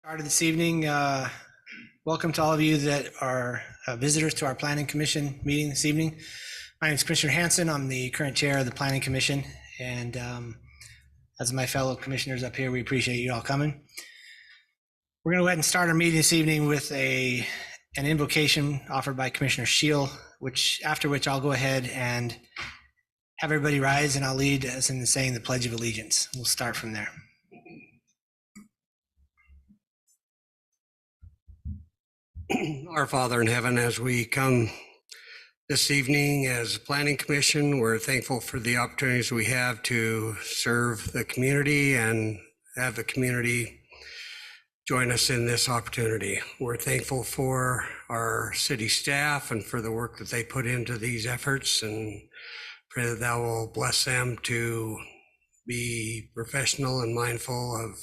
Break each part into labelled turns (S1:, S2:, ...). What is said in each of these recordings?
S1: Started this evening. Welcome to all of you that are visitors to our Planning Commission meeting this evening. My name is Commissioner Hanson. I'm the current chair of the Planning Commission, and as my fellow commissioners up here, we appreciate you all coming. We're going to go ahead and start our meeting this evening with an invocation offered by Commissioner Shield, after which I'll go ahead and have everybody rise, and I'll lead us in saying the Pledge of Allegiance. We'll start from there.
S2: Our Father in heaven, as we come this evening as a Planning Commission, we're thankful for the opportunities we have to serve the community and have the community join us in this opportunity. We're thankful for our city staff and for the work that they put into these efforts, and pray that thou will bless them to be professional and mindful of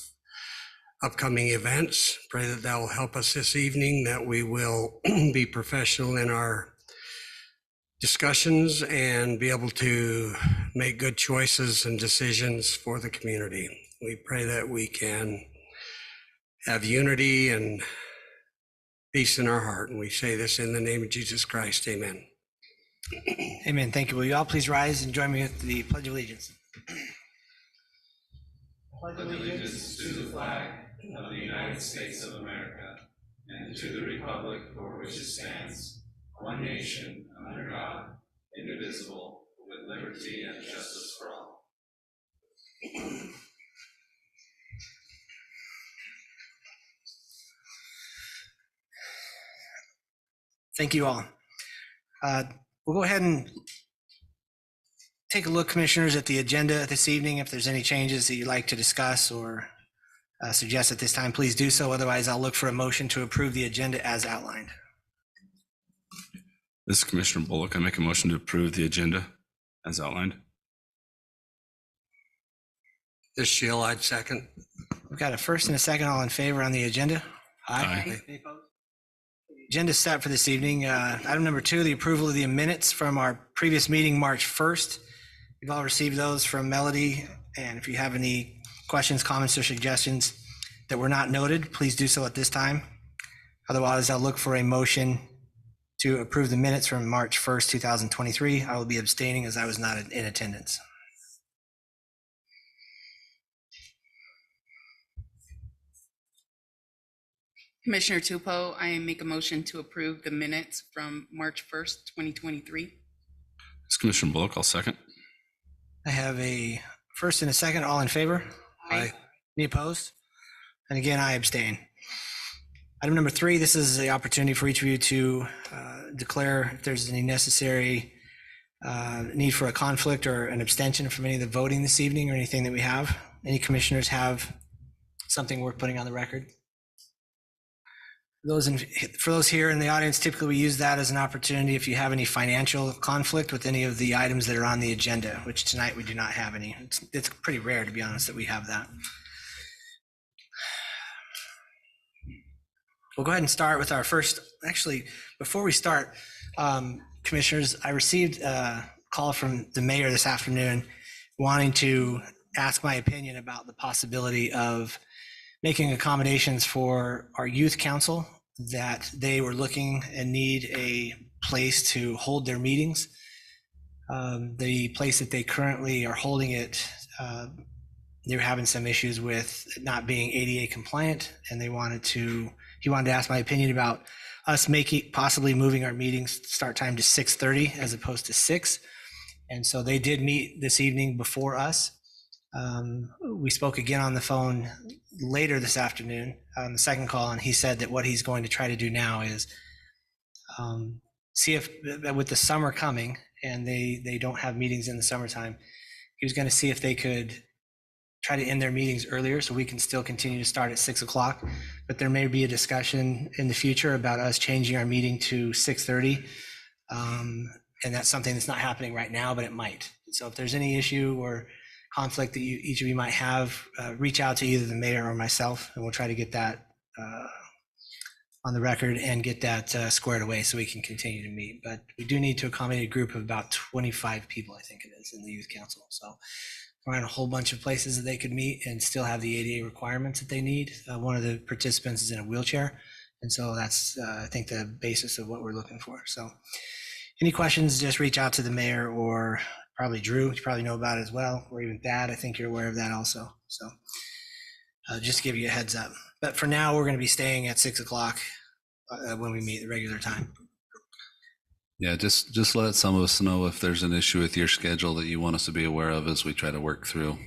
S2: upcoming events. Pray that thou will help us this evening, that we will be professional in our discussions and be able to make good choices and decisions for the community. We pray that we can have unity and peace in our heart. And we say this in the name of Jesus Christ. Amen.
S1: Amen. Thank you. Will you all please rise and join me with the Pledge of Allegiance?
S3: Pledge allegiance to the flag of the United States of America and to the republic for which it stands, one nation, under God, indivisible, with liberty and justice for all.
S1: Thank you all. We'll go ahead and take a look, commissioners, at the agenda this evening. If there's any changes that you'd like to discuss or suggest at this time, please do so. Otherwise, I'll look for a motion to approve the agenda as outlined.
S4: This is Commissioner Bullock. I make a motion to approve the agenda as outlined.
S2: This Shield, I'd second.
S1: We've got a first and a second. All in favor on the agenda?
S4: Aye.
S1: Any opposed? Agenda set for this evening. Item number 2, the approval of the minutes from our previous meeting, March 1st. You've all received those from Melody, and if you have any questions, comments, or suggestions that were not noted, please do so at this time. Otherwise, I'll look for a motion to approve the minutes from March 1st, 2023. I will be abstaining as I was not in attendance.
S5: Commissioner Tupou, I make a motion to approve the minutes from March 1st, 2023.
S4: This is Commissioner Bullock. I'll second.
S1: I have a first and a second. All in favor?
S2: Aye.
S1: Any opposed? And again, I abstain. Item number 3, this is the opportunity for each of you to declare if there's any necessary need for a conflict or an abstention from any of the voting this evening or anything that we have. Any commissioners have something worth putting on the record? For those here in the audience, typically we use that as an opportunity if you have any financial conflict with any of the items that are on the agenda, which tonight we do not have any. It's pretty rare, to be honest, that we have that. We'll go ahead and start with our first. Actually, before we start, commissioners, I received a call from the mayor this afternoon wanting to ask my opinion about the possibility of making accommodations for our youth council, that they were looking and need a place to hold their meetings. The place that they currently are holding it, they're having some issues with not being ADA compliant, and he wanted to ask my opinion about us possibly moving our meetings start time to 6:30 as opposed to 6. And so they did meet this evening before us. We spoke again on the phone later this afternoon on the second call, and he said that what he's going to try to do now is see if, with the summer coming and they don't have meetings in the summertime, he was going to see if they could try to end their meetings earlier so we can still continue to start at 6 o'clock. But there may be a discussion in the future about us changing our meeting to 6:30. And that's something that's not happening right now, but it might. So if there's any issue or conflict that each of you might have, reach out to either the mayor or myself, and we'll try to get that on the record and get that squared away so we can continue to meet. But we do need to accommodate a group of about 25 people, I think it is, in the youth council. So around a whole bunch of places that they could meet and still have the ADA requirements that they need. One of the participants is in a wheelchair. And so that's, I think, the basis of what we're looking for. So any questions, just reach out to the mayor or probably Drew. You probably know about it as well, or even Thad. I think you're aware of that also. So just to give you a heads up. But for now, we're going to be staying at 6 o'clock when we meet the regular time.
S6: Yeah, just let some of us know if there's an issue with your schedule that you want us to be aware of as we try to work through.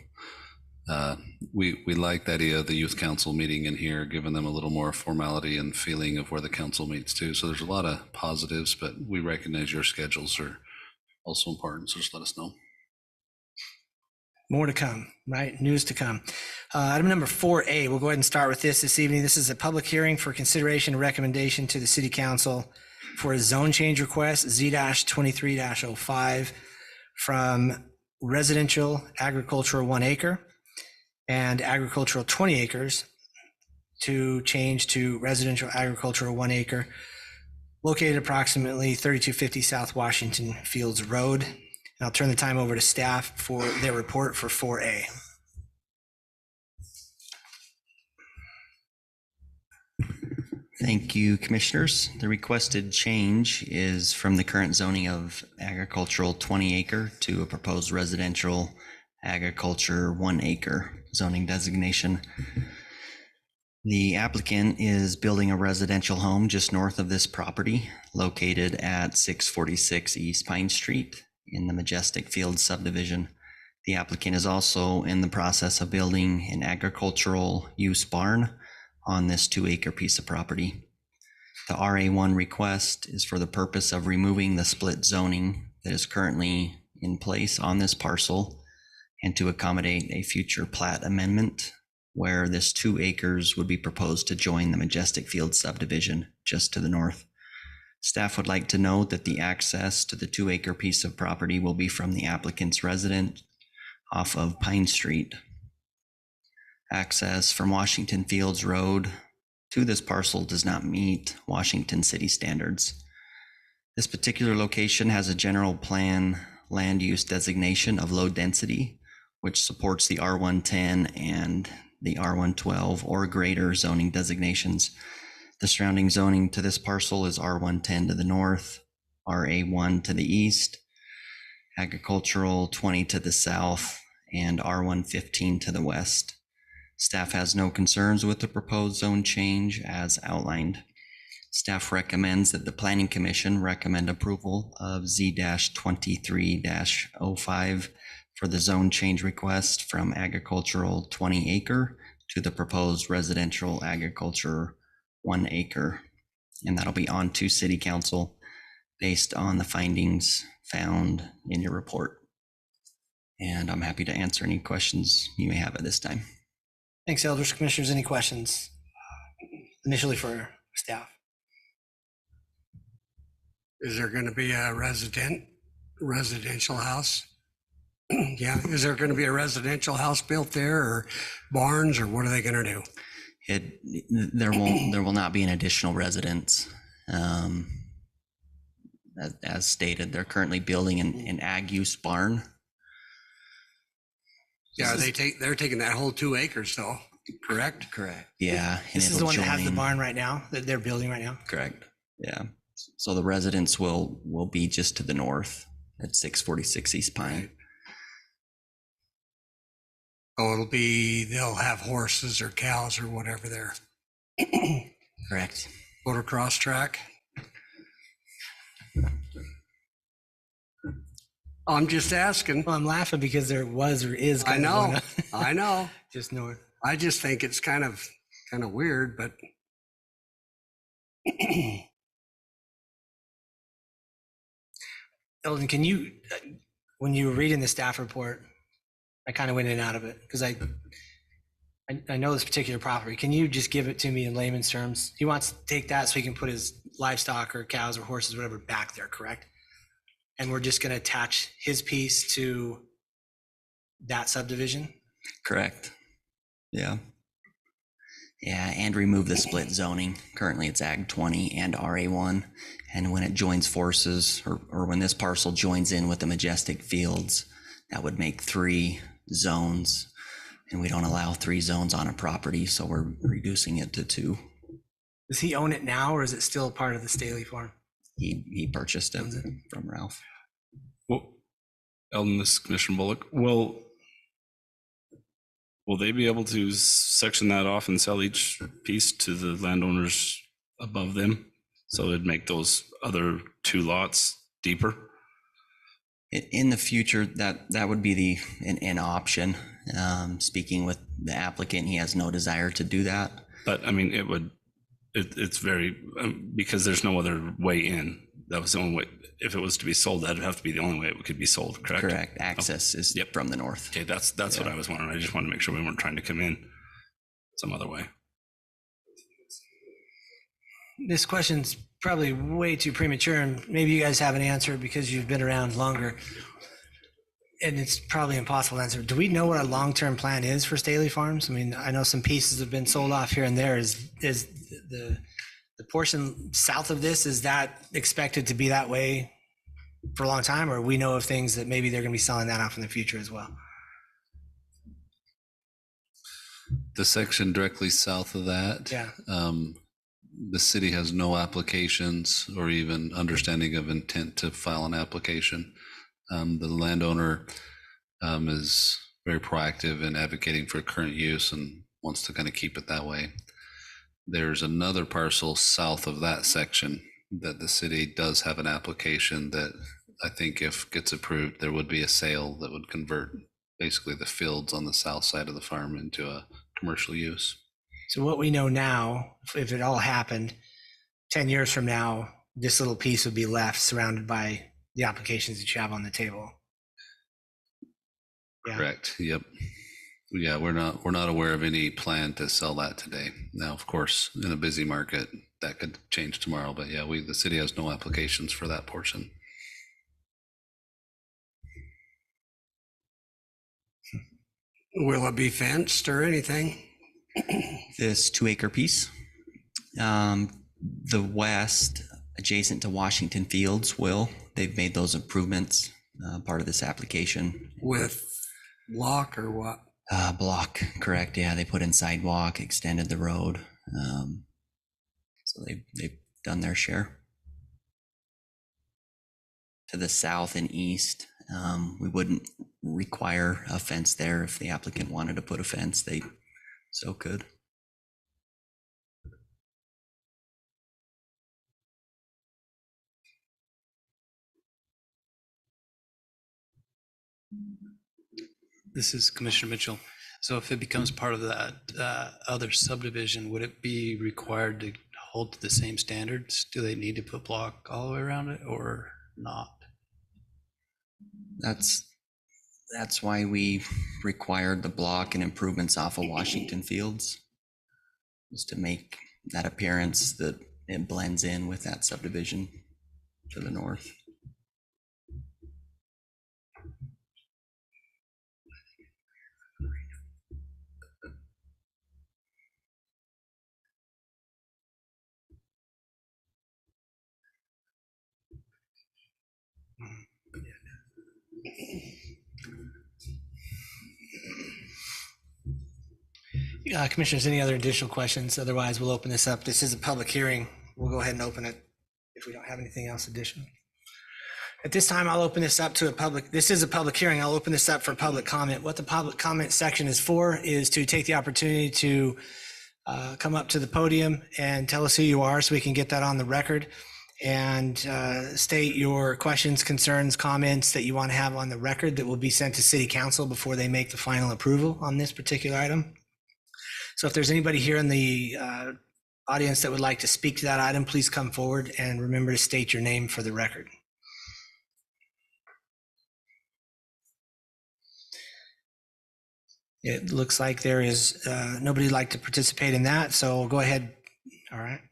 S6: We like the idea of the youth council meeting in here, giving them a little more formality and feeling of where the council meets too. So there's a lot of positives, but we recognize your schedules are also important. So just let us know.
S1: More to come, right? News to come. Item number 4A, we'll go ahead and start with this evening. This is a public hearing for consideration and recommendation to the City Council for a zone change request, Z-23-05, from residential agricultural 1 acre and agricultural 20 acres to change to residential agricultural 1 acre, located approximately 3250 South Washington Fields Road. And I'll turn the time over to staff for their report for 4A.
S7: Thank you, commissioners. The requested change is from the current zoning of agricultural 20 acre to a proposed residential agriculture 1 acre zoning designation. The applicant is building a residential home just north of this property, located at 646 East Pine Street in the Majestic Fields subdivision. The applicant is also in the process of building an agricultural use barn on this 2 acre piece of property. The RA1 request is for the purpose of removing the split zoning that is currently in place on this parcel and to accommodate a future plat amendment where this 2 acres would be proposed to join the Majestic Field subdivision just to the north. Staff would like to note that the access to the 2 acre piece of property will be from the applicant's residence off of Pine Street. Access from Washington Fields Road to this parcel does not meet Washington city standards. This particular location has a general plan land use designation of low density, which supports the R110 and the R112 or greater zoning designations. The surrounding zoning to this parcel is R110 to the north, RA1 to the east, agricultural 20 to the south, and R115 to the west. Staff has no concerns with the proposed zone change as outlined. Staff recommends that the Planning Commission recommend approval of Z-23-05 for the zone change request from agricultural 20 acre to the proposed residential agriculture 1 acre. And that'll be on to City Council based on the findings found in your report. And I'm happy to answer any questions you may have at this time.
S1: Thanks, Elders. Commissioners, any questions initially for staff?
S2: Is there going to be a residential house? Yeah, is there going to be a residential house built there or barns, or what are they going to do?
S7: There will not be an additional residence. As stated, they're currently building an ag use barn.
S2: Yeah, they're taking that whole 2 acres though, correct?
S7: Correct. Yeah.
S1: This is the one that has the barn right now, that they're building right now?
S7: Correct. Yeah. So the residence will be just to the north at 646 East Pine.
S2: Right. Oh, they'll have horses or cows or whatever there.
S7: Correct.
S2: Motocross track. I'm just asking.
S1: Well, I'm laughing because there was or is.
S2: I know. I know.
S1: Just north.
S2: I just think it's kind of weird, but
S1: Eldon, can you, when you were reading the staff report, I kind of went in and out of it because I know this particular property. Can you just give it to me in layman's terms? He wants to take that so he can put his livestock or cows or horses, whatever, back there, correct? And we're just going to attach his piece to that subdivision?
S7: Correct. Yeah. Yeah, and remove the split zoning. Currently it's Ag 20 and RA1. And when it joins forces, or when this parcel joins in with the Majestic Fields, that would make 3 zones, and we don't allow 3 zones on a property, so we're reducing it to 2.
S1: Does he own it now, or is it still part of the Staley farm?
S7: He purchased it from Ralph.
S4: Well, Eldon, this is Commissioner Bullock. Will they be able to section that off and sell each piece to the landowners above them? So it'd make those other 2 lots deeper?
S7: In the future, that would be an option. Speaking with the applicant, he has no desire to do that.
S4: But I mean, it's very, because there's no other way in. That was the only way. If it was to be sold, that'd have to be the only way it could be sold, correct?
S7: Correct. Access is
S4: Yep.
S7: from the north.
S4: Okay, that's what I was wondering. I just wanted to make sure we weren't trying to come in some other way.
S1: This question's probably way too premature, and maybe you guys have an answer because you've been around longer. And it's probably impossible to answer. Do we know what our long-term plan is for Staley Farms? I mean, I know some pieces have been sold off here and there. Is the portion south of this, is that expected to be that way for a long time? Or we know of things that maybe they're going to be selling that off in the future as well?
S6: The section directly south of that.
S1: Yeah.
S6: The city has no applications or even understanding of intent to file an application. The landowner is very proactive in advocating for current use and wants to kind of keep it that way. There's another parcel south of that section that the city does have an application that I think if gets approved, there would be a sale that would convert basically the fields on the south side of the farm into a commercial use.
S1: So what we know now, if it all happened, 10 years from now, this little piece would be left surrounded by the applications that you have on the table. Yeah.
S6: Correct. Yep. Yeah, we're not aware of any plan to sell that today. Now, of course, in a busy market, that could change tomorrow. But yeah, the city has no applications for that portion.
S2: Will it be fenced or anything?
S7: This 2-acre piece, the west adjacent to Washington Fields they've made those improvements, part of this application.
S2: With block or what?
S7: Block, correct. Yeah, they put in sidewalk, extended the road. So they've done their share. To the south and east, we wouldn't require a fence there. If the applicant wanted to put a fence, they so could.
S8: This is Commissioner Mitchell. So if it becomes part of that other subdivision, would it be required to hold to the same standards? Do they need to put block all the way around it or not?
S7: That's why we required the block and improvements off of Washington Fields, is to make that appearance that it blends in with that subdivision to the north.
S1: Commissioners, any other additional questions? Otherwise, we'll open this up. This is a public hearing. We'll go ahead and open it if we don't have anything else additional. At this time, I'll open this up to this is a public hearing. I'll open this up for public comment. What the public comment section is for is to take the opportunity to come up to the podium and tell us who you are so we can get that on the record, and state your questions, concerns, comments that you want to have on the record that will be sent to City Council before they make the final approval on this particular item. So if there's anybody here in the audience that would like to speak to that item, please come forward and remember to state your name for the record. It looks like there is nobody like to participate in that, so go ahead. All right.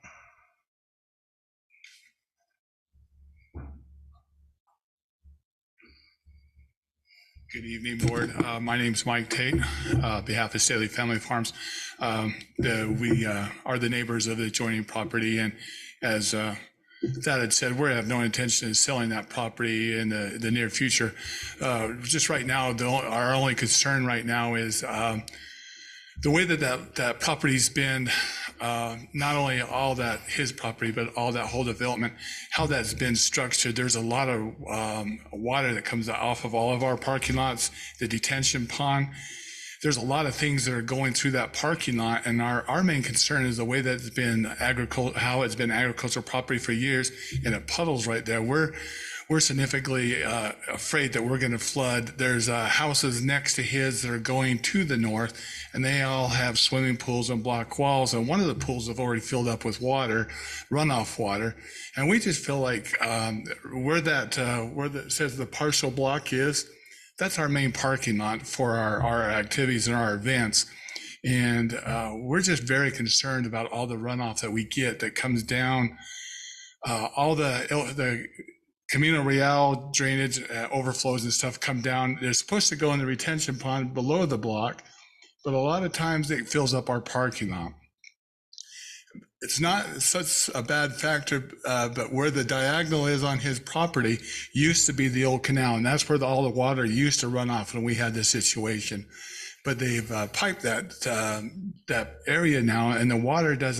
S9: Good evening, board. My name is Mike Tate, on behalf of Staley Family Farms. We are the neighbors of the adjoining property, and as that had said, we have no intention of selling that property in the near future. Just right now, our only concern right now is the way that property's been, not only all that his property, but all that whole development, how that's been structured. There's a lot of water that comes off of all of our parking lots, the detention pond. There's a lot of things that are going through that parking lot, and our main concern is the way that it's been how it's been agricultural property for years, and it puddles right there. We're significantly afraid that we're going to flood. There's houses next to his that are going to the north, and they all have swimming pools and block walls. And one of the pools have already filled up with water, runoff water. And we just feel like where it says the partial block is, that's our main parking lot for our activities and our events. And we're just very concerned about all the runoff that we get that comes down, all the Camino Real drainage overflows and stuff come down. They're supposed to go in the retention pond below the block, but a lot of times it fills up our parking lot. It's not such a bad factor, but where the diagonal is on his property used to be the old canal, and that's where all the water used to run off when we had this situation. But they've piped that area now, and the water has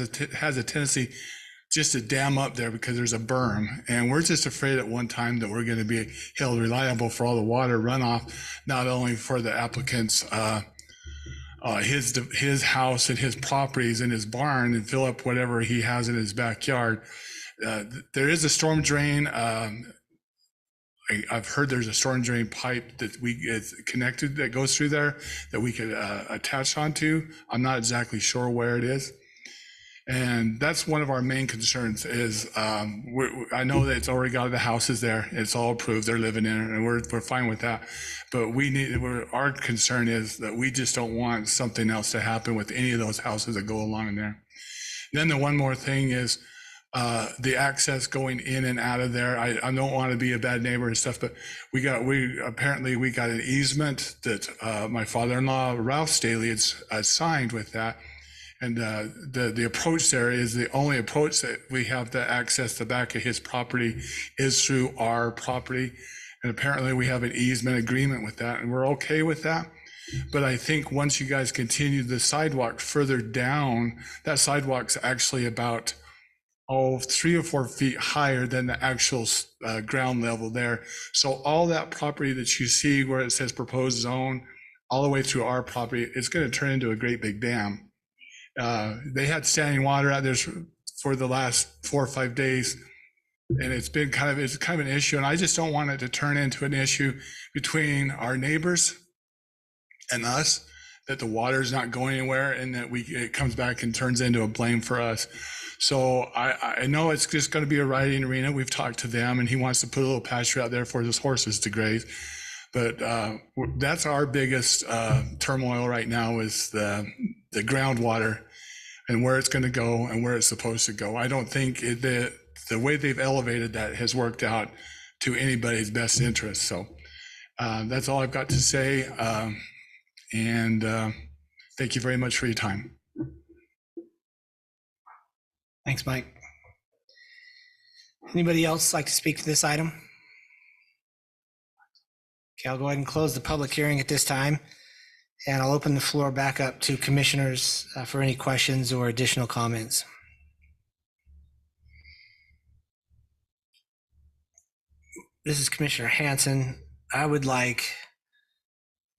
S9: a tendency just to dam up there because there's a berm. And we're just afraid at one time that we're going to be held reliable for all the water runoff, not only for the applicant's his house and his properties and his barn, and fill up whatever he has in his backyard. There is a storm drain. I've heard there's a storm drain pipe that it's connected that goes through there that we could attach onto. I'm not exactly sure where it is. And that's one of our main concerns is I know that it's already got the houses there. It's all approved. They're living in it, and we're fine with that. But our concern is that we just don't want something else to happen with any of those houses that go along in there. Then the one more thing is the access going in and out of there. I don't want to be a bad neighbor and stuff, but we got an easement that my father-in-law, Ralph Staley, had signed with that. And the approach there is the only approach that we have to access the back of his property is through our property. And apparently we have an easement agreement with that, and we're okay with that. But I think once you guys continue the sidewalk further down, that sidewalk's actually about 3 or 4 feet higher than the actual ground level there. So all that property that you see where it says proposed zone, all the way through our property, it's going to turn into a great big dam. They had standing water out there for the last 4 or 5 days, and it's kind of an issue. And I just don't want it to turn into an issue between our neighbors and us, that the water is not going anywhere, and that it comes back and turns into a blame for us. So I know it's just going to be a riding arena. We've talked to them, and he wants to put a little pasture out there for his horses to graze. But that's our biggest turmoil right now is the groundwater and where it's going to go and where it's supposed to go. I don't think the way they've elevated that has worked out to anybody's best interest. So that's all I've got to say. And thank you very much for your time.
S1: Thanks, Mike. Anybody else like to speak to this item? Okay, I'll go ahead and close the public hearing at this time, and I'll open the floor back up to commissioners for any questions or additional comments. This is Commissioner Hanson. I would like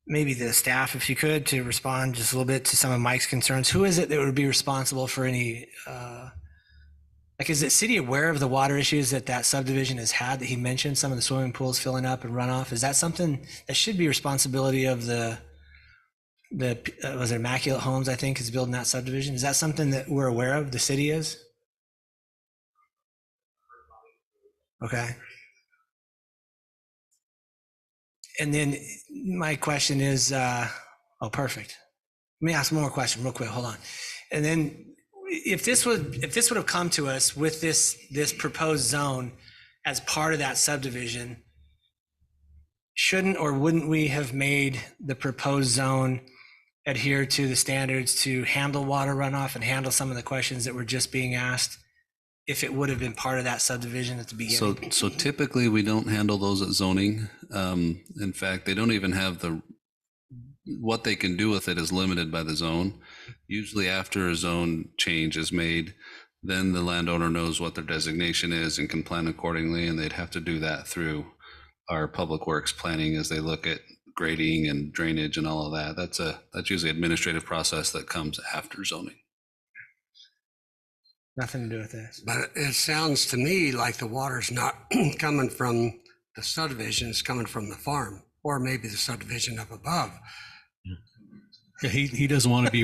S1: maybe the staff, if you could, to respond just a little bit to some of Mike's concerns. Who is it that would be responsible for any, is the city aware of the water issues that subdivision has had that he mentioned, some of the swimming pools filling up and runoff? Is that something that should be responsibility of was it Immaculate Homes, I think, is building that subdivision? Is that something that we're aware of, the city is? Okay. And then my question is, perfect. Let me ask one more question real quick, hold on. And then if this would have come to us with this proposed zone as part of that subdivision, shouldn't or wouldn't we have made the proposed zone adhere to the standards to handle water runoff and handle some of the questions that were just being asked if it would have been part of that subdivision at the beginning.
S6: So typically we don't handle those at zoning. In fact, they don't even have what they can do with it is limited by the zone. Usually after a zone change is made, then the landowner knows what their designation is and can plan accordingly. And they'd have to do that through our public works planning as they look at grading and drainage and all of that. That's usually an administrative process that comes after zoning.
S1: Nothing to do with this.
S2: But it sounds to me like the water's not coming from the subdivision, it's coming from the farm, or maybe the subdivision up above.
S10: Yeah, he doesn't want to be,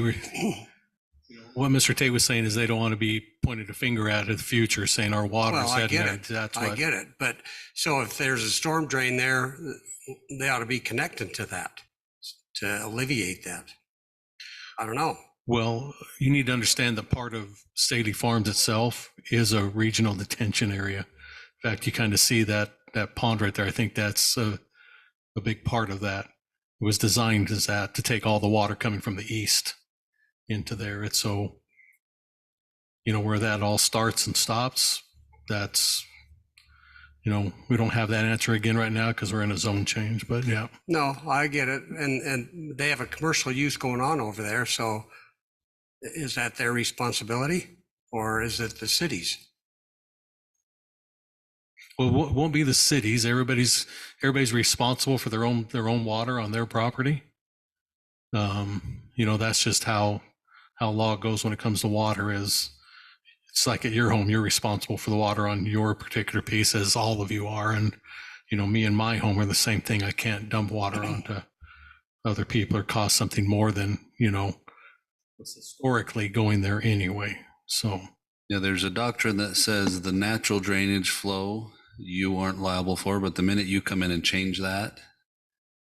S10: what Mr. Tate was saying is they don't want to be pointed a finger at in the future saying our water's
S2: Well, I
S10: heading
S2: get
S10: there.
S2: it.
S10: That's
S2: I
S10: what,
S2: get it. But so if there's a storm drain there, they ought to be connected to that to alleviate that. I don't know.
S10: well, you need to understand that part of Staley Farms itself is a regional detention area. In fact, you kind of see that pond right there. I think that's a big part of that. It was designed as that to take all the water coming from the east into there. It's so, where that all starts and stops, that's, we don't have that answer again right now because we're in a zone change, but yeah.
S2: No, I get it. And they have a commercial use going on over there. So is that their responsibility or is it the city's?
S10: Well, it won't be the cities. Everybody's responsible for their own water on their property. That's just how law goes when it comes to water. Is it's like at your home, you're responsible for the water on your particular piece, as all of you are. And me and my home are the same thing. I can't dump water onto other people or cost something more than what's historically going there anyway. So
S6: Yeah, there's a doctrine that says the natural drainage flow you aren't liable for, but the minute you come in and change that,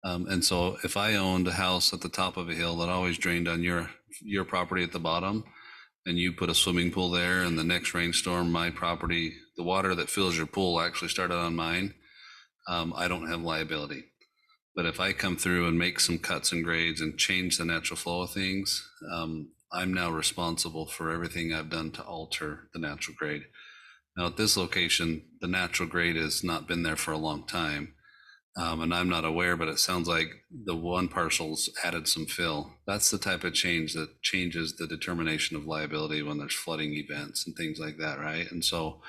S6: and so if I owned a house at the top of a hill that always drained on your property at the bottom, and you put a swimming pool there, and the next rainstorm, my property, the water that fills your pool actually started on mine, I don't have liability. But if I come through and make some cuts and grades and change the natural flow of things, I'm now responsible for everything I've done to alter the natural grade. Now at this location, the natural grade has not been there for a long time. And I'm not aware, but it sounds like the one parcel's added some fill. That's the type of change that changes the determination of liability when there's flooding events and things like that, right? And so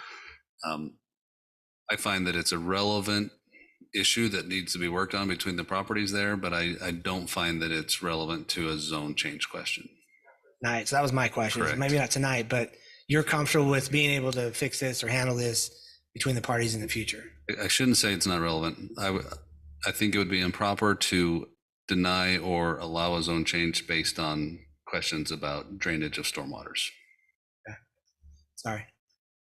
S6: I find that it's a relevant issue that needs to be worked on between the properties there, but I don't find that it's relevant to a zone change question.
S1: Nice. That was my question.
S6: Correct.
S1: Maybe not tonight, but you're comfortable with being able to fix this or handle this between the parties in the future?
S6: I shouldn't say it's not relevant. I think it would be improper to deny or allow a zone change based on questions about drainage of stormwaters.
S1: Okay. Sorry.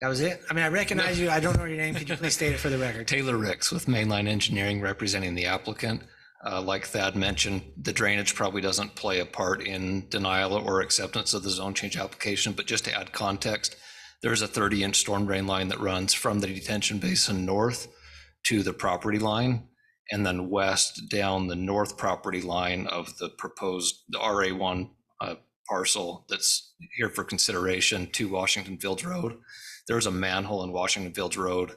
S1: That was it? I mean, I recognize you. I don't know your name. Could you please state it for the record?
S11: Taylor Ricks with Mainline Engineering representing the applicant. Like Thad mentioned, the drainage probably doesn't play a part in denial or acceptance of the zone change application, but just to add context, there's a 30-inch storm drain line that runs from the detention basin north to the property line, and then west down the north property line of the proposed RA1 parcel that's here for consideration to Washington Fields Road. There's a manhole in Washington Fields Road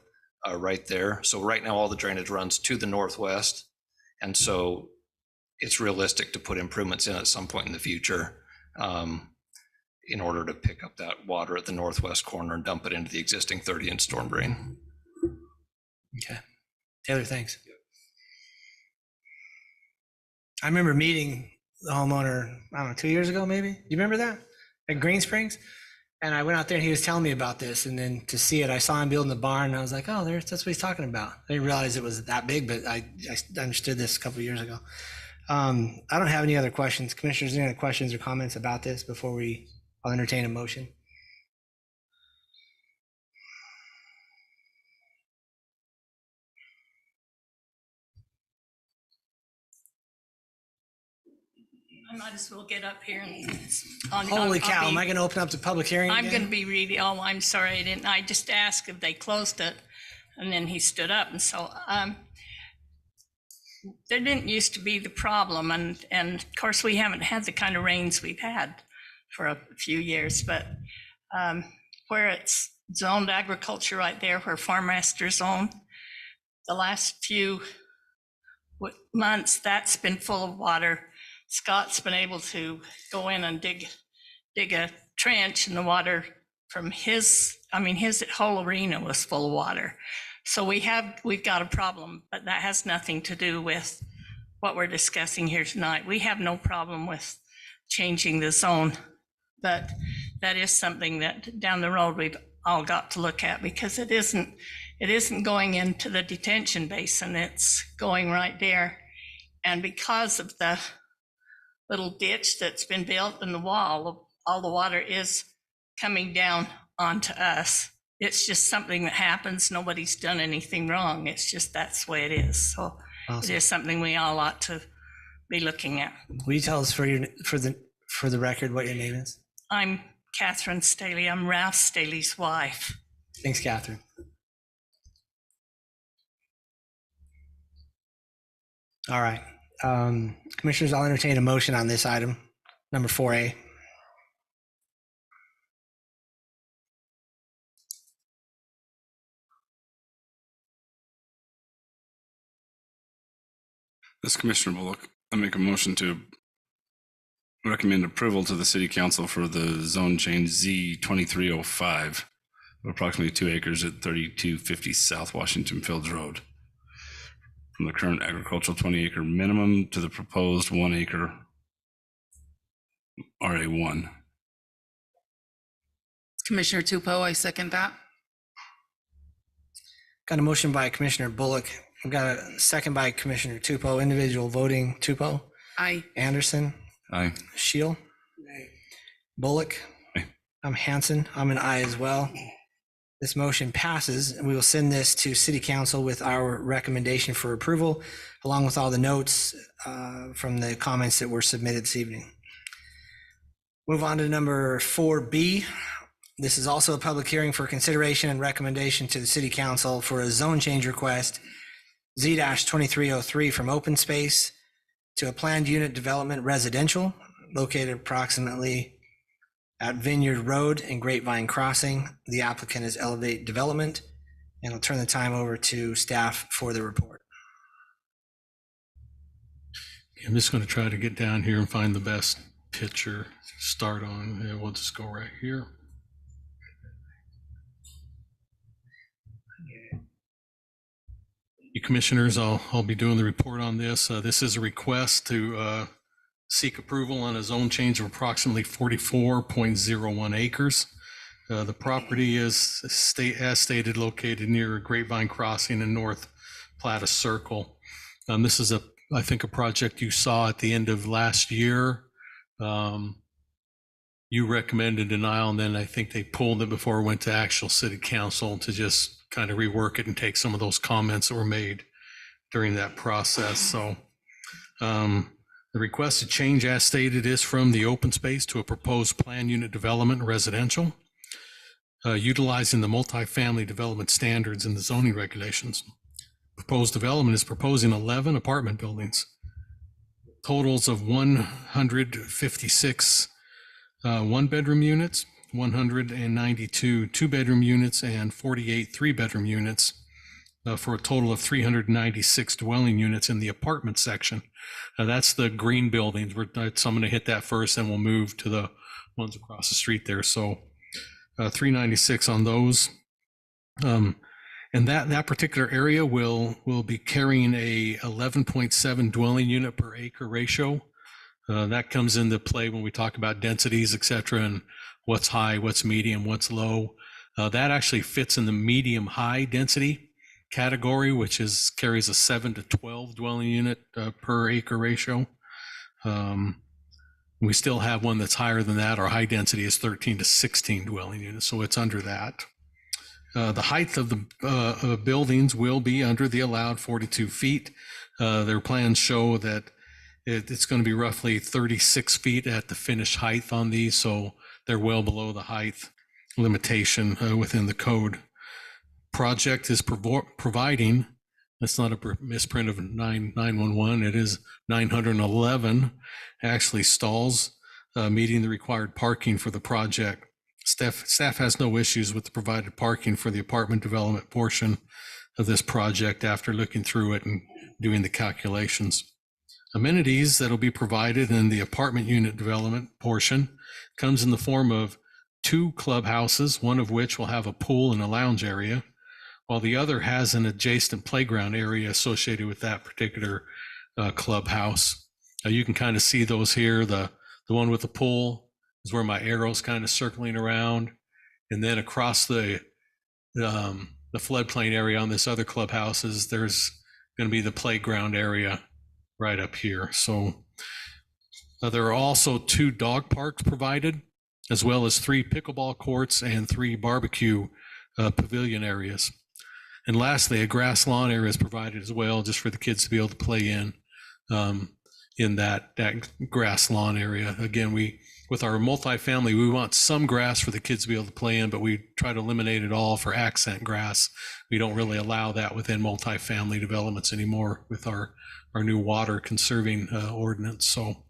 S11: right there. So right now all the drainage runs to the northwest. And so it's realistic to put improvements in at some point in the future in order to pick up that water at the northwest corner and dump it into the existing 30-inch storm drain.
S1: Okay. Taylor, thanks. I remember meeting the homeowner, I don't know, 2 years ago, maybe. Do you remember that? At Green Springs? And I went out there and he was telling me about this. And then to see it, I saw him building the barn and I was like, oh, that's what he's talking about. I didn't realize it was that big, but I understood this a couple of years ago. I don't have any other questions. Commissioners, any other questions or comments about this before I'll entertain a motion?
S12: I might as well get up here and
S1: Holy cow, am I going to open up the public hearing
S12: I'm
S1: again?
S12: going to be reading. Oh, I'm sorry, I didn't. I just asked if they closed it, and then he stood up, and so there didn't used to be the problem, and of course we haven't had the kind of rains we've had for a few years, but where it's zoned agriculture right there where Farm Master's own. The last few months, that's been full of water. Scott's been able to go in and dig a trench, and the water from his whole arena was full of water. So we've got a problem, but that has nothing to do with what we're discussing here tonight. We have no problem with changing the zone, but that is something that down the road we've all got to look at, because it isn't going into the detention basin, it's going right there. And because of the little ditch that's been built in the wall, all the water is coming down onto us. It's just something that happens. Nobody's done anything wrong. It's just that's the way it is. So
S1: Awesome.
S12: it is something we all ought to be looking at.
S1: Will you tell us for the record what your name is?
S12: I'm Catherine Staley. I'm Ralph Staley's wife.
S1: Thanks, Catherine. All right. Commissioners, I'll entertain a motion on this item, number 4A.
S4: This is Commissioner Bullock. I make a motion to recommend approval to the City Council for the zone change Z2305 of approximately 2 acres at 3250 South Washington Fields Road, from the current agricultural 20-acre minimum to the proposed 1 acre RA1.
S5: Commissioner Tupou, I second that.
S1: Got a motion by Commissioner Bullock. I've got a second by Commissioner Tupou. Individual voting: Tupou,
S5: Aye.
S1: Anderson,
S6: Aye.
S1: Shield, Bullock.
S4: Aye.
S1: I'm Hanson. I'm an aye as well. This motion passes, and we will send this to City Council with our recommendation for approval, along with all the notes from the comments that were submitted this evening. Move on to number 4B. This is also a public hearing for consideration and recommendation to the City Council for a zone change request Z-2303 from open space to a planned unit development residential located approximately at Vineyard Road and Grapevine Crossing. The applicant is Elevate Development, and I'll turn the time over to staff for the report.
S10: I'm just going to try to get down here and find the best picture to start on. Yeah, we'll just go right here. You commissioners, I'll be doing the report on this. This is a request to seek approval on a zone change of approximately 44.01 acres. The property is as stated located near Grapevine Crossing and North Plata Circle. This is I think a project you saw at the end of last year. You recommended denial, and then I think they pulled it before it went to actual City Council to just kind of rework it and take some of those comments that were made during that process. So the requested change, as stated, is from the open space to a proposed plan unit development residential, utilizing the multifamily development standards in the zoning regulations. Proposed development is proposing 11 apartment buildings, totals of 156 one-bedroom units, 192 two-bedroom units, and 48 three-bedroom units, for a total of 396 dwelling units in the apartment section. That's the green buildings. So I'm going to hit that first, and we'll move to the ones across the street there. So 396 on those. And that particular area will be carrying a 11.7 dwelling unit per acre ratio. That comes into play when we talk about densities, et cetera, and what's high, what's medium, what's low. That actually fits in the medium high density category, which carries a 7 to 12 dwelling unit per acre ratio. We still have one that's higher than that. Our high density is 13 to 16 dwelling units, so it's under that. The height of the buildings will be under the allowed 42 feet. Their plans show that it's going to be roughly 36 feet at the finished height on these, so they're well below the height limitation within the code. Project is providing, that's not a misprint of 911, it is 911 actually stalls, meeting the required parking for the project. Staff has no issues with the provided parking for the apartment development portion of this project after looking through it and doing the calculations. Amenities that'll be provided in the apartment unit development portion comes in the form of 2 clubhouses, one of which will have a pool and a lounge area, while the other has an adjacent playground area associated with that particular clubhouse. You can kind of see those here. The one with the pool is where my arrow's kind of circling around. And then across the floodplain area on this other clubhouses, there's going to be the playground area right up here. So there are also 2 dog parks provided, as well as 3 pickleball courts and 3 barbecue pavilion areas. And lastly, a grass lawn area is provided as well, just for the kids to be able to play in that grass lawn area. Again, with our multifamily, we want some grass for the kids to be able to play in, but we try to eliminate it all for accent grass. We don't really allow that within multifamily developments anymore with our new water conserving ordinance. So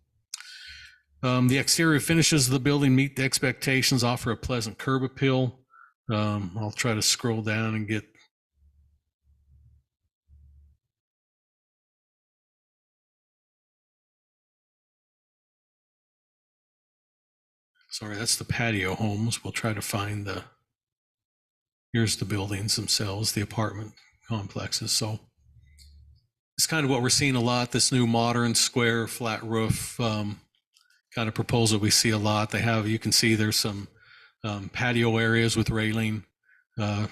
S10: the exterior finishes of the building meet the expectations, offer a pleasant curb appeal. I'll try to scroll down and get. Sorry, that's the patio homes. We'll try to find here's the buildings themselves, the apartment complexes. So it's kind of what we're seeing a lot, this new modern square flat roof kind of proposal we see a lot. They have, you can see there's some patio areas with railing to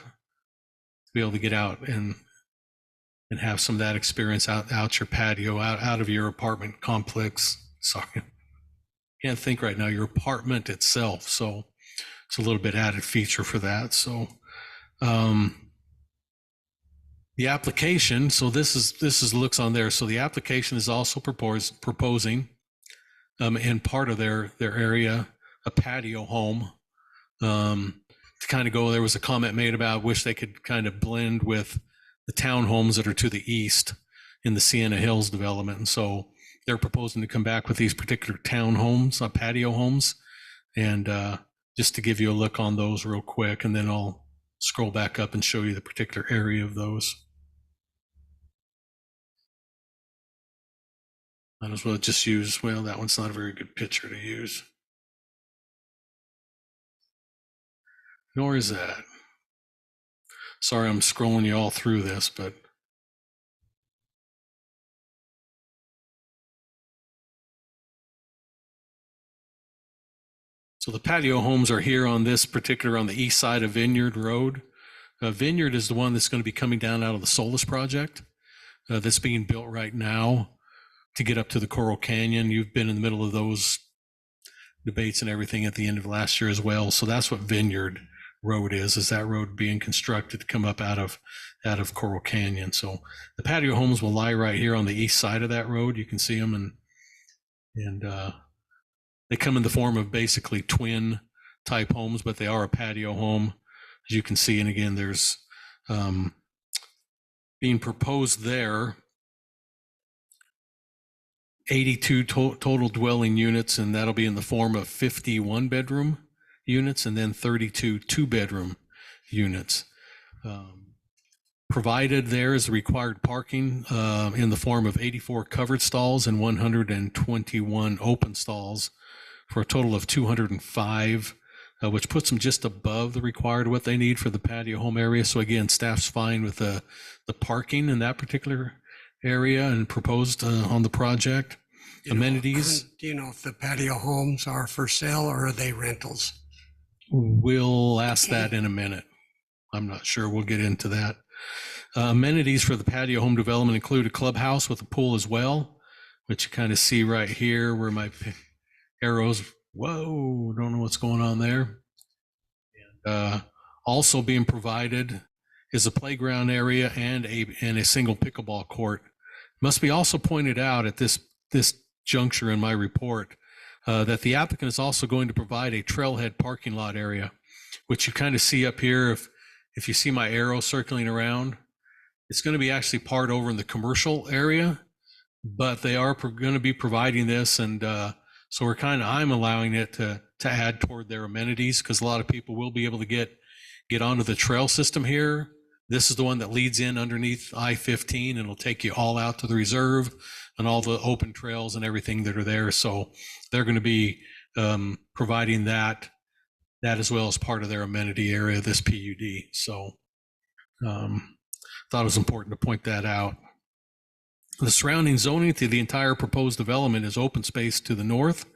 S10: be able to get out and have some of that experience out your patio, out of your apartment complex. Sorry. Can't think right now, your apartment itself. So it's a little bit added feature for that. So the application, so this is looks on there. So the application is also proposing in part of their area, a patio home. To kind of go, there was a comment made about wish they could kind of blend with the townhomes that are to the east in the Sienna Hills development. And so they're proposing to come back with these particular townhomes, patio homes. And just to give you a look on those real quick, and then I'll scroll back up and show you the particular area of those. Might as well just use, well, that one's not a very good picture to use. Nor is that. Sorry, I'm scrolling you all through this, but so the patio homes are here on this particular, on the east side of Vineyard Road. Vineyard is the one that's going to be coming down out of the Solus project that's being built right now to get up to the Coral Canyon. You've been in the middle of those debates and everything at the end of last year as well. So that's what Vineyard Road is that road being constructed to come up out of Coral Canyon. So the patio homes will lie right here on the east side of that road. You can see them, and they come in the form of basically twin type homes, but they are a patio home, as you can see. And again, there's being proposed there 82 total dwelling units, and that'll be in the form of 51 bedroom units and then 32 2-bedroom units. Provided there is required parking in the form of 84 covered stalls and 121 open stalls for a total of 205, which puts them just above the required what they need for the patio home area. So again, staff's fine with the parking in that particular area and proposed on the project. Amenities.
S2: Do you know if the patio homes are for sale or are they rentals?
S10: We'll ask that in a minute. I'm not sure. We'll get into that. Amenities for the patio home development include a clubhouse with a pool as well, which you kind of see right here where my arrows, whoa, don't know what's going on there. And also being provided is a playground area and a single pickleball court. Must be also pointed out at this juncture in my report that the applicant is also going to provide a trailhead parking lot area, which you kind of see up here. If you see my arrow circling around, it's going to be actually part over in the commercial area, but they are going to be providing this. And so I'm allowing it to to add toward their amenities, because a lot of people will be able to get onto the trail system here. This is the one that leads in underneath I-15 and it'll take you all out to the reserve and all the open trails and everything that are there. So they're going to be providing that as well as part of their amenity area, this PUD. So thought it was important to point that out. The surrounding zoning to the entire proposed development is open space to the north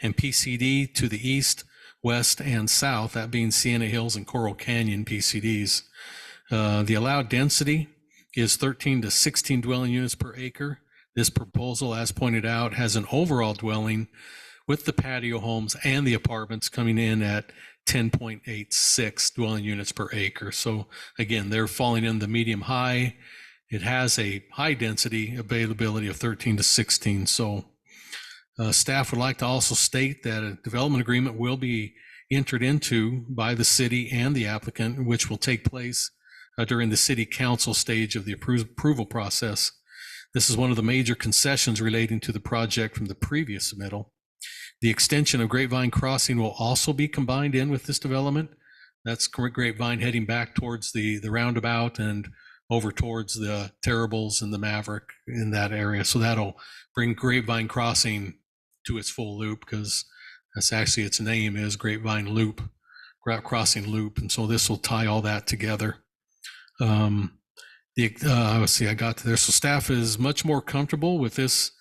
S10: and PCD to the east, west, and south, that being Sienna Hills and Coral Canyon PCDs. The allowed density is 13 to 16 dwelling units per acre. This proposal, as pointed out, has an overall dwelling with the patio homes and the apartments coming in at 10.86 dwelling units per acre. So again, they're falling in the medium high. It has a high density availability of 13 to 16. So staff would like to also state that a development agreement will be entered into by the city and the applicant, which will take place during the city council stage of the approval process. This is one of the major concessions relating to the project from the previous submittal. The extension of Grapevine Crossing will also be combined in with this development. That's Grapevine heading back towards the roundabout and over towards the Terribles and the Maverick in that area. So that'll bring Grapevine Crossing to its full loop, because that's actually its name is Grapevine Loop, Crossing Loop. And so this will tie all that together. Let's see, I got to there. So staff is much more comfortable with this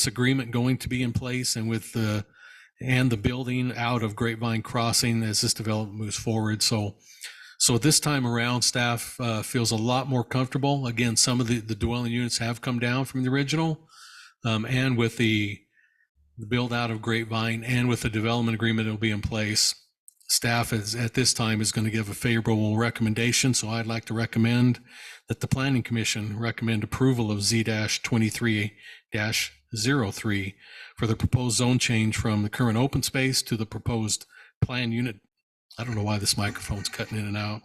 S10: agreement going to be in place and with the building out of Grapevine Crossing as this development moves forward. So this time around, staff feels a lot more comfortable. Again, some of the dwelling units have come down from the original, and with the build out of Grapevine and with the development agreement that will be in place, staff at this time is going to give a favorable recommendation. So I'd like to recommend that the Planning Commission recommend approval of Z-23-03 for the proposed zone change from the current open space to the proposed plan unit. I don't know why this microphone's cutting in and out.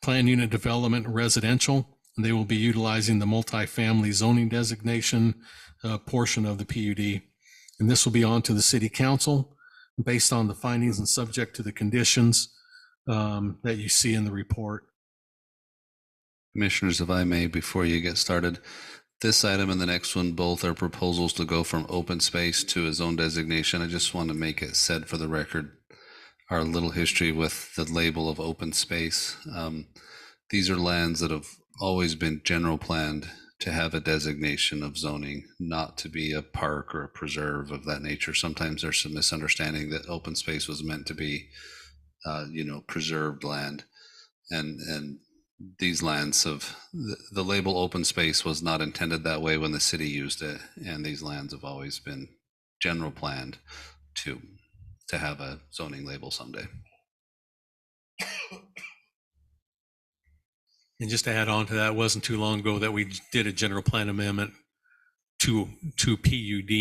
S10: Plan unit development residential. And they will be utilizing the multifamily zoning designation portion of the PUD. And this will be on to the city council based on the findings and subject to the conditions that you see in the report.
S6: Commissioners, if I may, before you get started, this item and the next one both are proposals to go from open space to a zone designation. I just want to make it said for the record, our little history with the label of open space. These are lands that have always been general planned to have a designation of zoning, not to be a park or a preserve of that nature. Sometimes there's some misunderstanding that open space was meant to be, preserved land. And these lands of the label open space was not intended that way when the city used it. And these lands have always been general planned to have a zoning label someday.
S10: And just to add on to that, it wasn't too long ago that we did a general plan amendment to PUD.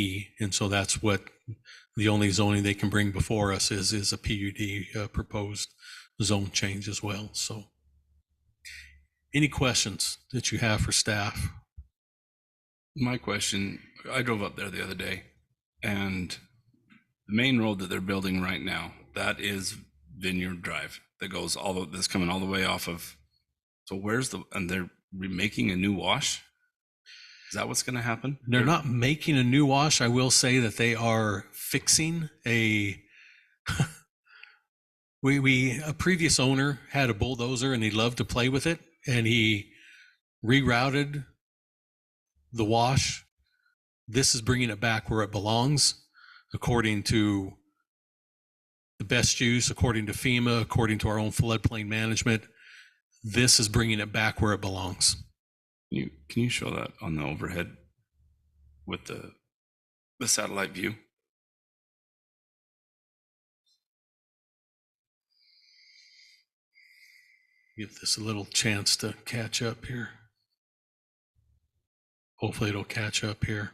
S10: And so that's what the only zoning they can bring before us is a PUD proposed zone change as well. So any questions that you have for staff?
S4: My question, I drove up there the other day, and the main road that they're building right now, that is Vineyard Drive that goes that's coming all the way off of. So and they're remaking a new wash? Is that what's going to happen?
S10: They're not making a new wash. I will say that they are fixing a previous owner had a bulldozer and he loved to play with it, and he rerouted the wash. This is bringing it back where it belongs, according to the best use, according to FEMA, according to our own floodplain management. This is bringing it back where it belongs.
S4: Can you show that on the overhead with the satellite view?
S10: Give this a little chance to catch up here. Hopefully it'll catch up here.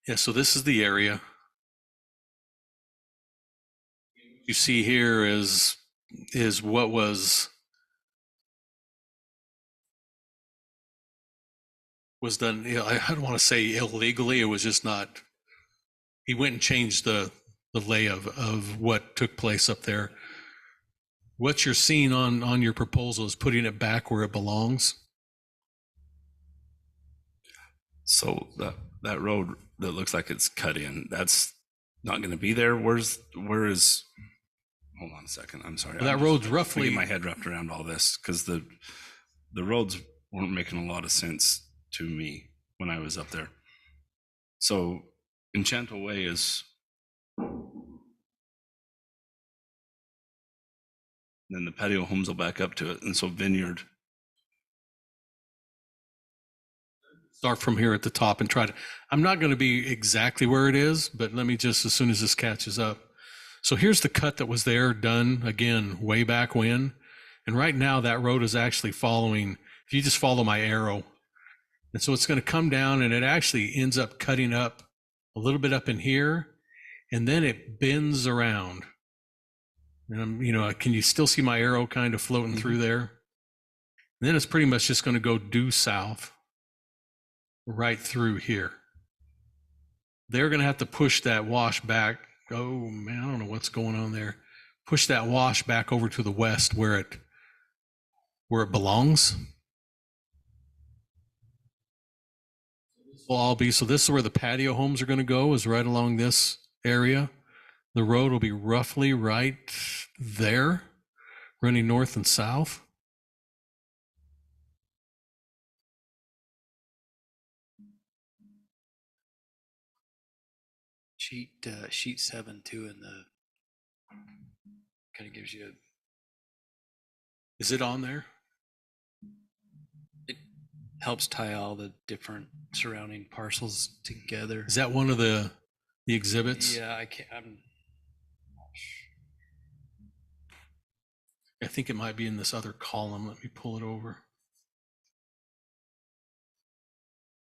S10: Yeah, so this is the area. You see here is what was done, you know, I don't want to say illegally, it was just not, he went and changed the lay of what took place up there. What you're seeing on your proposal is putting it back where it belongs.
S4: So that road that looks like it's cut in, that's not going to be there. Where is? Hold on a second. I'm sorry.
S10: That
S4: I'm
S10: road's
S4: just
S10: roughly-
S4: getting my head wrapped around all this because the roads weren't making a lot of sense to me when I was up there. So Enchanto Way is, then the patio homes will back up to it, and so Vineyard.
S10: Start from here at the top and try to, I'm not going to be exactly where it is, but let me just, as soon as this catches up. So here's the cut that was there done again, way back when. And right now that road is actually following, if you just follow my arrow. And so it's going to come down and it actually ends up cutting up a little bit up in here. And then it bends around. And I'm, you know, can you still see my arrow kind of floating through there? And then it's pretty much just going to go due south. Right through here. They're going to have to push that wash back. Oh man, I don't know what's going on there. Push that wash back over to the west where it belongs. Will all be, so this is where the patio homes are going to go, is right along this area. The road will be roughly right there, running north and south.
S8: Sheet 7 too, in the kind of gives you.
S10: Is it on there?
S8: It helps tie all the different surrounding parcels together.
S10: Is that one of the exhibits?
S8: Yeah, I can't.
S10: I think it might be in this other column. Let me pull it over.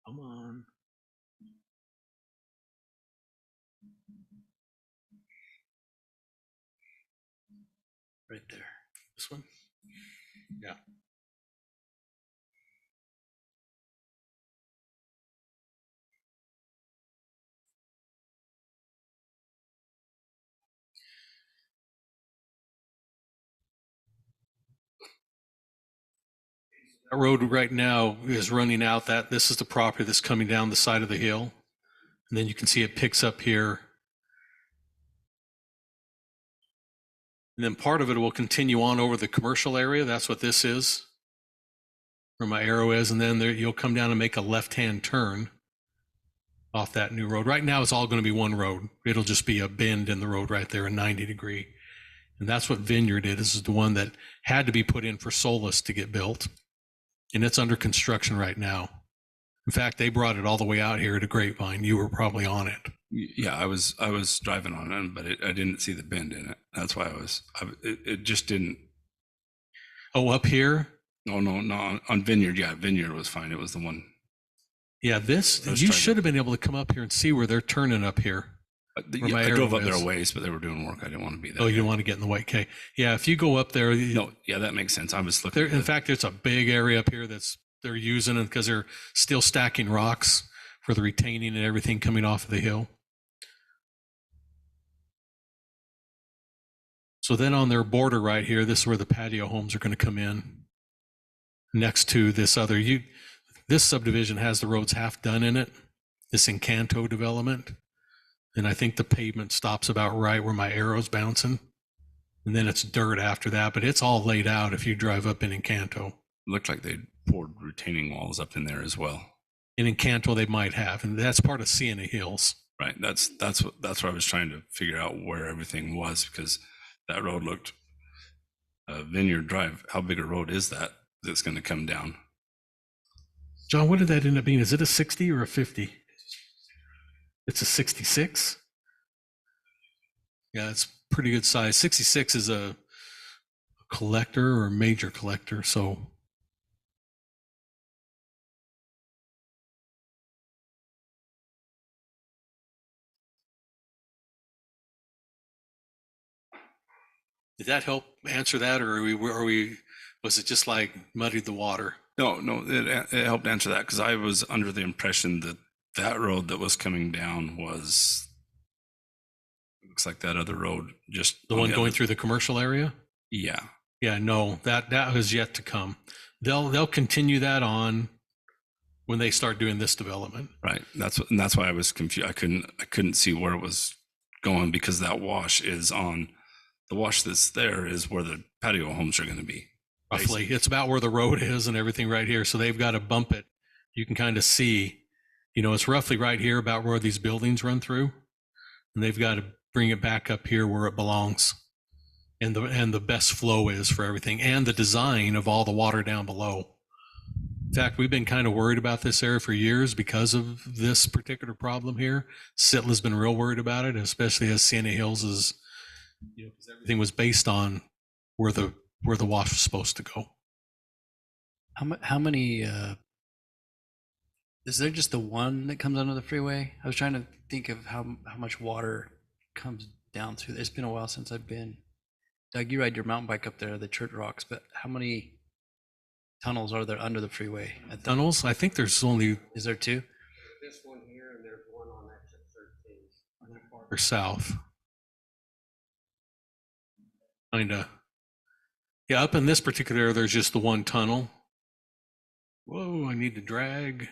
S10: Come on. Right there. This one? Yeah. That road right now is running out. That this is the property that's coming down the side of the hill. And then you can see it picks up here. And then part of it will continue on over the commercial area. That's what this is, where my arrow is. And then there, you'll come down and make a left-hand turn off that new road. Right now, it's all going to be one road. It'll just be a bend in the road right there, a 90-degree. And that's what Vineyard is. This is the one that had to be put in for Solus to get built. And it's under construction right now. In fact, they brought it all the way out here to Grapevine. You were probably on it.
S4: Yeah, I was driving on it, but I didn't see the bend in it. That's why it just didn't.
S10: Oh, up here?
S4: No, on Vineyard. Yeah, Vineyard was fine. It was the one.
S10: Yeah, this, you should have been able to come up here and see where they're turning up here.
S4: Yeah, I drove up there a ways, but they were doing work. I didn't want to be there.
S10: Oh, you didn't want to get in the way. Okay. Yeah, if you go up there.
S4: No, yeah, that makes sense. I was looking.
S10: In fact, it's a big area up here they're using it because they're still stacking rocks for the retaining and everything coming off of the hill. So then on their border right here, this is where the patio homes are going to come in next to this other. This subdivision has the roads half done in it, this Encanto development. And I think the pavement stops about right where my arrow's bouncing. And then it's dirt after that, but it's all laid out if you drive up in Encanto.
S4: Looked like they poured retaining walls up in there as well.
S10: In Encanto, they might have, and that's part of Sienna Hills.
S4: Right. That's what I was trying to figure out where everything was, because that road looked Vineyard Drive. How big a road is that that's going to come down?
S10: John, what did that end up being? Is it a 60 or a 50? It's a 66. Yeah, it's pretty good size. 66 is a collector or a major collector. So Did that help answer that, or was it just like muddied the water?
S4: No, it helped answer that because I was under the impression that that road that was coming down was, looks like that other road, just
S10: The
S4: on
S10: one going
S4: other-
S10: through the commercial area?
S4: Yeah,
S10: Yeah, no, that has yet to come. They'll continue that on when they start doing this development.
S4: right. That's why I was confused. I couldn't see where it was going because that wash is on, the wash that's there is where the patio homes are going to be.
S10: Roughly, it's about where the road is and everything right here. So they've got to bump it. You can kind of see, it's roughly right here about where these buildings run through, and they've got to bring it back up here where it belongs. And the best flow is for everything, and the design of all the water down below. In fact, we've been kind of worried about this area for years because of this particular problem here. Sitla's been real worried about it, especially as Sienna Hills is, because everything was based on where the wash was supposed to go.
S8: How many, is there just the one that comes under the freeway? I was trying to think of how much water comes down through. It's been a while since I've been. Doug, you ride your mountain bike up there, the Church Rocks, but how many tunnels are there under the freeway?
S10: Tunnels? I think there's only.
S8: Is there two?
S2: This one here, and there's one on exit 13.
S10: Or south. Kinda. Yeah, up in this particular area, there's just the one tunnel. Whoa, I need to drag.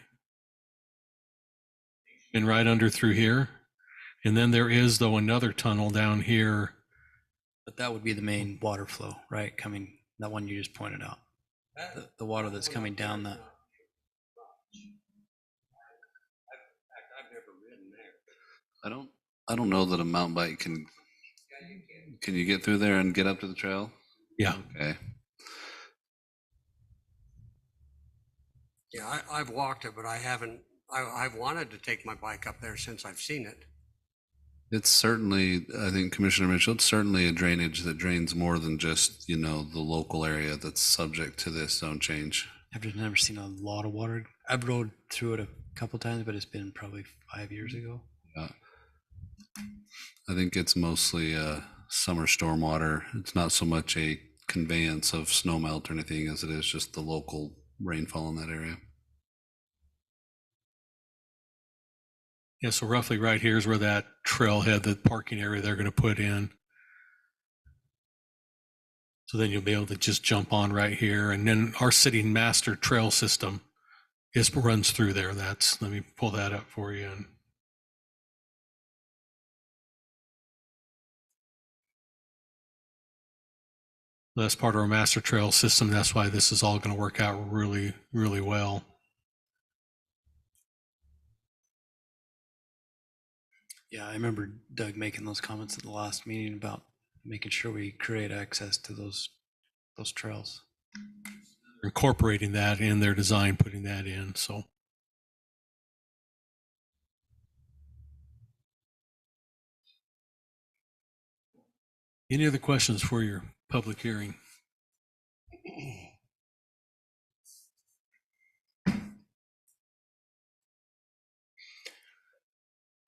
S10: And right under through here. And then there is, though, another tunnel down here.
S8: But that would be the main water flow, right? Coming, that one you just pointed out. The water that's coming down that.
S6: I don't know that a mountain bike can you get through there and get up to the trail?
S10: Yeah.
S6: Okay.
S2: Yeah, I've walked it, but I haven't, I've wanted to take my bike up there since I've seen it.
S6: It's certainly, I think Commissioner Mitchell, it's certainly a drainage that drains more than just, the local area that's subject to this zone change.
S8: I've just never seen a lot of water. I've rode through it a couple times, but it's been probably 5 years ago.
S6: Yeah. I think it's mostly summer storm water. It's not so much a conveyance of snow melt or anything as it is just the local rainfall in that area.
S10: Yeah, so roughly right here is where that trailhead, the parking area they're going to put in. So then you'll be able to just jump on right here. And then our city master trail system runs through there. Let me pull that up for you. And that's part of our master trail system. That's why this is all going to work out really, really well.
S8: Yeah, I remember Doug making those comments at the last meeting about making sure we create access to those trails.
S10: Incorporating that in their design, putting that in. So. Any other questions for your public hearing?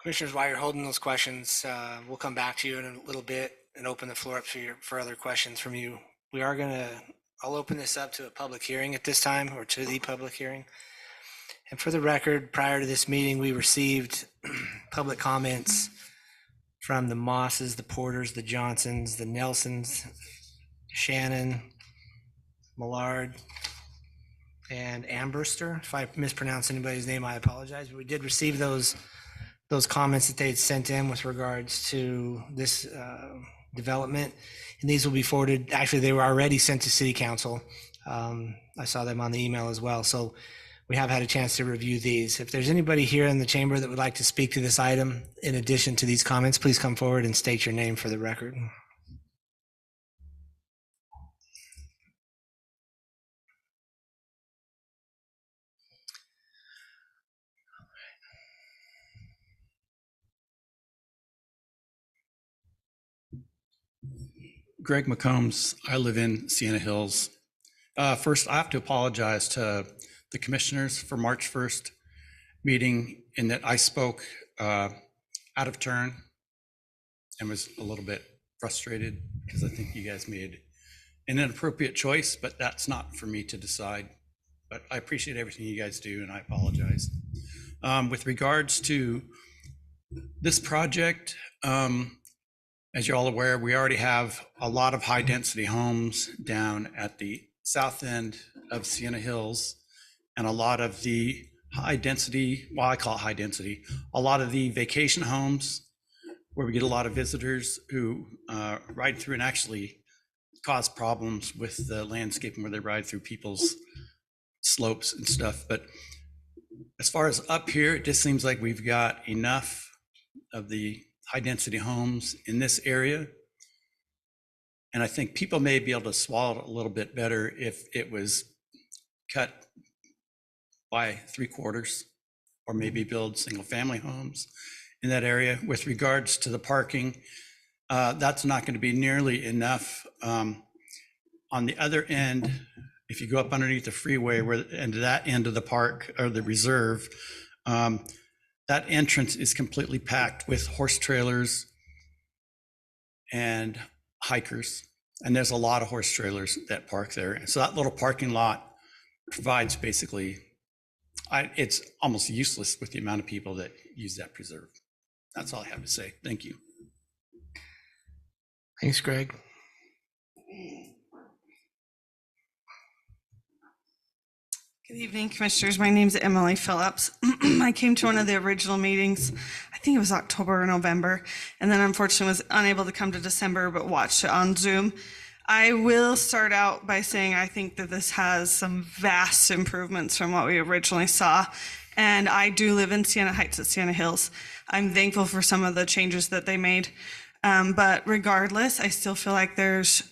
S1: Commissioners, while you're holding those questions, we'll come back to you in a little bit and open the floor up for other questions from you. I'll open this up to a public hearing at this time, or to the public hearing. And for the record, prior to this meeting, we received public comments from the Mosses, the Porters, the Johnsons, the Nelsons, Shannon, Millard, and Ambrister. If I mispronounce anybody's name, I apologize. But we did receive those comments that they had sent in with regards to this development. And these will be forwarded. Actually, they were already sent to City Council. I saw them on the email as well. So we have had a chance to review these. If there's anybody here in the chamber that would like to speak to this item, in addition to these comments, please come forward and state your name for the record.
S13: Greg McCombs. I live in Sienna Hills. First, I have to apologize to the commissioners for March 1st meeting in that I spoke out of turn and was a little bit frustrated because I think you guys made an inappropriate choice, but that's not for me to decide. But I appreciate everything you guys do, and I apologize. With regards to this project, as you're all aware, we already have a lot of high-density homes down at the south end of Sienna Hills, and a lot of the high-density, well, I call it high-density, a lot of the vacation homes where we get a lot of visitors who ride through and actually cause problems with the landscaping where they ride through people's slopes and stuff. But as far as up here, it just seems like we've got enough of the high density homes in this area. And I think people may be able to swallow it a little bit better if it was cut by 3/4, or maybe build single family homes in that area. With regards to the parking, that's not going to be nearly enough. On the other end, if you go up underneath the freeway, and that end of the park or the reserve, that entrance is completely packed with horse trailers and hikers. And there's a lot of horse trailers that park there. So that little parking lot provides basically, it's almost useless with the amount of people that use that preserve. That's all I have to say. Thank you.
S1: Thanks, Greg.
S14: Good evening, Commissioners. My name is Emily Phillips. I came to one of the original meetings, I think it was October or November, and then unfortunately was unable to come to December, but watched it on Zoom. I will start out by saying I think that this has some vast improvements from what we originally saw. And I do live in Sienna Heights at Sienna Hills. I'm thankful for some of the changes that they made. But regardless, I still feel like there's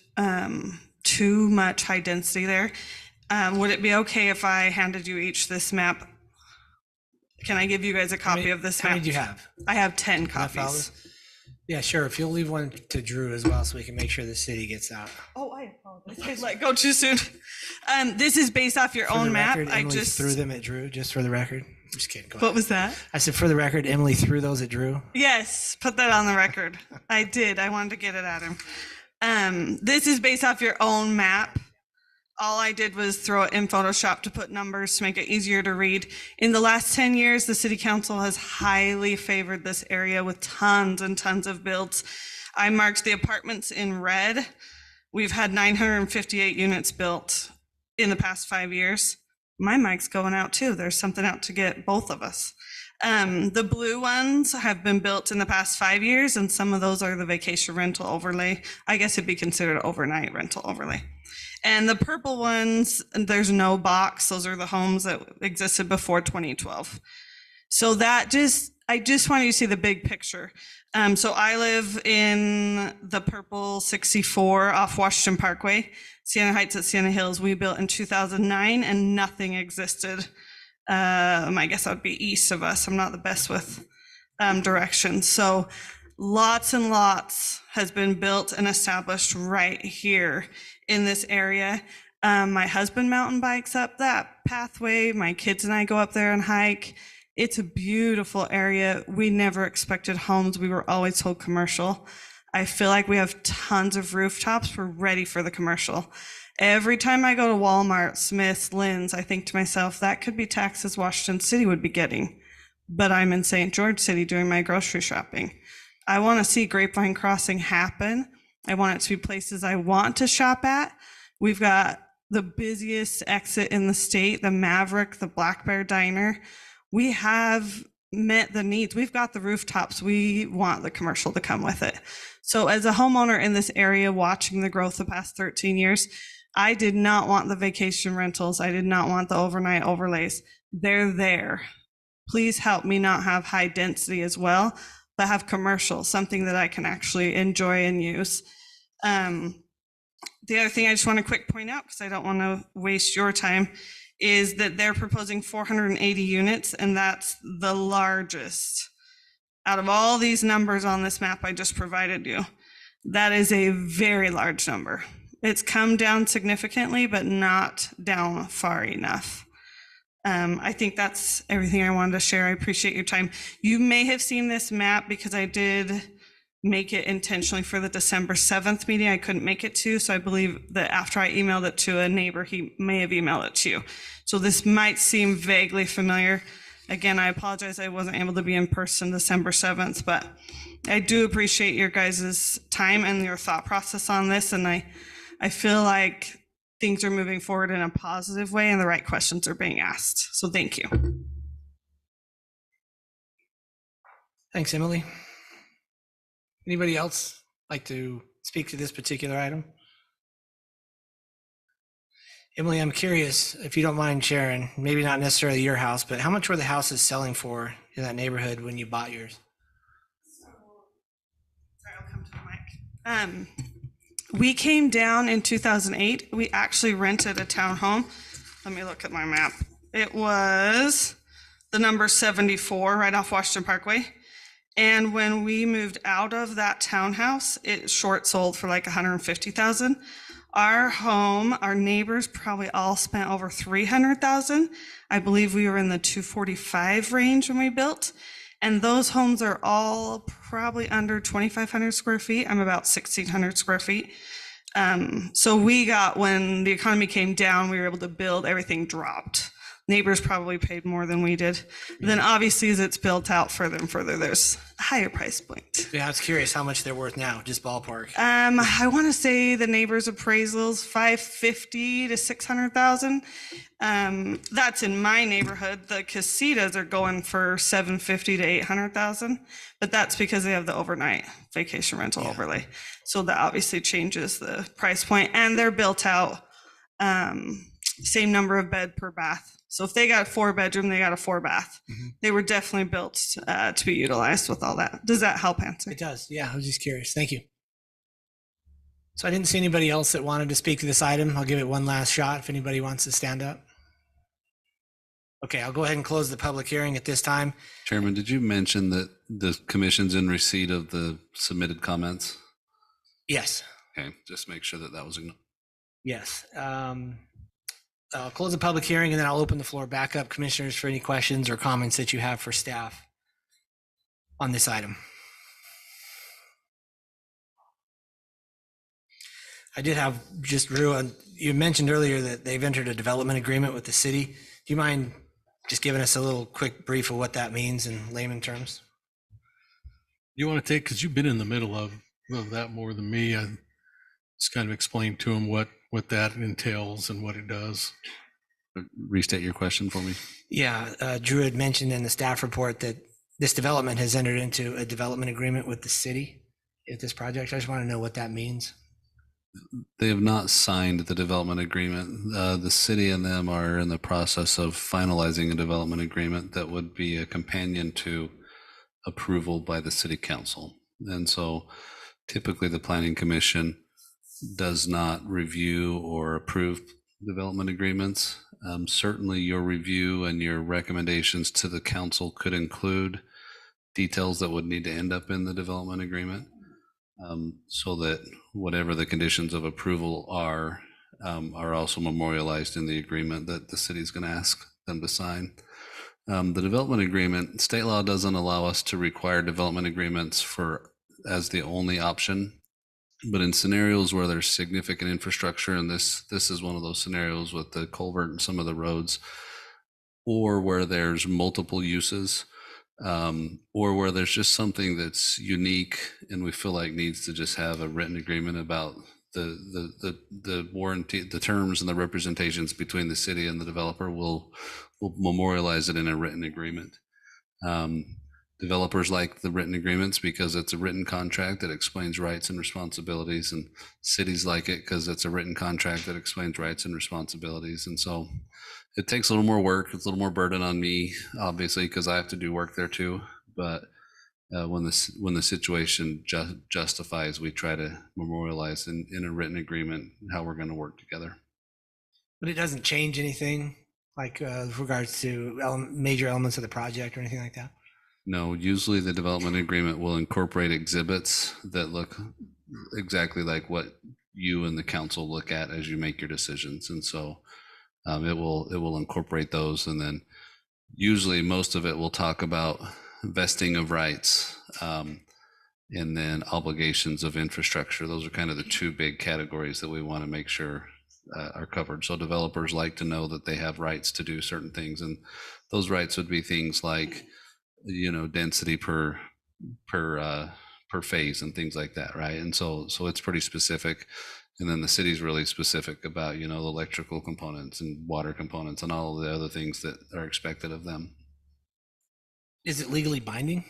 S14: too much high density there. Would it be okay if I handed you each this map? Can I give you guys a copy of this map?
S1: How many do you have?
S14: I have 10
S1: Enough
S14: copies.
S1: Alice? Yeah, sure. If you'll leave one to Drew as well, so we can make sure the city gets out.
S14: Oh, I apologize. I let go too soon. This is based off your
S1: For
S14: own
S1: the
S14: map.
S1: record,
S14: I
S1: Emily
S14: just
S1: threw them at Drew, just for the record. I'm just kidding. Go
S14: What
S1: ahead.
S14: was that?
S1: I said, for the record, Emily threw those at Drew.
S14: Yes, put that on the record. I did. I wanted to get it at him. This is based off your own map. All I did was throw it in Photoshop to put numbers to make it easier to read. In the last 10 years, the City Council has highly favored this area with tons and tons of builds. I marked the apartments in red. We've had 958 units built in the past 5 years. My mic's going out too. There's something out to get both of us. The blue ones have been built in the past 5 years, and some of those are the vacation rental overlay. I guess it'd be considered overnight rental overlay. And the purple ones, there's no box. Those are the homes that existed before 2012. So I just want you to see the big picture. So I live in the purple 64 off Washington Parkway, Sienna Heights at Sienna Hills. We built in 2009 and nothing existed. I guess that would be east of us. I'm not the best with directions. So lots and lots has been built and established right here in this area. My husband mountain bikes up that pathway. My kids and I go up there and hike. It's a beautiful area. We never expected homes. We were always told commercial. I feel like we have tons of rooftops. We're ready for the commercial. Every time I go to Walmart, Smith's, Lynn's, I think to myself, that could be taxes Washington City would be getting. But I'm in St. George City doing my grocery shopping. I want to see Grapevine Crossing happen. I want it to be places I want to shop at. We've got the busiest exit in the state, the Maverick, the Black Bear Diner. We have met the needs. We've got the rooftops. We want the commercial to come with it. So as a homeowner in this area, watching the growth the past 13 years, I did not want the vacation rentals. I did not want the overnight overlays. They're there. Please help me not have high density as well, but have commercial, something that I can actually enjoy and use. The other thing I just want to quick point out, because I don't want to waste your time, is that they're proposing 480 units, and that's the largest out of all these numbers on this map I just provided you. That is a very large number. It's come down significantly, but not down far enough. I think that's everything I wanted to share. I appreciate your time. You may have seen this map because I did make it intentionally for the December 7th meeting. I couldn't make it to, so I believe that after I emailed it to a neighbor, he may have emailed it to you. So this might seem vaguely familiar. Again, I apologize I wasn't able to be in person December 7th, but I do appreciate your guys' time and your thought process on this, and I feel like things are moving forward in a positive way and the right questions are being asked. So thank you.
S1: Thanks, Emily. Anybody else like to speak to this particular item? Emily, I'm curious, if you don't mind sharing, maybe not necessarily your house, but how much were the houses selling for in that neighborhood when you bought yours?
S14: Sorry, I'll come to the mic. We came down in 2008. We actually rented a townhome. Let me look at my map. It was the number 74 right off Washington Parkway. And when we moved out of that townhouse, it short sold for like $150,000. Our home, our neighbors probably all spent over $300,000. I believe we were in the 245 range when we built. And those homes are all probably under 2,500 square feet. I'm about 1,600 square feet. So we got, when the economy came down, we were able to build, everything dropped. Neighbors probably paid more than we did. Then obviously as it's built out further and further, there's a higher price point.
S1: Yeah, I was curious how much they're worth now, just ballpark.
S14: I want to say the neighbors' appraisals, 550 to 600,000. That's in my neighborhood. The casitas are going for 750 to 800,000, but that's because they have the overnight vacation rental overlay. So that obviously changes the price point, and they're built out same number of bed per bath. So if they got a 4-bedroom, they got a 4-bath. They were definitely built to be utilized with all that. Does that help answer?
S1: It does. Yeah, I was just curious. Thank you. So I didn't see anybody else that wanted to speak to this item. I'll give it one last shot if anybody wants to stand up. Okay, I'll go ahead and close the public hearing at this time.
S6: Chairman, did you mention that the commission's in receipt of the submitted comments?
S1: Yes.
S6: Okay, just make sure that that was ignored.
S1: Yes. I'll close the public hearing and then I'll open the floor back up, commissioners, for any questions or comments that you have for staff on this item. I did have just Drew, you mentioned earlier that they've entered a development agreement with the city. Do you mind just giving us a little quick brief of what that means in layman terms?
S10: You want to take, because you've been in the middle of that more than me. I just kind of explain to them what that entails and what it does.
S6: Restate your question for me.
S1: Yeah, Drew had mentioned in the staff report that this development has entered into a development agreement with the city at this project. I just want to know what that means.
S6: They have not signed the development agreement. The city and them are in the process of finalizing a development agreement that would be a companion to approval by the city council. And so typically the planning commission does not review or approve development agreements. Certainly your review and your recommendations to the council could include details that would need to end up in the development agreement, so that whatever the conditions of approval are also memorialized in the agreement that the city is going to ask them to sign. The development agreement, state law doesn't allow us to require development agreements as the only option. But in scenarios where there's significant infrastructure, and this is one of those scenarios with the culvert and some of the roads, or where there's multiple uses, or where there's just something that's unique and we feel like needs to just have a written agreement about the warranty, the terms and the representations between the city and the developer, we'll memorialize it in a written agreement. Developers like the written agreements because it's a written contract that explains rights and responsibilities, and cities like it because it's a written contract that explains rights and responsibilities. And so it takes a little more work. It's a little more burden on me, obviously, because I have to do work there too. But when the situation justifies, we try to memorialize in a written agreement how we're going to work together.
S1: But it doesn't change anything like with regards to major elements of the project or anything like that?
S6: No, usually the development agreement will incorporate exhibits that look exactly like what you and the council look at as you make your decisions. And so it will incorporate those. And then usually most of it will talk about vesting of rights, and then obligations of infrastructure. Those are kind of the two big categories that we want to make sure are covered. So developers like to know that they have rights to do certain things, and those rights would be things like, density per phase and things like that, right? And so it's pretty specific. And then the city's really specific about, the electrical components and water components and all of the other things that are expected of them.
S1: Is it legally binding?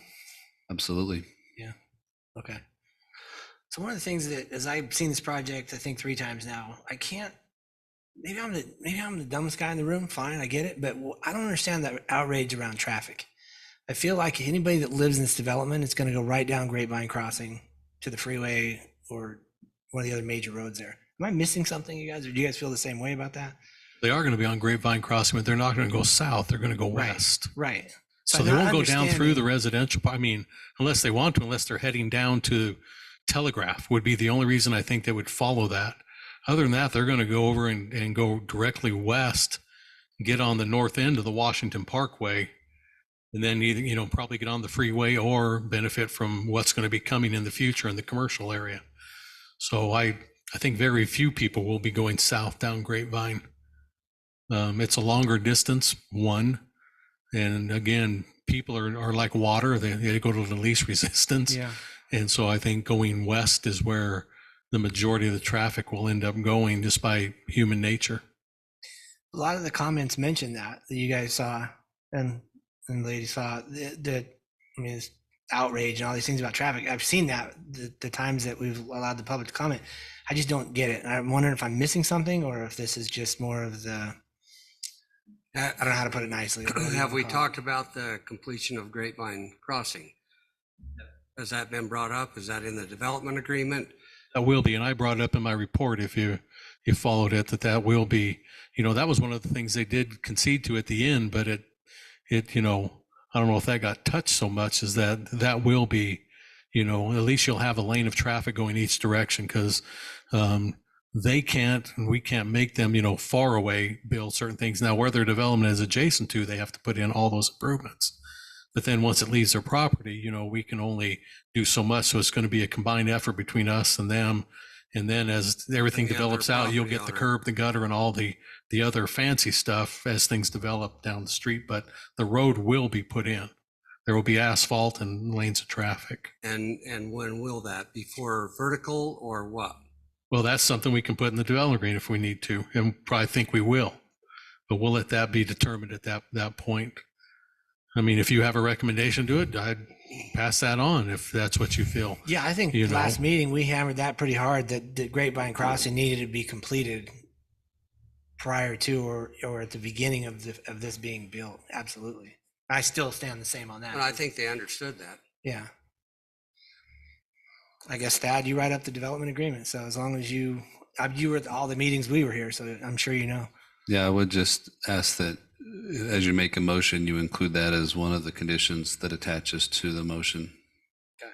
S6: Absolutely.
S1: Yeah. Okay. So one of the things that, as I've seen this project, I think 3 times now, I can't. Maybe I'm the dumbest guy in the room. Fine, I get it, but I don't understand that outrage around traffic. I feel like anybody that lives in this development is going to go right down Grapevine Crossing to the freeway or one of the other major roads there. Am I missing something, you guys, or do you guys feel the same way about that?
S10: They are going to be on Grapevine Crossing, but they're not going to go south. They're going to go west.
S1: Right.
S10: So
S1: I'm
S10: they
S1: not
S10: won't go down through the
S1: understanding-
S10: residential. I mean, unless they want to, unless they're heading down to Telegraph would be the only reason I think they would follow that. Other than that, they're going to go over and go directly west, get on the north end of the Washington Parkway, and then either, probably get on the freeway or benefit from what's going to be coming in the future in the commercial area. So I think very few people will be going south down Grapevine. It's a longer distance, one. And again, people are like water. They go to the least resistance.
S1: Yeah.
S10: And so I think going west is where the majority of the traffic will end up going just by human nature.
S1: A lot of the comments mentioned that you guys saw and ladies saw that. I mean, it's outrage and all these things about traffic. I've seen that the times that we've allowed the public to comment. I just don't get it. And I'm wondering if I'm missing something or if this is just more of the, I don't know how to put it nicely.
S2: Have we talked about the completion of Grapevine Crossing? Has that been brought up? Is that in the development agreement?
S10: That will be, and I brought it up in my report, if you followed it, that will be, that was one of the things they did concede to at the end, but it I don't know if that got touched so much, is that will be, at least you'll have a lane of traffic going each direction, because they can't, and we can't make them, far away build certain things. Now, where their development is adjacent to, they have to put in all those improvements. But then once it leaves their property, we can only do so much. So it's going to be a combined effort between us and them. And then as everything develops out, you'll get the curb, the gutter, and all the other fancy stuff as things develop down the street. But the road will be put in. There will be asphalt and lanes of traffic.
S2: And when will that be? For vertical or what?
S10: Well, that's something we can put in the development agreement if we need to, and probably think we will. But we'll let that be determined at that point. I mean, if you have a recommendation to it, I'd pass that on if that's what you feel.
S1: Yeah, I think last meeting we hammered that pretty hard, that the Grapevine Crossing needed to be completed prior to or at the beginning of this being built. Absolutely. I still stand the same on that.
S2: And I think they understood that.
S1: Yeah. I guess, Thad, you write up the development agreement. So as long as you were at all the meetings we were here, so I'm sure you know.
S6: Yeah, I would just ask that as you make a motion, you include that as one of the conditions that attaches to the motion.
S1: Okay.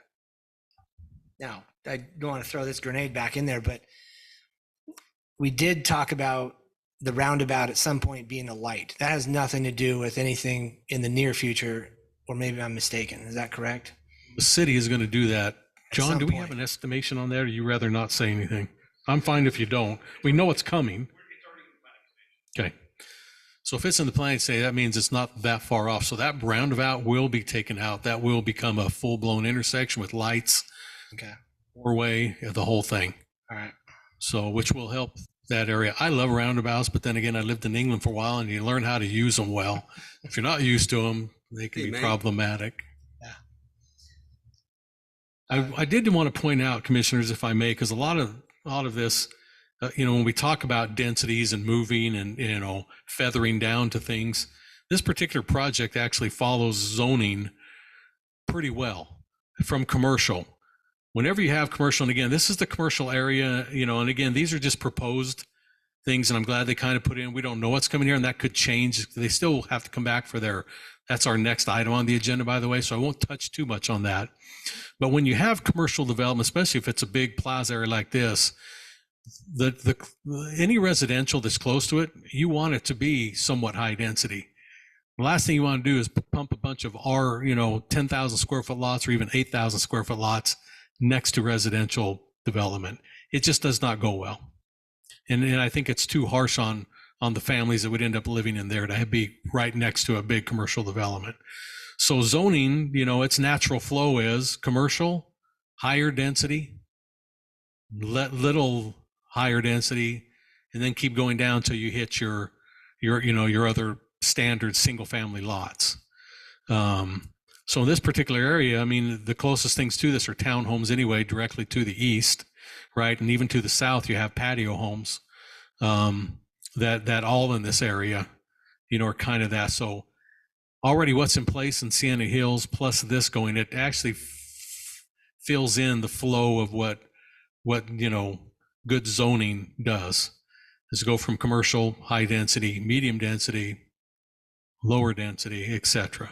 S1: Now, I don't want to throw this grenade back in there, but we did talk about the roundabout at some point being a light. That has nothing to do with anything in the near future, or maybe I'm mistaken. Is that correct?
S10: The city is going to do that. John, do we have an estimation on that, or you rather not say anything? I'm fine if you don't. We know it's coming. Okay. So if it's in the planning stage, that means it's not that far off. So that roundabout will be taken out. That will become a full-blown intersection with lights,
S1: Okay.
S10: four-way, the whole thing.
S1: All right.
S10: So, which will help that area. I love roundabouts, but then again, I lived in England for a while, and you learn how to use them well. If you're not used to them, they can be problematic. I did want to point out, commissioners, if I may, because a lot of this, when we talk about densities and moving and, feathering down to things, this particular project actually follows zoning pretty well from commercial. Whenever you have commercial, and again, this is the commercial area, and again, these are just proposed things, and I'm glad they kind of put in, we don't know what's coming here, and that could change. They still have to come back for that's our next item on the agenda, by the way, so I won't touch too much on that. But when you have commercial development, especially if it's a big plaza area like this, any residential that's close to it, you want it to be somewhat high density. The last thing you want to do is pump a bunch of 10,000 square foot lots or even 8,000 square foot lots next to residential development. It just does not go well. And I think it's too harsh on the families that would end up living in there to be right next to a big commercial development. So zoning, its natural flow is commercial, higher density, little higher density, and then keep going down till you hit your other standard single family lots. So in this particular area, I mean, the closest things to this are townhomes anyway, directly to the east, right? And even to the south, you have patio homes that all in this area, are kind of that. So already what's in place in Sienna Hills plus this going, it actually fills in the flow of what good zoning does, is go from commercial, high density, medium density, lower density, etc.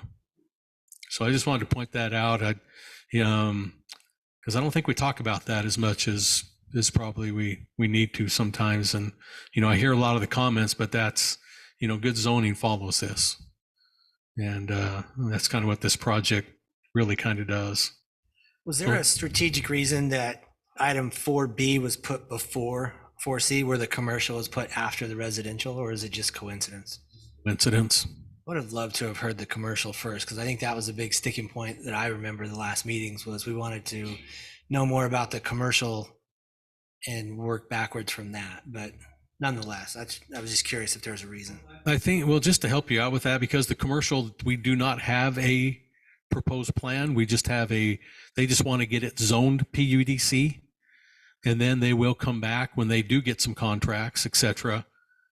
S10: So I just wanted to point that out, because I don't think we talk about that as much as probably we need to sometimes. And I hear a lot of the comments, but that's good zoning follows this, and that's kind of what this project really kind of does.
S1: Was there a strategic reason that item 4B was put before 4C, where the commercial was put after the residential, or is it just coincidence?
S10: Coincidence.
S1: I would have loved to have heard the commercial first, because I think that was a big sticking point that I remember the last meetings was we wanted to know more about the commercial and work backwards from that. But nonetheless, I was just curious if there's a reason.
S10: I think, well, just to help you out with that, because the commercial, we do not have a proposed plan. We just have they just want to get it zoned PUDC. And then they will come back when they do get some contracts, et cetera,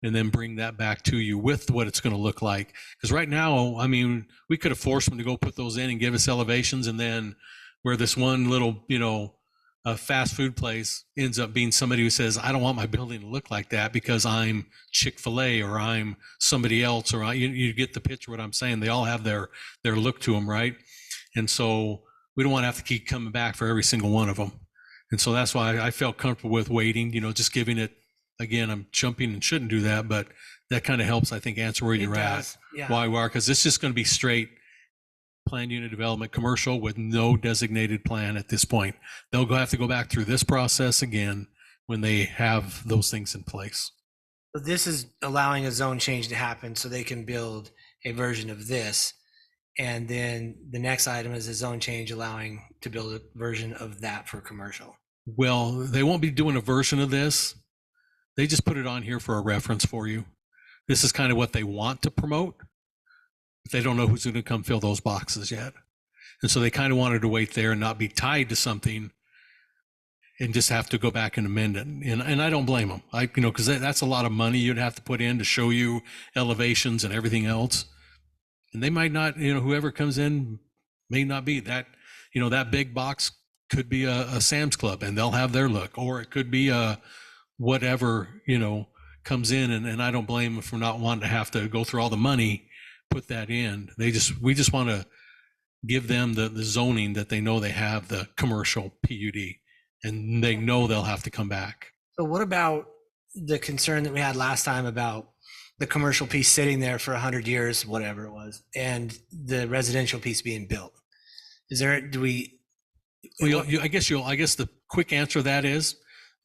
S10: and then bring that back to you with what it's going to look like. Because right now, I mean, we could have forced them to go put those in and give us elevations, and then where this one little, a fast food place ends up being somebody who says, I don't want my building to look like that because I'm Chick-fil-A or I'm somebody else, or you get the picture what I'm saying. They all have their look to them, right? And so we don't want to have to keep coming back for every single one of them. And so that's why I felt comfortable with waiting, just giving it, again, I'm jumping and shouldn't do that, but that kind of helps, I think, answer where you're at, why we are, because it's just going to be straight planned unit development commercial with no designated plan at this point. They'll have to go back through this process again when they have those things in place.
S1: So this is allowing a zone change to happen so they can build a version of this. And then the next item is a zone change allowing to build a version of that for commercial.
S10: Well, they won't be doing a version of this. They just put it on here for a reference for you. This is kind of what they want to promote. But they don't know who's going to come fill those boxes yet. And so they kind of wanted to wait there and not be tied to something and just have to go back and amend it. And I don't blame them. Because that's a lot of money you'd have to put in to show you elevations and everything else. And they might not, whoever comes in may not be that, that big box could be a Sam's Club and they'll have their look, or it could be a whatever, comes in, and I don't blame them for not wanting to have to go through all the money, put that in. We just want to give them the zoning that they know they have, the commercial PUD, and they know they'll have to come back.
S1: So what about the concern that we had last time about the commercial piece sitting there for 100 years, whatever it was, and the residential piece being built?
S10: Well, I guess the quick answer to that is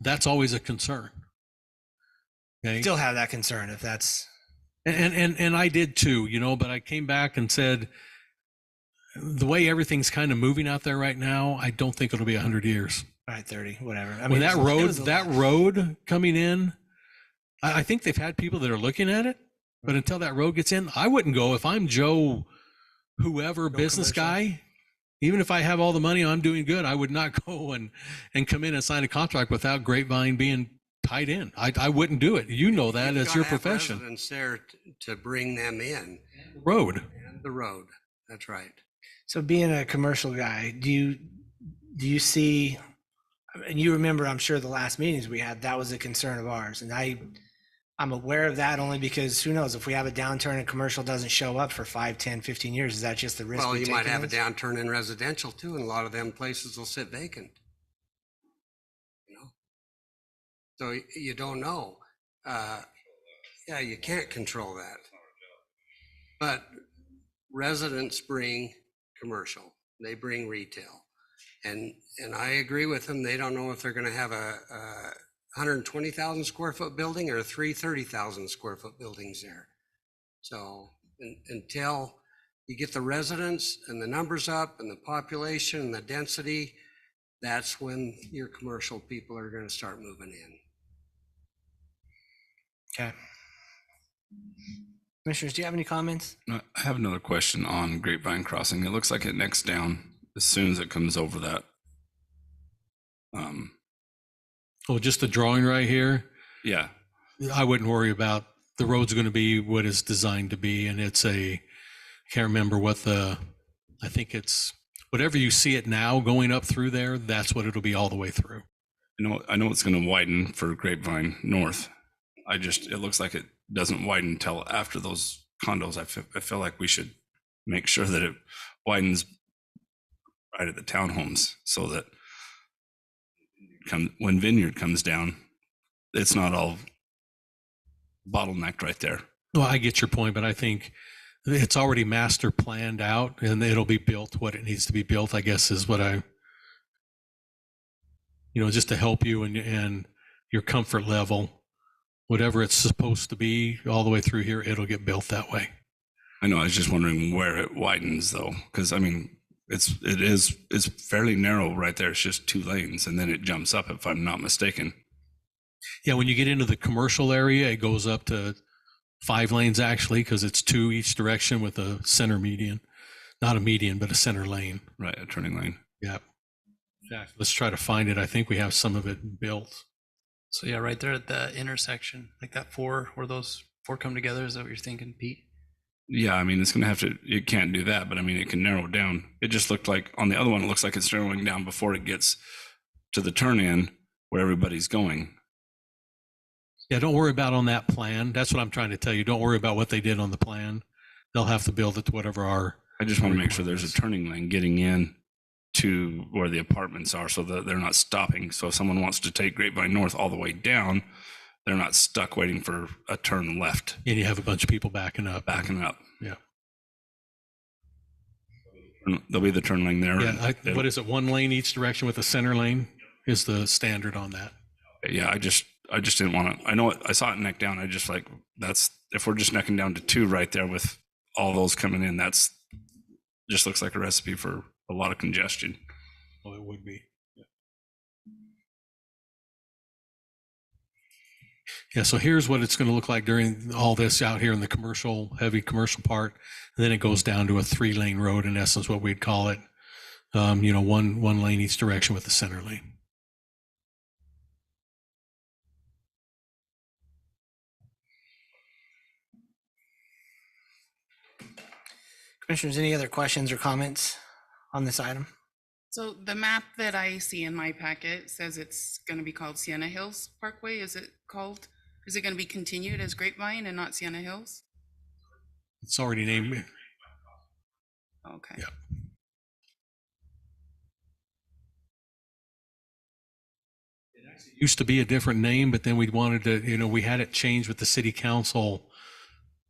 S10: that's always a concern. Okay.
S1: Still have that concern if that's.
S10: And I did too, but I came back and said, the way everything's kind of moving out there right now, I don't think it'll be 100 years.
S1: All right, 30, whatever. I
S10: When
S1: mean,
S10: that road coming in, I think they've had people that are looking at it, but until that road gets in, I wouldn't go. If I'm Joe, whoever, business guy, even if I have all the money, I'm doing good, I would not go and come in and sign a contract without Grapevine being tied in. I wouldn't do it. You know that as your profession.
S2: Residents there to bring them in.
S10: Road.
S2: And the road. That's right.
S1: So being a commercial guy, do you see, and you remember, I'm sure the last meetings we had, that was a concern of ours. And I'm aware of that only because who knows, if we have a downturn and commercial doesn't show up for 5, 10, 15 years, is that just the risk?
S2: Well, you might have a downturn in residential too, and a lot of them places will sit vacant. So you don't know. You can't control that. But residents bring commercial, they bring retail. And I agree with them. They don't know if they're going to have a 120,000 square foot building or 30,000 square foot buildings there. So until you get the residents and the numbers up and the population and the density, that's when your commercial people are going to start moving in.
S1: Okay. Commissioners, do you have any comments?
S4: I have another question on Grapevine Crossing. It looks like it necks down as soon as it comes over that.
S10: Oh, just the drawing right here.
S4: Yeah.
S10: I wouldn't worry about, the road's going to be what it's designed to be. And it's I can't remember what I think it's, whatever you see it now going up through there, that's what it'll be all the way through.
S4: I know it's going to widen for Grapevine North. It looks like it doesn't widen until after those condos. I feel like we should make sure that it widens right at the townhomes so that when Vineyard comes down, it's not all bottlenecked right there.
S10: Well, I get your point, but I think it's already master planned out and it'll be built what it needs to be built, I guess is what just to help you and your comfort level, whatever it's supposed to be all the way through here, it'll get built that way.
S4: I know. I was just wondering where it widens though. Cause I mean, it's fairly narrow right there. It's just 2 lanes and then it jumps up if I'm not mistaken.
S10: Yeah. When you get into the commercial area, it goes up to 5 lanes actually, because it's 2 each direction with a center median, not a median, but a center lane.
S4: Right. A turning lane.
S10: Yeah. Let's try to find it. I think we have some of it built.
S8: So yeah, right there at the intersection, like that 4, where those 4 come together. Is that what you're thinking, Pete?
S4: Yeah, I mean, it can't do that, but I mean, it can narrow it down. It just looked like on the other one, it looks like it's narrowing down before it gets to the turn in where everybody's going.
S10: Yeah, don't worry about on that plan. That's what I'm trying to tell you. Don't worry about what they did on the plan. They'll have to build it to whatever
S4: I just want to make sure there's a turning lane getting in to where the apartments are so that they're not stopping. So if someone wants to take Grapevine North all the way down, they're not stuck waiting for a turn left.
S10: And you have a bunch of people backing up. Yeah.
S4: There'll be the turn lane there.
S10: Yeah. What is it? 1 lane each direction with a center lane is the standard on that.
S4: Yeah. I just didn't want to, I know I saw it neck down. I just like, if we're just necking down to 2 right there with all those coming in, just looks like a recipe for a lot of congestion.
S10: Well, it would be. Yeah, so here's what it's going to look like during all this out here in the heavy commercial part. And then it goes down to a 3-lane road, in essence, what we'd call it. 1 lane each direction with the center lane.
S1: Commissioners, any other questions or comments on this item?
S5: So the map that I see in my packet says it's going to be called Sienna Hills Parkway. Is it going to be continued as Grapevine and not Sienna Hills?
S10: It's already named.
S5: Okay.
S10: Yeah. It used to be a different name, but then we wanted to, we had it changed with the city council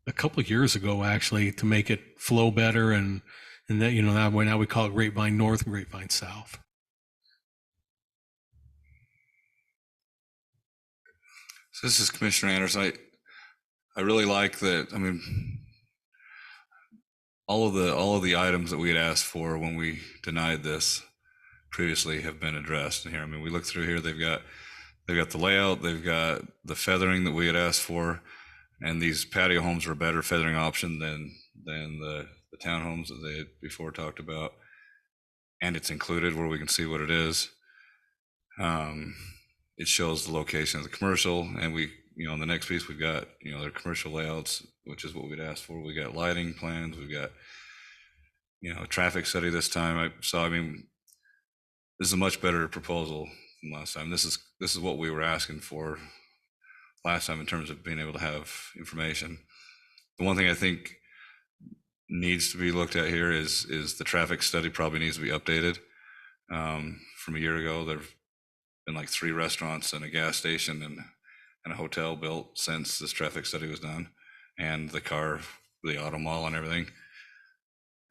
S10: a couple of years ago, actually, to make it flow better. And that, that way now we call it Grapevine North and Grapevine South.
S6: So this is Commissioner Anderson. I really like that. I mean, all of the items that we had asked for when we denied this previously have been addressed in here. I mean, we look through here, they've got the layout, they've got the feathering that we had asked for, and these patio homes are a better feathering option than the townhomes that they had before talked about. And it's included where we can see what it is. It shows the location of the commercial, and we, on the next piece, we've got, their commercial layouts, which is what we'd asked for. We got lighting plans, we've got, a traffic study this time. I mean, this is a much better proposal than last time. This is what we were asking for last time in terms of being able to have information. The one thing I think needs to be looked at here is the traffic study probably needs to be updated. From a year ago, there've been like 3 restaurants and a gas station and a hotel built since this traffic study was done, and the auto mall and everything.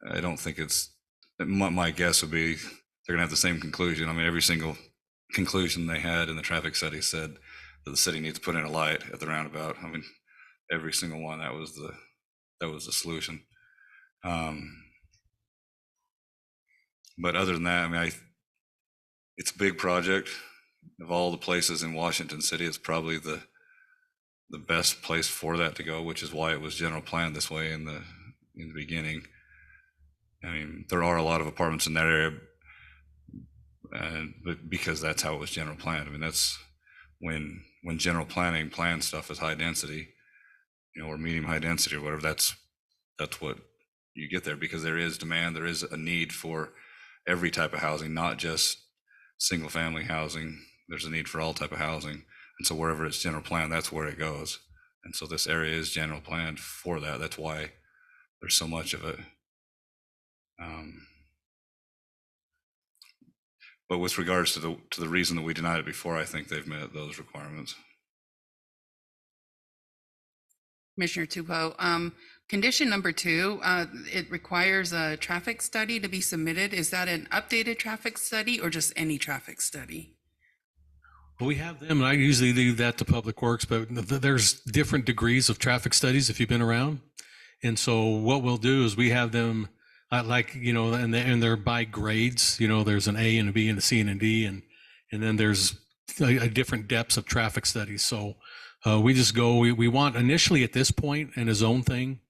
S6: I don't think my guess would be
S15: they're gonna have the same conclusion. I mean, every single conclusion they had in the traffic study said that the city needs to put in a light at the roundabout. I mean, every single one, that was the solution. But other than that, I mean, it's a big project. Of all the places in Washington City, it's probably the best place for that to go, which is why it was general planned this way in the beginning. I mean, there are a lot of apartments in that area, but because that's how it was general planned. I mean, that's when general planning plans stuff as high density, or medium high density or whatever. That's what you get there, because there is demand. There is a need for every type of housing, not just single family housing. There's a need for all type of housing. And so wherever it's general planned, that's where it goes. And so this area is general planned for that. That's why there's so much of it. But with regards to the reason that we denied it before, I think they've met those requirements.
S5: Commissioner Tupou, condition number 2, it requires a traffic study to be submitted. Is that an updated traffic study or just any traffic study?
S10: Well, we have them, and I usually leave that to Public Works, but there's different degrees of traffic studies if you've been around. And so what we'll do is we have them and they're by grades. There's an A and a B and a C and a D, and then there's a different depths of traffic studies. So we just go, we want initially at this point in a zone thing,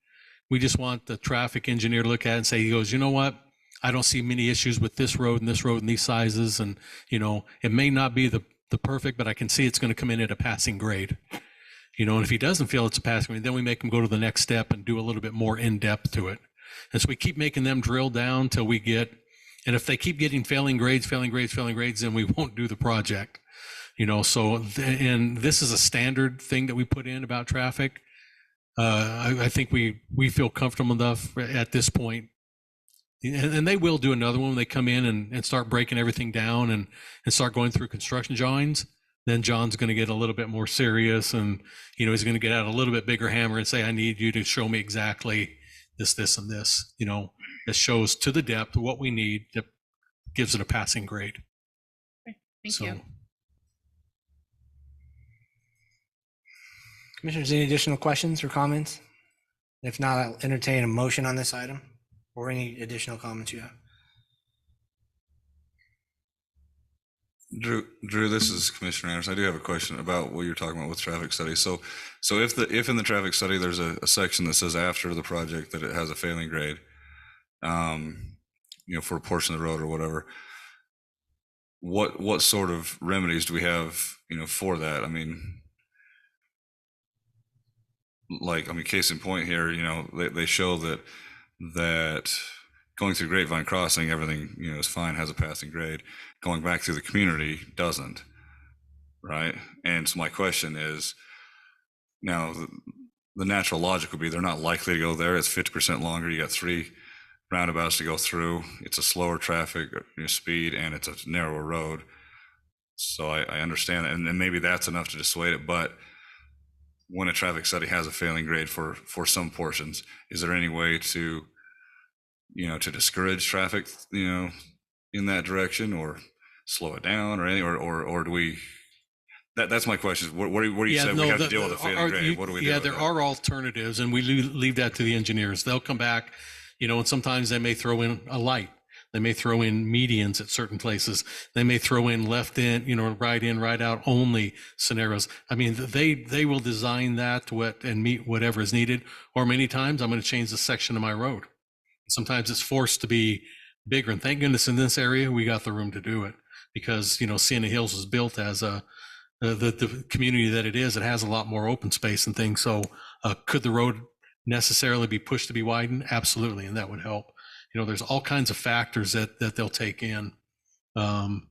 S10: we just want the traffic engineer to look at it and say, he goes, you know what? I don't see many issues with this road and these sizes. And, it may not be the perfect, but I can see it's going to come in at a passing grade. And if he doesn't feel it's a passing grade, then we make him go to the next step and do a little bit more in depth to it. And so we keep making them drill down till we get, and if they keep getting failing grades, then we won't do the project. And this is a standard thing that we put in about traffic. I think we feel comfortable enough at this point. And they will do another one when they come in and start breaking everything down and start going through construction drawings. Then John's going to get a little bit more serious, and he's going to get out a little bit bigger hammer and say, I need you to show me exactly this, and this. That shows to the depth what we need that gives it a passing grade.
S5: Okay, thank you.
S1: Commissioners, any additional questions or comments? If not, I'll entertain a motion on this item or any additional comments you have.
S15: Drew, this is Commissioner Anderson. I do have a question about what you're talking about with traffic studies. So if in the traffic study there's a section that says after the project that it has a failing grade, for a portion of the road or whatever, what sort of remedies do we have, for that? I mean, case in point here, they show that going through Grapevine Crossing, everything, is fine, has a passing grade. Going back through the community doesn't, right? And so my question is, now the natural logic would be they're not likely to go there. It's 50% longer. You got 3 roundabouts to go through. It's a slower traffic speed, and it's a narrower road. So I understand that, and maybe that's enough to dissuade it. But when a traffic study has a failing grade for some portions, is there any way to to discourage traffic, in that direction, or slow it down, or do we? That's my question. What do you say we have to deal with a failing grade? What do we do?
S10: Yeah, there are alternatives, and we leave that to the engineers. They'll come back, and sometimes they may throw in a light. They may throw in medians at certain places. They may throw in left in, right out only scenarios. I mean, they will design that and meet whatever is needed. Or many times I'm going to change the section of my road. Sometimes it's forced to be bigger. And thank goodness in this area, we got the room to do it, because, Sienna Hills was built as the community that it is. It has a lot more open space and things. So could the road necessarily be pushed to be widened? Absolutely. And that would help. There's all kinds of factors that they'll take in. And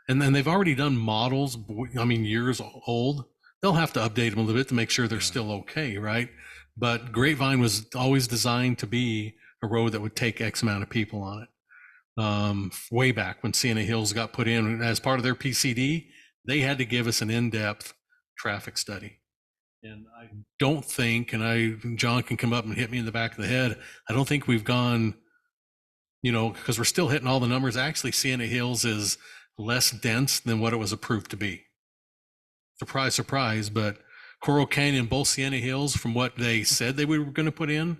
S10: then they've already done models, years old. They'll have to update them a little bit to make sure they're still okay, right? But Grapevine was always designed to be a road that would take X amount of people on it. Way back when Sienna Hills got put in as part of their PCD, they had to give us an in-depth traffic study. And I don't think, John can come up and hit me in the back of the head, I don't think we've gone you know, because we're still hitting all the numbers. Actually, Sienna Hills is less dense than what it was approved to be. Surprise, surprise, but Coral Canyon, both Sienna Hills, from what they said they were going to put in,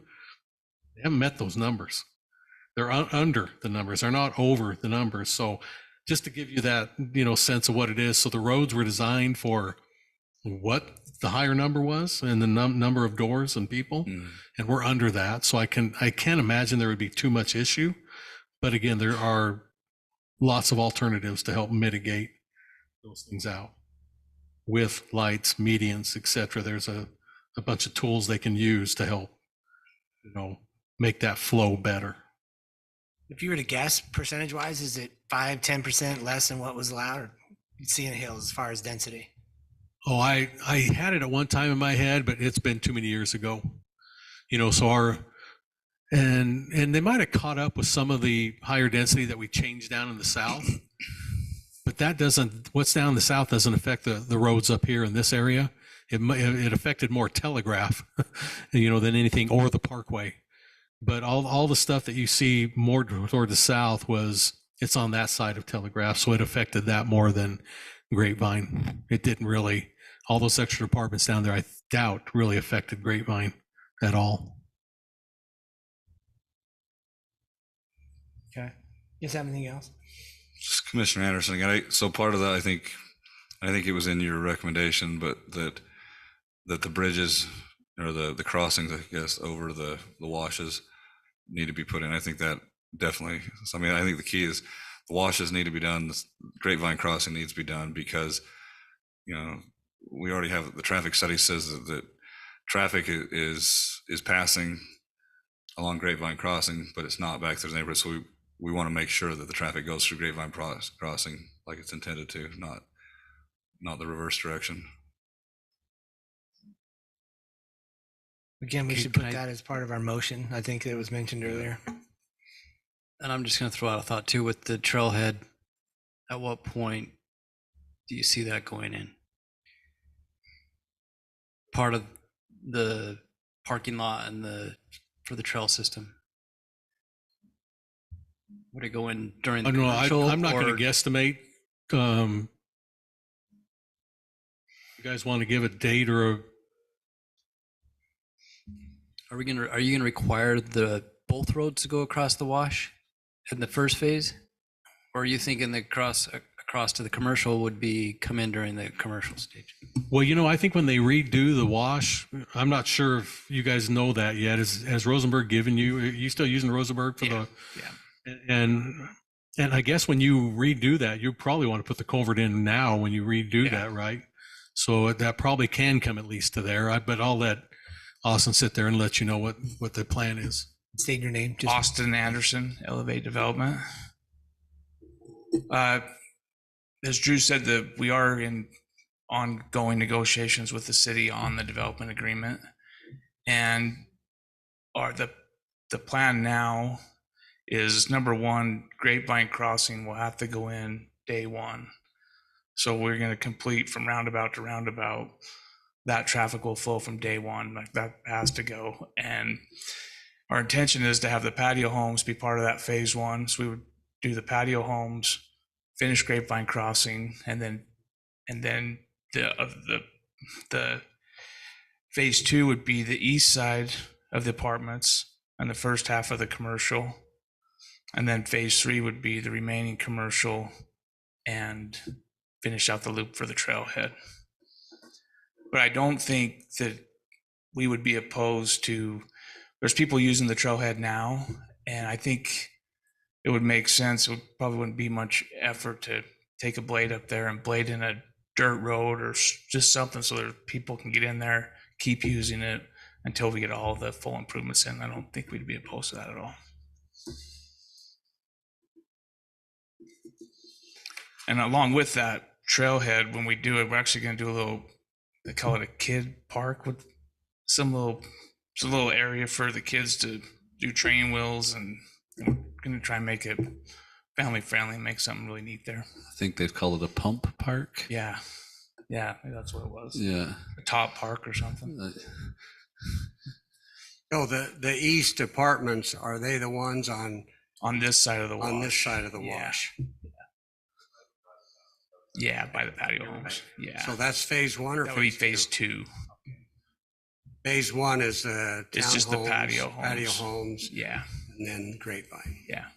S10: they haven't met those numbers. They're under the numbers. They're not over the numbers. So just to give you that, you know, sense of what it is. So the roads were designed for what the higher number was and the number of doors and people, and we're under that. So I can't imagine there would be too much issue. But again, there are lots of alternatives to help mitigate those things out with lights, medians, etc. There's a bunch of tools they can use to help, you know, make that flow better.
S1: If you were to guess percentage wise, is it 5-10% less than what was allowed, or Sienna Hills as far as density?
S10: Oh, I had it at one time in my head, but it's been too many years ago. You know, so and they might have caught up with some of the higher density that we changed down in the south, but that doesn't, what's down in the south doesn't affect the roads up here in this area. It affected more Telegraph, you know, than anything, or the Parkway. But all the stuff that you see more toward the south it's on that side of Telegraph, so it affected that more than Grapevine. It didn't really, all those extra departments down there, I doubt really affected Grapevine at all.
S1: Okay. You guys have anything else?
S15: Just Commissioner Anderson again. So part of that, I think it was in your recommendation, but that the bridges or the crossings, I guess, over the washes need to be put in. I think that definitely. So, I mean, I think the key is the washes need to be done. The Grapevine crossing needs to be done because, you know, we already have the traffic study says that traffic is passing along Grapevine crossing, but it's not back to the neighborhood. So we want to make sure that the traffic goes through Grapevine crossing like it's intended to, not the reverse direction.
S1: Again, we should put that as part of our motion. I think it was mentioned earlier.
S8: And I'm just going to throw out a thought too with the trailhead. At what point do you see that going in? Part of the parking lot and for the trail system? Would it go in during the commercial?
S10: I'm not going to guesstimate. You guys want to give a date or
S8: Are you going to require both roads to go across the wash in the first phase? Or are you thinking the across to the commercial would come in during the commercial stage?
S10: Well, you know, I think when they redo the wash, I'm not sure if you guys know that yet. Has Rosenberg given you? Are you still using Rosenberg for
S8: Yeah.
S10: And I guess when you redo that, you probably want to put the culvert in now when you redo that, right? So that probably can come at least to there. But I'll let Austin sit there and let you know what the plan is.
S1: State your name.
S16: Austin Anderson, Elevate Development. As Drew said, that we are in ongoing negotiations with the city on the development agreement, and the plan now is number one, Grapevine Crossing will have to go in day one. So we're going to complete from roundabout to roundabout. That traffic will flow from day one, like that has to go. And our intention is to have the patio homes be part of that phase one. So we would do the patio homes, finish Grapevine Crossing, and then the phase two would be the east side of the apartments and the first half of the commercial. And then phase three would be the remaining commercial and finish out the loop for the trailhead. But I don't think that we would be opposed to, there's people using the trailhead now, and I think it would make sense. It probably wouldn't be much effort to take a blade up there and blade in a dirt road or just something so that people can get in there, keep using it until we get all the full improvements in. I don't think we'd be opposed to that at all. And along with that trailhead, when we do it, we're actually going to do a little, they call it a kid park with some little area for the kids to do training wheels, and we're going to try and make it family friendly and make something really neat there.
S6: I think they've called it a pump park.
S16: Yeah, maybe that's what it was.
S6: Yeah,
S16: a top park or something.
S2: No, the east apartments, are they the ones on
S16: On this side of the wash.
S2: on this side of the
S16: Yeah.
S2: wash.
S16: Yeah, by the patio homes. Yeah.
S2: So that's phase one or
S16: That would be
S2: phase
S16: phase two.
S2: Phase one is the
S16: It's just the
S2: townhomes,
S16: patio
S2: patio
S16: homes.
S2: homes,
S16: Yeah.
S2: and then Grapevine.
S16: Yeah.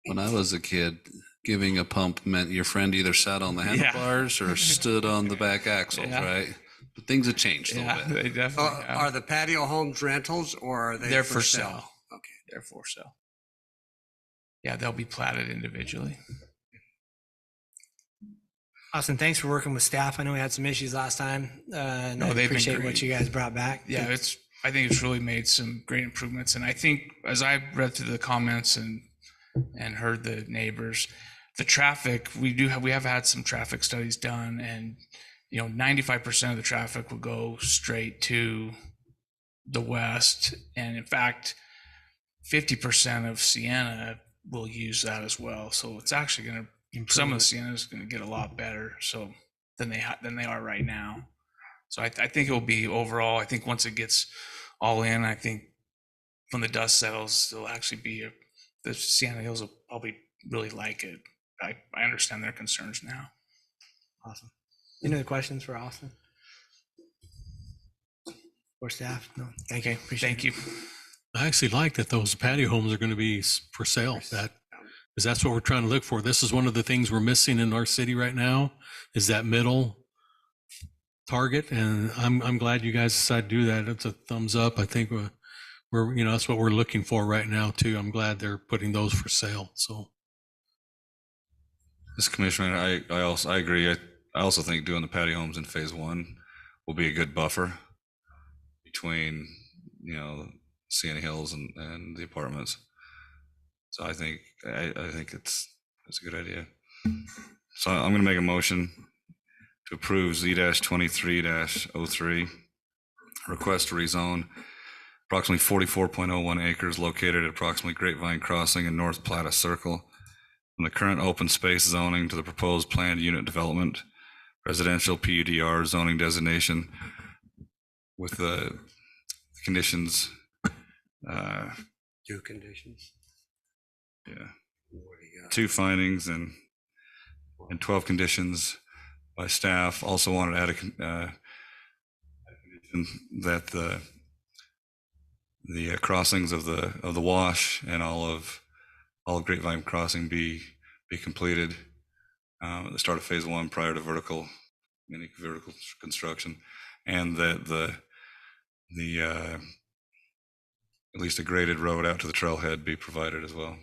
S6: When I was a kid, giving a pump meant your friend either sat on the
S16: Yeah.
S6: handlebars or stood on the back axles,
S16: Yeah.
S6: right? But things have changed a
S16: Yeah,
S6: little bit.
S16: they definitely have.
S2: Are the patio homes rentals or are they
S16: They're
S2: for
S16: for
S2: sale?
S16: sale. They're for sale. Yeah, they'll be platted individually.
S1: Austin, thanks for working with staff. I know we had some issues last time. And
S16: No,
S1: I
S16: they've been
S1: appreciate what
S16: great.
S1: you guys brought back.
S16: Yeah, I think it's really made some great improvements. And I think as I read through the comments and heard the neighbors, the traffic, we have had some traffic studies done, and 95% of the traffic will go straight to the west. And in fact, 50% of Sienna will use that as well. So it's actually going to, some of the Sienna is going to get a lot better than they are right now. So I think it will be overall, I think once it gets all in, I think when the dust settles, there'll actually be the Sienna Hills will probably really like it. I understand their concerns now.
S1: Awesome. Any other questions for Austin? Or staff? No. Thank you. Appreciate
S16: Thank you.
S10: I actually like that those patio homes are going to be for sale. Because that's what we're trying to look for. This is one of the things we're missing in our city right now, is that middle target. And I'm glad you guys decided to do that. It's a thumbs up. I think we're that's what we're looking for right now too. I'm glad they're putting those for sale. So.
S15: This Commissioner, I agree. I also think doing the patio homes in phase one will be a good buffer between, Sienna Hills and the apartments. So I think it's a good idea. So I'm going to make a motion to approve Z-23-03, request to rezone approximately 44.01 acres located at approximately Grapevine Crossing and North Plata Circle from the current open space zoning to the proposed planned unit development, residential PUDR zoning designation with the conditions.
S2: Two conditions.
S15: Yeah. 2 findings and 12 conditions by staff. Also wanted to add a condition that the crossings of the wash and all of Grapevine Crossing be completed at the start of phase one prior to vertical construction, and that the at least a graded road out to the trailhead be provided as well.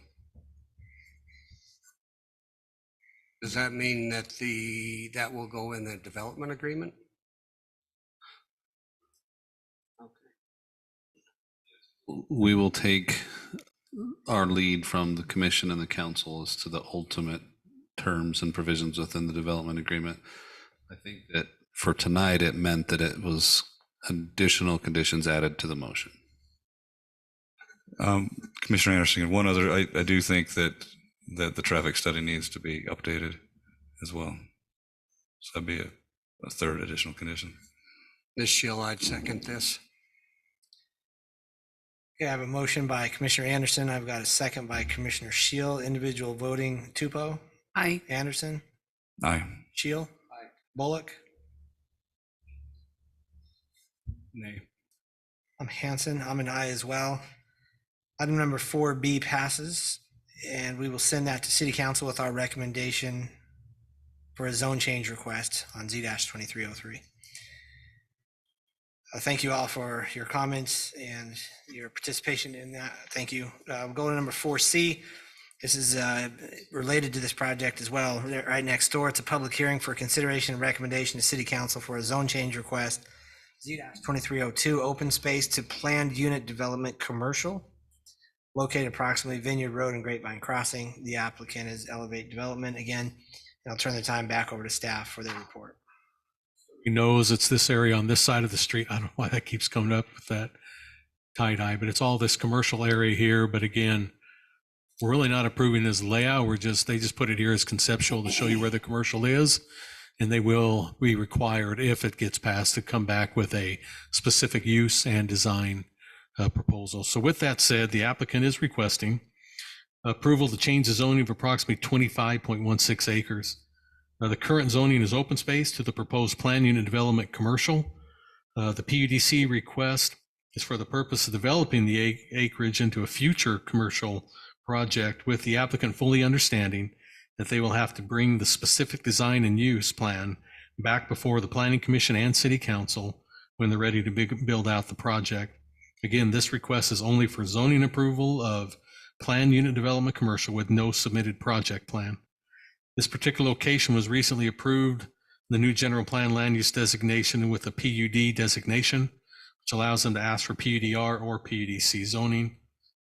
S2: Does that mean that that will go in the development agreement?
S6: We will take our lead from the commission and the council as to the ultimate terms and provisions within the development agreement. I think that for tonight, it meant that it was additional conditions added to the motion.
S15: Commissioner Anderson, one other, I do think that the traffic study needs to be updated as well. So that'd be a third additional condition.
S2: Ms. Shield, I'd second this.
S1: Okay, I have a motion by Commissioner Anderson. I've got a second by Commissioner Shield. Individual voting, Tupou.
S5: Aye.
S1: Anderson.
S15: Aye.
S1: Shield. Aye. Bullock.
S2: Nay.
S1: I'm Hanson. I'm an aye as well. Item number 4B passes, and we will send that to City Council with our recommendation for a zone change request on Z-2303. Thank you all for your comments and your participation in that. Thank you. We'll go to number 4C. This is related to this project as well. Right next door, it's a public hearing for consideration and recommendation to City Council for a zone change request, Z-2302, open space to planned unit development commercial, located approximately Vineyard Road and Grapevine Crossing. The applicant is Elevate Development. Again, I'll turn the time back over to staff for their report.
S10: He knows it's this area on this side of the street. I don't know why that keeps coming up with that tight eye, but it's all this commercial area here. But again, we're really not approving this layout. They just put it here as conceptual to show you where the commercial is. And they will be required, if it gets passed, to come back with a specific use and design proposal. So with that said, the applicant is requesting Approval to change the zoning of approximately 25.16 acres. The current zoning is open space to the proposed plan unit development commercial. The PUDC request is for the purpose of developing the acreage into a future commercial project, with the applicant fully understanding that they will have to bring the specific design and use plan back before the Planning Commission and City Council when they're ready to build out the project. Again, this request is only for zoning approval of plan unit development commercial with no submitted project plan. This particular location was recently approved, the new general plan land use designation with a PUD designation, which allows them to ask for PUDR or PUDC zoning,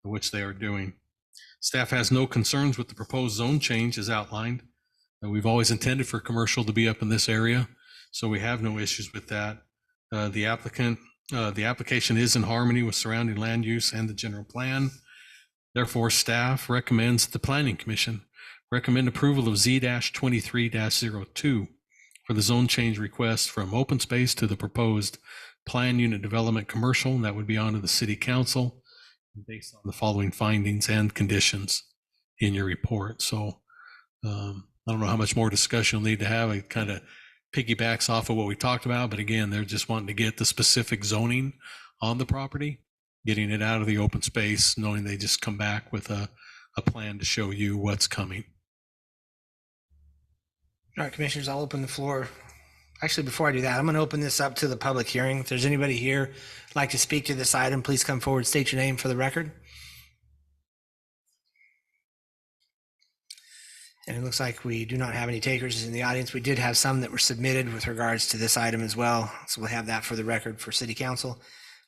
S10: which they are doing. Staff has no concerns with the proposed zone change as outlined. We've always intended for commercial to be up in this area, so we have no issues with that. The application is in harmony with surrounding land use and the general plan. Therefore, staff recommends the Planning Commission recommend approval of Z-23-02 for the zone change request from open space to the proposed plan unit development commercial, and that would be on to the City Council based on the following findings and conditions in your report. So I don't know how much more discussion you'll need to have. It kind of piggybacks off of what we talked about, but again, they're just wanting to get the specific zoning on the property, getting it out of the open space, knowing they just come back with a plan to show you what's coming.
S1: All right, commissioners, I'll open the floor. Actually, before I do that, I'm going to open this up to the public hearing. If there's anybody here who'd like to speak to this item, please come forward, state your name for the record. And it looks like we do not have any takers in the audience. We did have some that were submitted with regards to this item as well. So we'll have that for the record for City Council.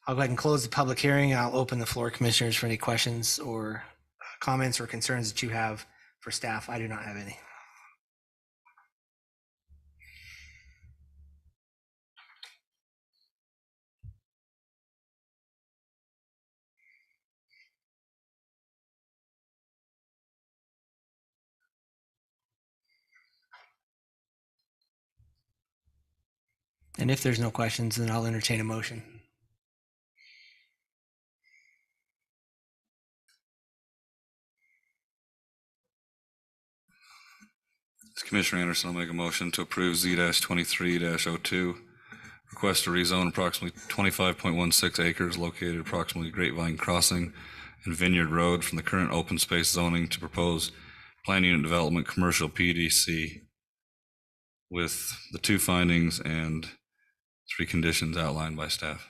S1: I'll go ahead and close the public hearing. I'll open the floor, commissioners, for any questions or comments or concerns that you have for staff. I do not have any. And if there's no questions, then I'll entertain a motion.
S15: Commissioner Anderson, I'll make a motion to approve Z-23-02. Request to rezone approximately 25.16 acres located approximately Grapevine Crossing and Vineyard Road from the current open space zoning to propose plan unit development commercial PDC with the two findings and 3 conditions outlined by staff.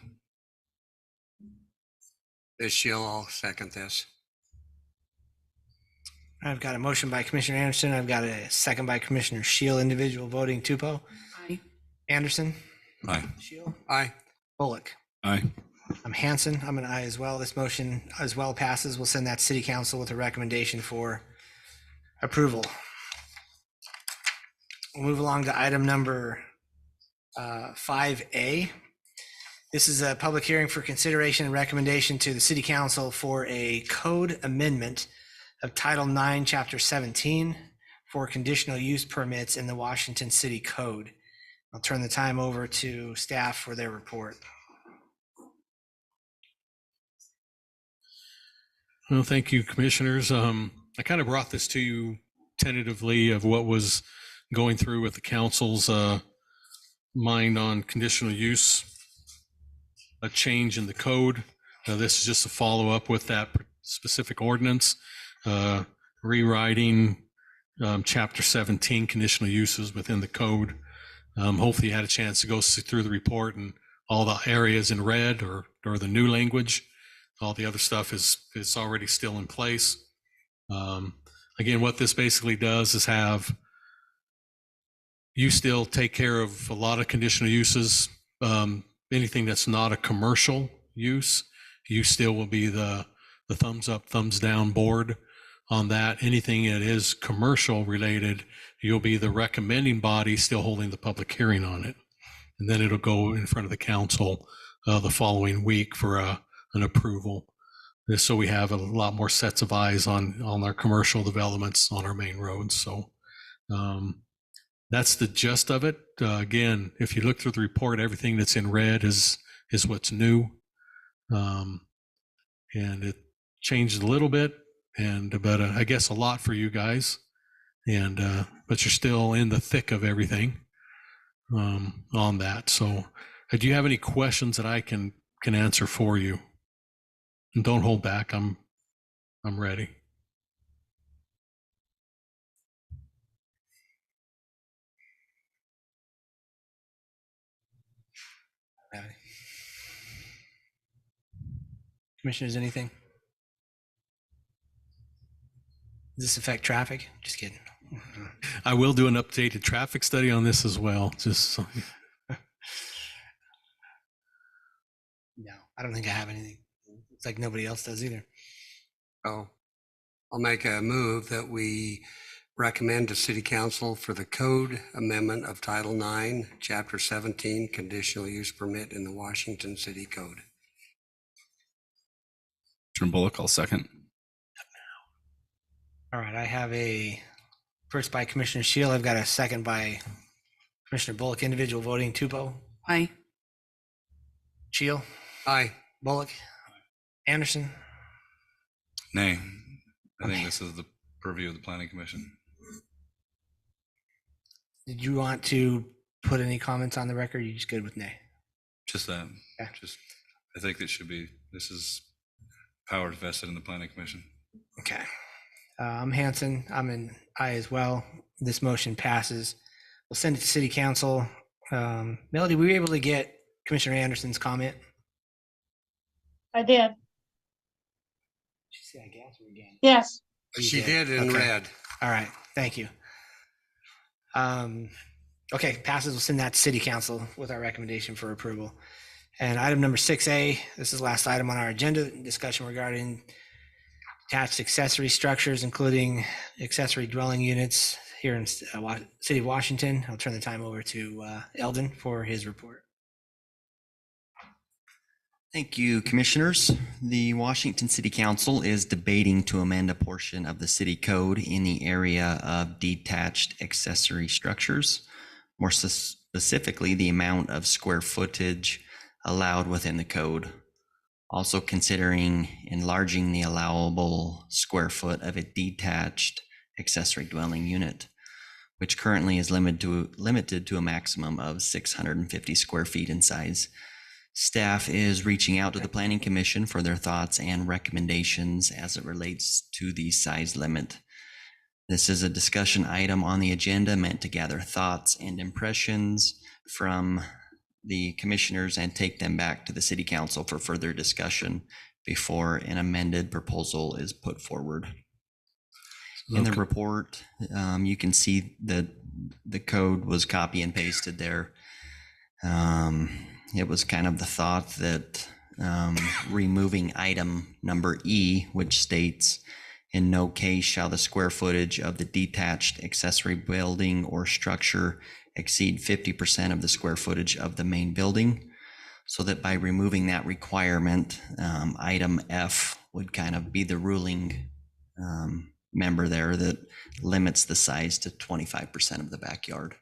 S2: Ms. Shill, I'll second this.
S1: I've got a motion by Commissioner Anderson. I've got a second by Commissioner Shield. Individual voting: Tupou.
S5: Aye.
S1: Anderson.
S15: Aye.
S1: Shield.
S2: Aye.
S1: Bullock.
S4: Aye.
S1: I'm Hanson. I'm an aye as well. This motion as well passes. We'll send that to City Council with a recommendation for approval. We'll move along to item number 5A. This is a public hearing for consideration and recommendation to the City Council for a code amendment of Title 9, Chapter 17 for conditional use permits in the Washington City Code. I'll turn the time over to staff for their report.
S10: Well, thank you, commissioners. I kind of brought this to you tentatively of what was going through with the council's mind on conditional use, a change in the code. This is just a follow-up with that specific ordinance, rewriting Chapter 17 conditional uses within the code. Hopefully you had a chance to go through the report and all the areas in red or the new language. All the other stuff is already still in place. Again, what this basically does is have you still take care of a lot of conditional uses. Anything that's not a commercial use, you still will be the thumbs up, thumbs down board on that. Anything that is commercial related, you'll be the recommending body still holding the public hearing on it. And then it'll go in front of the council the following week for an approval. Just so we have a lot more sets of eyes on our commercial developments on our main roads. So that's the gist of it. Again, if you look through the report, everything that's in red is what's new. And it changed a little bit but I guess a lot for you guys. But you're still in the thick of everything on that. So do you have any questions that I can answer for you? And don't hold back. I'm ready.
S1: Commissioners, anything? Does this affect traffic? Just kidding.
S10: I will do an updated traffic study on this as well. Just so.
S1: No, I don't think I have anything. It's like nobody else does either.
S2: Oh, I'll make a move that we recommend to City Council for the code amendment of Title IX, Chapter 17, conditional use permit in the Washington City Code.
S4: Commissioner Bullock, I'll second.
S1: All right, I have a first by Commissioner Shield. I've got a second by Commissioner Bullock. Individual voting, Tupou.
S5: Aye.
S1: Shield.
S2: Aye.
S1: Bullock. Anderson.
S15: Nay. I think this is the purview of the Planning Commission.
S1: Did you want to put any comments on the record? Or are you just good with nay?
S15: Just that.
S1: Okay.
S15: I think this is powers vested in the Planning Commission.
S1: Okay. I'm Hanson. I'm an aye as well. This motion passes. We'll send it to City Council. Melody, were you able to get Commissioner Anderson's comment?
S17: I did.
S1: Did you say I guess or again?
S17: Yes.
S2: She did in red.
S1: All right. Thank you. Okay, passes. We'll send that to City Council with our recommendation for approval. And item number 6A, this is the last item on our agenda, discussion regarding attached accessory structures, including accessory dwelling units here in City of Washington. I'll turn the time over to Eldon for his report.
S7: Thank you, Commissioners. The Washington City Council is debating to amend a portion of the city code in the area of detached accessory structures, more specifically the amount of square footage allowed within the code. Also considering enlarging the allowable square foot of a detached accessory dwelling unit, which currently is limited to a maximum of 650 square feet in size. Staff is reaching out to the Planning Commission for their thoughts and recommendations as it relates to the size limit. This is a discussion item on the agenda meant to gather thoughts and impressions from the commissioners and take them back to the City Council for further discussion before an amended proposal is put forward. In the report, you can see that the code was copy and pasted there. It was kind of the thought that removing item number E, which states, in no case shall the square footage of the detached accessory building or structure exceed 50% of the square footage of the main building. So that by removing that requirement, item F would kind of be the ruling member there that limits the size to 25% of the backyard.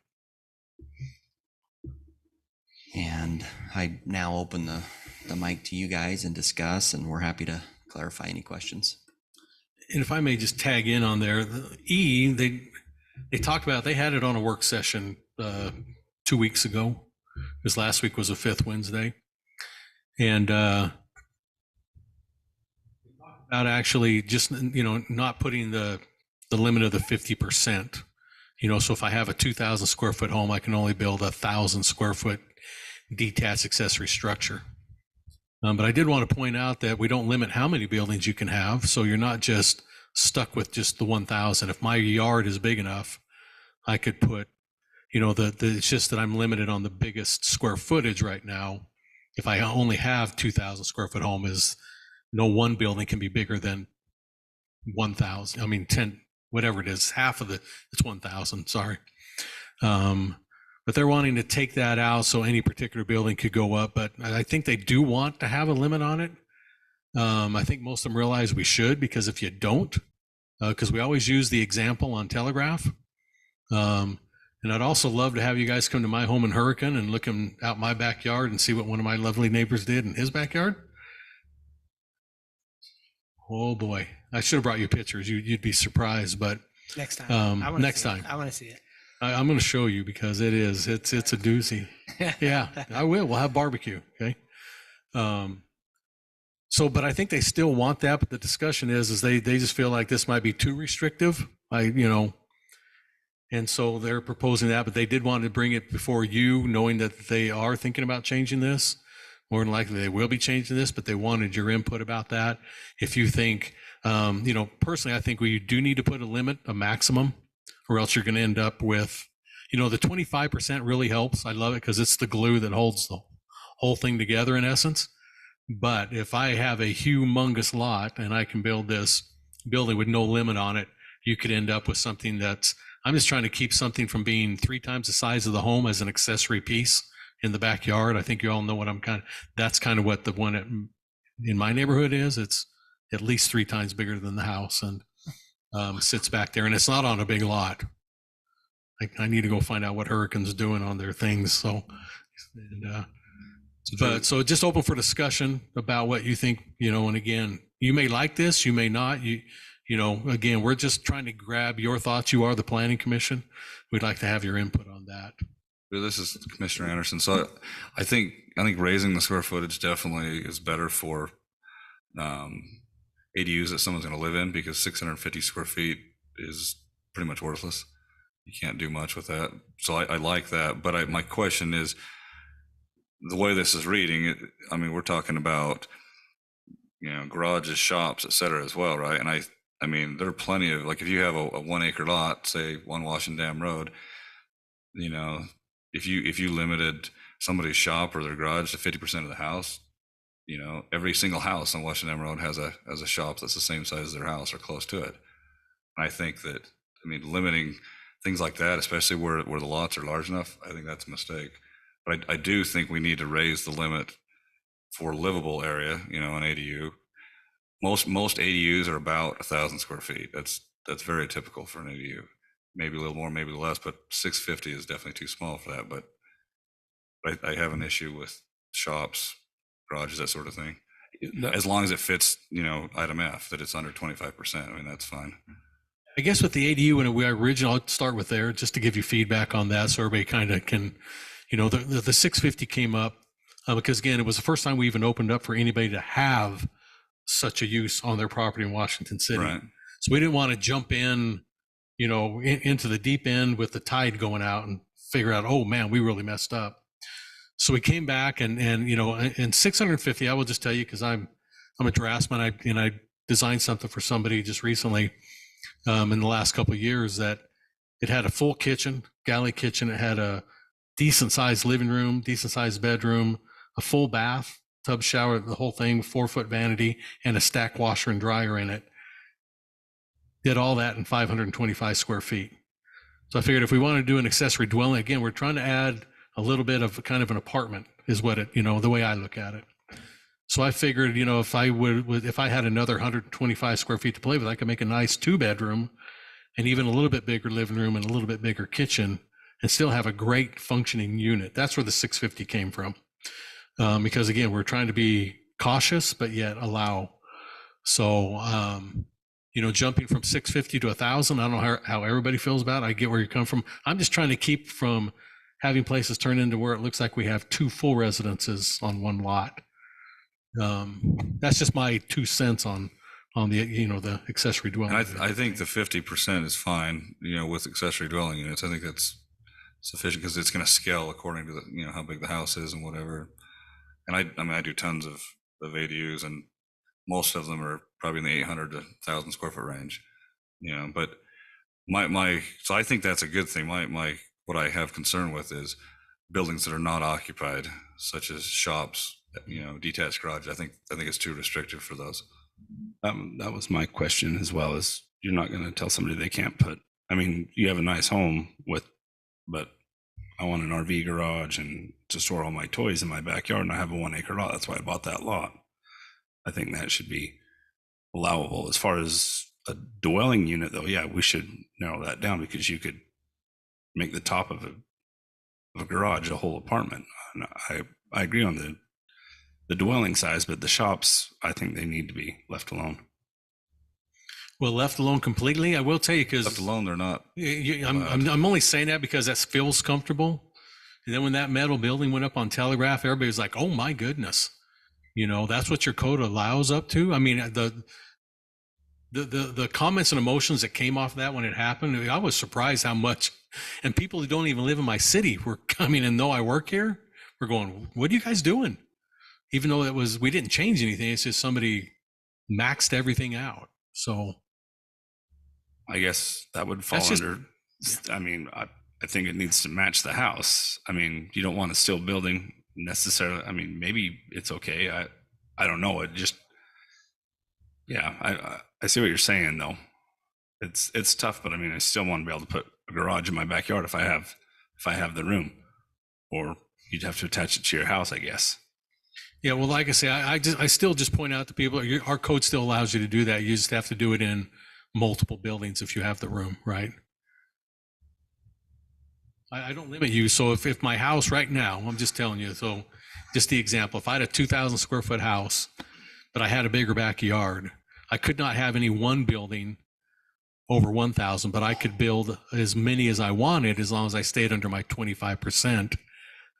S7: And I now open the mic to you guys and discuss, and we're happy to clarify any questions.
S10: And if I may just tag in on there, the E, they talked about, they had it on a work session 2 weeks ago, because last week was a fifth Wednesday. And about actually just, not putting the limit of the 50%. So if I have a 2,000 square foot home, I can only build 1,000 square foot detached accessory structure. But I did want to point out that we don't limit how many buildings you can have. So you're not just stuck with just the 1,000. If my yard is big enough, I could put, it's just that I'm limited on the biggest square footage right now. If I only have 2,000 square foot home, is no one building can be bigger than 1,000. 10, whatever it is, half of it's 1,000, sorry. But they're wanting to take that out so any particular building could go up. But I think they do want to have a limit on it. I think most of them realize we should, because if you don't, because we always use the example on Telegraph. And I'd also love to have you guys come to my home in Hurricane and look out my backyard and see what one of my lovely neighbors did in his backyard. Oh boy, I should have brought you pictures. You, would be surprised, but
S1: Next time. I wanna
S10: next
S1: see it.
S10: time.
S1: I want to see it.
S10: I'm going to show you because it's a doozy. Yeah, I will. We'll have barbecue. Okay. But I think they still want that. But the discussion is they just feel like this might be too restrictive. And so they're proposing that, but they did want to bring it before you, knowing that they are thinking about changing this. More than likely they will be changing this, but they wanted your input about that. If you think, personally, I think we do need to put a limit, a maximum, or else you're going to end up with, the 25% really helps. I love it because it's the glue that holds the whole thing together in essence. But if I have a humongous lot and I can build this building with no limit on it, you could end up with something that's, I'm just trying to keep something from being 3 times the size of the home as an accessory piece in the backyard. I think you all know what that's kind of what the one in my neighborhood is. It's at least 3 times bigger than the house and sits back there, and it's not on a big lot. I need to go find out what Hurricane's doing on their things. So just open for discussion about what you think, and again, you may like this, you may not, again, we're just trying to grab your thoughts. You are the planning commission. We'd like to have your input on that.
S15: This is Commissioner Anderson. So I think raising the square footage definitely is better for ADUs that someone's going to live in, because 650 square feet is pretty much worthless. You can't do much with that. So I like that. But my question is, the way this is reading, we're talking about, garages, shops, et cetera as well, right? And I mean, there are plenty of, like, if you have a 1 acre lot, say 1 Washington Dam Road, if you limited somebody's shop or their garage to 50% of the house, every single house on Washington Dam Road has a shop that's the same size as their house or close to it. And I think that, limiting things like that, especially where the lots are large enough, I think that's a mistake. But I do think we need to raise the limit for livable area, an ADU. Most ADUs are about 1,000 square feet. That's very typical for an ADU. Maybe a little more, maybe less, but 650 is definitely too small for that. But I have an issue with shops, garages, that sort of thing. As long as it fits, item F, that it's under 25%. That's fine.
S10: I guess with the ADU and I'll start with there just to give you feedback on that, so everybody kind of can, the 650 came up because, again, it was the first time we even opened up for anybody to have such a use on their property in Washington City.
S15: Right.
S10: So we didn't want to jump in, into the deep end with the tide going out and figure out, oh man, we really messed up. So we came back and 650, I will just tell you, because I'm a draftsman, I designed something for somebody just recently in the last couple of years that it had a full kitchen, galley kitchen. It had a decent sized living room, decent sized bedroom, a full bath, tub shower, the whole thing, 4-foot vanity, and a stack washer and dryer in it. Did all that in 525 square feet. So I figured if we want to do an accessory dwelling, again, we're trying to add a little bit of kind of an apartment is what it, the way I look at it. So I figured, if I had another 125 square feet to play with, I could make a nice 2-bedroom and even a little bit bigger living room and a little bit bigger kitchen and still have a great functioning unit. That's where the 650 came from. Because again, we're trying to be cautious, but yet allow. So, jumping from 650 to 1,000, I don't know how everybody feels about it. I get where you come from. I'm just trying to keep from having places turn into where it looks like we have 2 full residences on one lot. That's just my 2 cents on the, the accessory dwelling.
S15: And I think the 50% is fine, with accessory dwelling units. I think that's sufficient because it's going to scale according to the, how big the house is and whatever. And I do tons of ADUs, and most of them are probably in the 800 to 1,000 square foot range, but so I think that's a good thing. What I have concern with is buildings that are not occupied, such as shops, detached garage. I think it's too restrictive for those.
S4: That was my question as well, is you're not going to tell somebody they can't put, you have a nice home but I want an RV garage and to store all my toys in my backyard, and I have a 1 acre lot. That's why I bought that lot. I think that should be allowable. As far as a dwelling unit though, yeah, we should narrow that down, because you could make the top of a garage a whole apartment. And I agree on the dwelling size, but the shops, I think they need to be left alone.
S10: Well, left alone completely, I will tell you, because
S15: Left alone, they're not.
S10: I'm only saying that because that feels comfortable. And then when that metal building went up on Telegraph, everybody was like, oh my goodness. You know, that's what your code allows up to. I mean, the comments and emotions that came off that when it happened, I was surprised how much, and people who don't even live in my city were coming and know I work here. We're going, what are you guys doing? Even though we didn't change anything. It's just somebody maxed everything out. So
S4: I guess that would fall under, I mean, I think it needs to match the house. I mean, you don't want a steel building necessarily. I mean, maybe it's okay. I don't know. It just, yeah, I see what you're saying though. It's tough, but I mean, I still want to be able to put a garage in my backyard if I have the room, or you'd have to attach it to your house, I guess.
S10: Yeah, well, like I say, I still just point out to people, our code still allows you to do that. You just have to do it in multiple buildings if you have the room, right? I don't limit you. So if my house right now, I'm just telling you, so just the example, if I had a 2,000 square foot house, but I had a bigger backyard, I could not have any one building over 1,000, but I could build as many as I wanted as long as I stayed under my 25%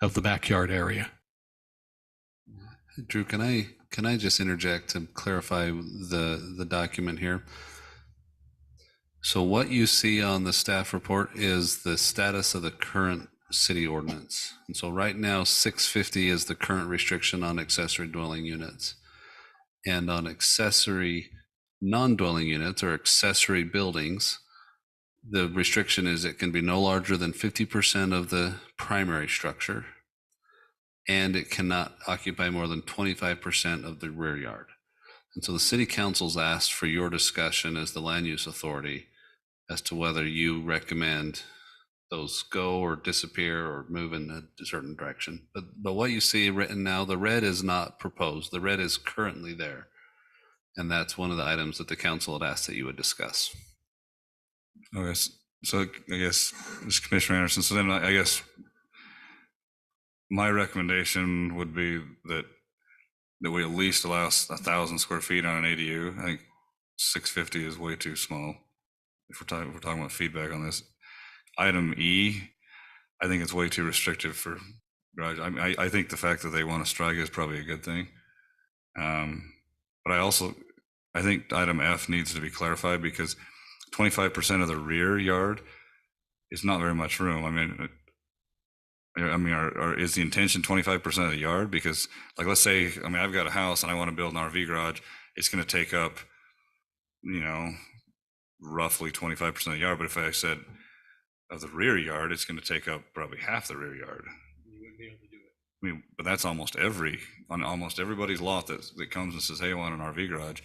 S10: of the backyard area.
S6: Drew, can I just interject to clarify the document here? So what you see on the staff report is the status of the current city ordinance. And so right now, 650 is the current restriction on accessory dwelling units. And on accessory non-dwelling units or accessory buildings, the restriction is it can be no larger than 50% of the primary structure, and it cannot occupy more than 25% of the rear yard. And so the city council's asked for your discussion as the land use authority as to whether you recommend those go or disappear or move in a certain direction. But what you see written now, the red is not proposed. The red is currently there. And that's one of the items that the council had asked that you would discuss.
S15: Okay, so I guess, Mr. Commissioner Anderson, so then I guess my recommendation would be that we at least allow 1,000 square feet on an ADU. I think 650 is way too small. If we're talking about feedback on this. Item E, I think it's way too restrictive for garage. I think the fact that they want to strike is probably a good thing. But I think item F needs to be clarified because 25% of the rear yard is not very much room. Is the intention 25% of the yard? Because like, let's say, I've got a house and I want to build an RV garage. It's going to take up, roughly 25% of the yard. But if I said of the rear yard, it's going to take up probably half the rear yard.
S10: You wouldn't be able to do it.
S15: But that's on almost everybody's lot that comes and says, hey, I want an RV garage.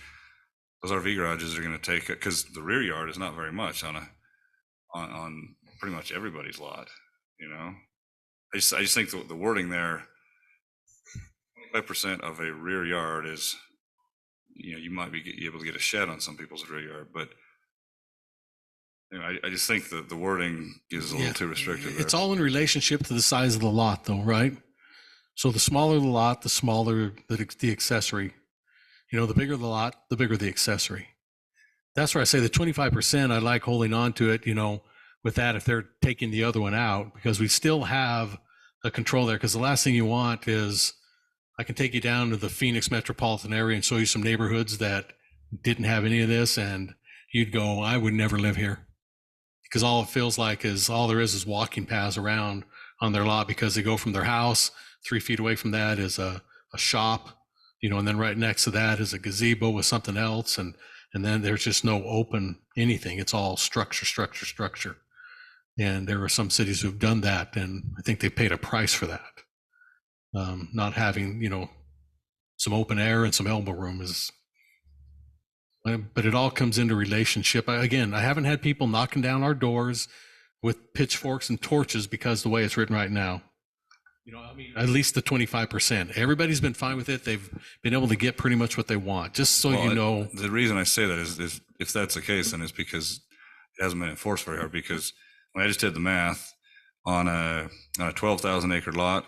S15: Those RV garages are going to take, because the rear yard is not very much on pretty much everybody's lot, I just think the wording there, 25% of a rear yard is, you might be able to get a shed on some people's rear yard, but I just think that the wording is a little too restrictive.
S10: It's all in relationship to the size of the lot though, right? So the smaller the lot, the smaller the accessory. The bigger the lot, the bigger the accessory. That's where I say the 25%, I like holding on to it, with that if they're taking the other one out, because we still have a control there. Because the last thing you want is, I can take you down to the Phoenix metropolitan area and show you some neighborhoods that didn't have any of this, and you'd go, I would never live here. Because all it feels like is all there is walking paths around on their lot, because they go from their house, 3 feet away from that is a shop, and then right next to that is a gazebo with something else. And then there's just no open anything. It's all structure. And there are some cities who've done that. And I think they paid a price for that. Not having, some open air and some elbow room but it all comes into relationship. Again, I haven't had people knocking down our doors with pitchforks and torches because the way it's written right now. At least the 25%. Everybody's been fine with it. They've been able to get pretty much what they want. Just so you know.
S15: The reason I say that is if that's the case, then it's because it hasn't been enforced very hard. Because when I just did the math on a 12,000 acre lot,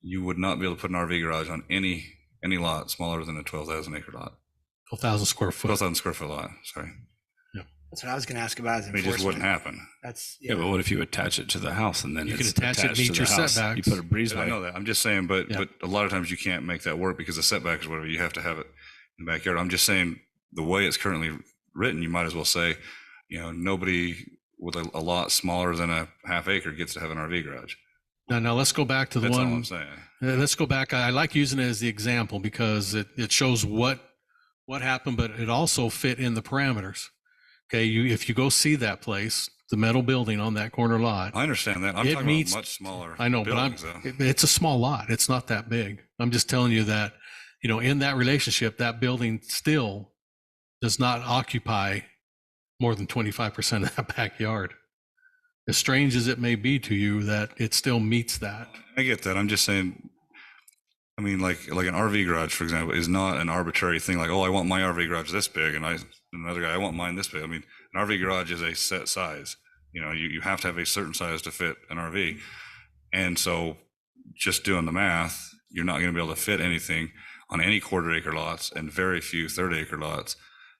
S15: you would not be able to put an RV garage on any lot smaller than a 12,000 acre lot.
S10: 12,000 square foot.
S15: 12,000 square foot lot, sorry.
S1: That's what I was going to ask about. Is
S15: I mean, it just wouldn't
S1: enforcement.
S15: happen.
S1: That's
S4: Yeah, but what if you attach it to the house and then
S10: You can
S4: it's
S10: attach it,
S4: attached
S10: meet
S4: to
S10: your
S4: the house?
S10: setbacks.
S4: You put a breezeway.
S15: I know that. I'm just saying, but
S10: Yeah.
S15: but a lot of times you can't make that work because the setbacks or whatever, you have to have it in the backyard. I'm just saying the way it's currently written, you might as well say, nobody with a lot smaller than a half acre gets to have an RV garage.
S10: Now let's go back to the
S15: That's all
S10: one.
S15: I'm saying.
S10: Let's go back. I like using it as the example because it shows what happened, but it also fit in the parameters. Okay, if you go see that place, the metal building on that corner lot.
S15: I understand that. I'm
S10: it
S15: talking
S10: meets,
S15: about much smaller.
S10: I know,
S15: buildings,
S10: but
S15: though.
S10: it's a small lot. It's not that big. I'm just telling you that, in that relationship, that building still does not occupy more than 25% of that backyard. As strange as it may be to you, that it still meets that.
S15: I get that. I'm just saying. I mean, like an RV garage, for example, is not an arbitrary thing. Like, oh, I want my RV garage this big, and another guy, I want mine this big. I mean, an RV garage is a set size. You have to have a certain size to fit an RV, and so just doing the math, you're not going to be able to fit anything on any quarter-acre lots and very few third-acre lots.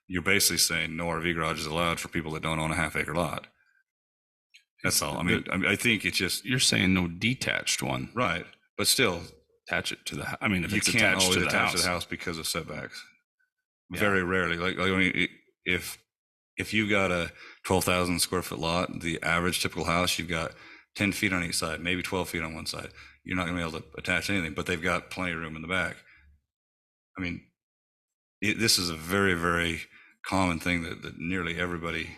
S15: You're basically saying no RV garage is allowed for people that don't own a half-acre lot. That's all. I mean, I think it's just
S4: You're saying no detached one.
S15: right, but still.
S4: Attach it to the, I mean, if
S15: You
S4: it's
S15: can't
S4: attached
S15: always
S4: to the
S15: attach
S4: house.
S15: to the house because of setbacks.
S4: Yeah.
S15: Very rarely. Like I mean, if you got a 12,000 square foot lot, the average typical house, you've got 10 feet on each side, maybe 12 feet on one side. You're not going to be able to attach anything, but they've got plenty of room in the back. I mean, this is a very, very common thing that nearly everybody,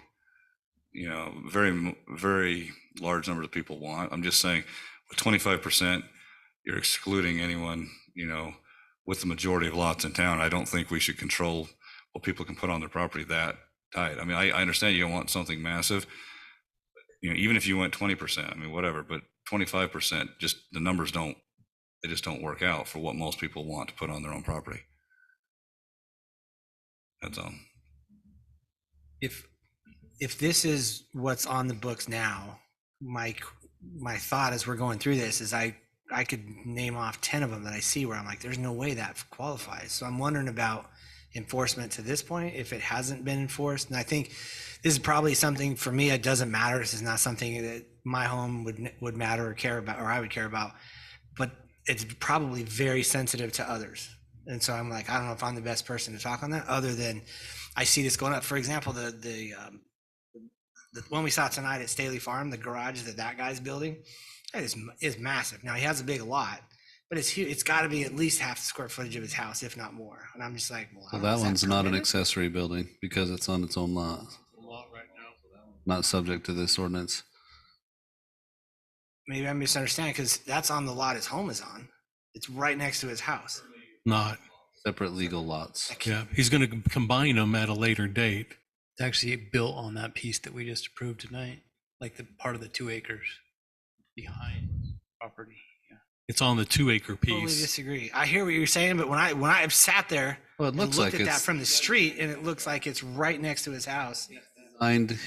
S15: very, very large numbers of people want. I'm just saying, with 25%. You're excluding anyone, with the majority of lots in town. I don't think we should control what people can put on their property that tight. I mean, I understand you don't want something massive, even if you went 20%, I mean, whatever, but 25%, just the numbers they just don't work out for what most people want to put on their own property. That's all.
S1: If this is what's on the books now, my thought as we're going through this is I could name off 10 of them that I see where I'm like, there's no way that qualifies. So I'm wondering about enforcement to this point, if it hasn't been enforced. And I think this is probably something for me, it doesn't matter. This is not something that my home would matter or care about, or I would care about, but it's probably very sensitive to others. And so I'm like, I don't know if I'm the best person to talk on that, other than I see this going up. For example, the one we saw tonight at Staley Farm, the garage that guy's building, that is massive. Now he has a big lot, but it's huge. It's got to be at least half the square footage of his house, if not more. And I'm just like,
S6: Well, that one's not an accessory building because it's on its own lot. Not subject to this ordinance.
S1: Maybe I'm misunderstanding because that's on the lot his home is on. It's right next to his house.
S10: Not.
S6: Separate legal lots.
S10: Yeah, he's going to combine them at a later date.
S8: It's actually built on that piece that we just approved tonight, like the part of the 2 acres behind property. Yeah.
S10: It's on the 2 acre
S1: Totally
S10: piece.
S1: disagree. I hear what you're saying, but when I sat there
S6: Well, it
S1: and
S6: looks
S1: looked
S6: like
S1: at that
S6: it's
S1: from the street, and it looks like it's right next to his house.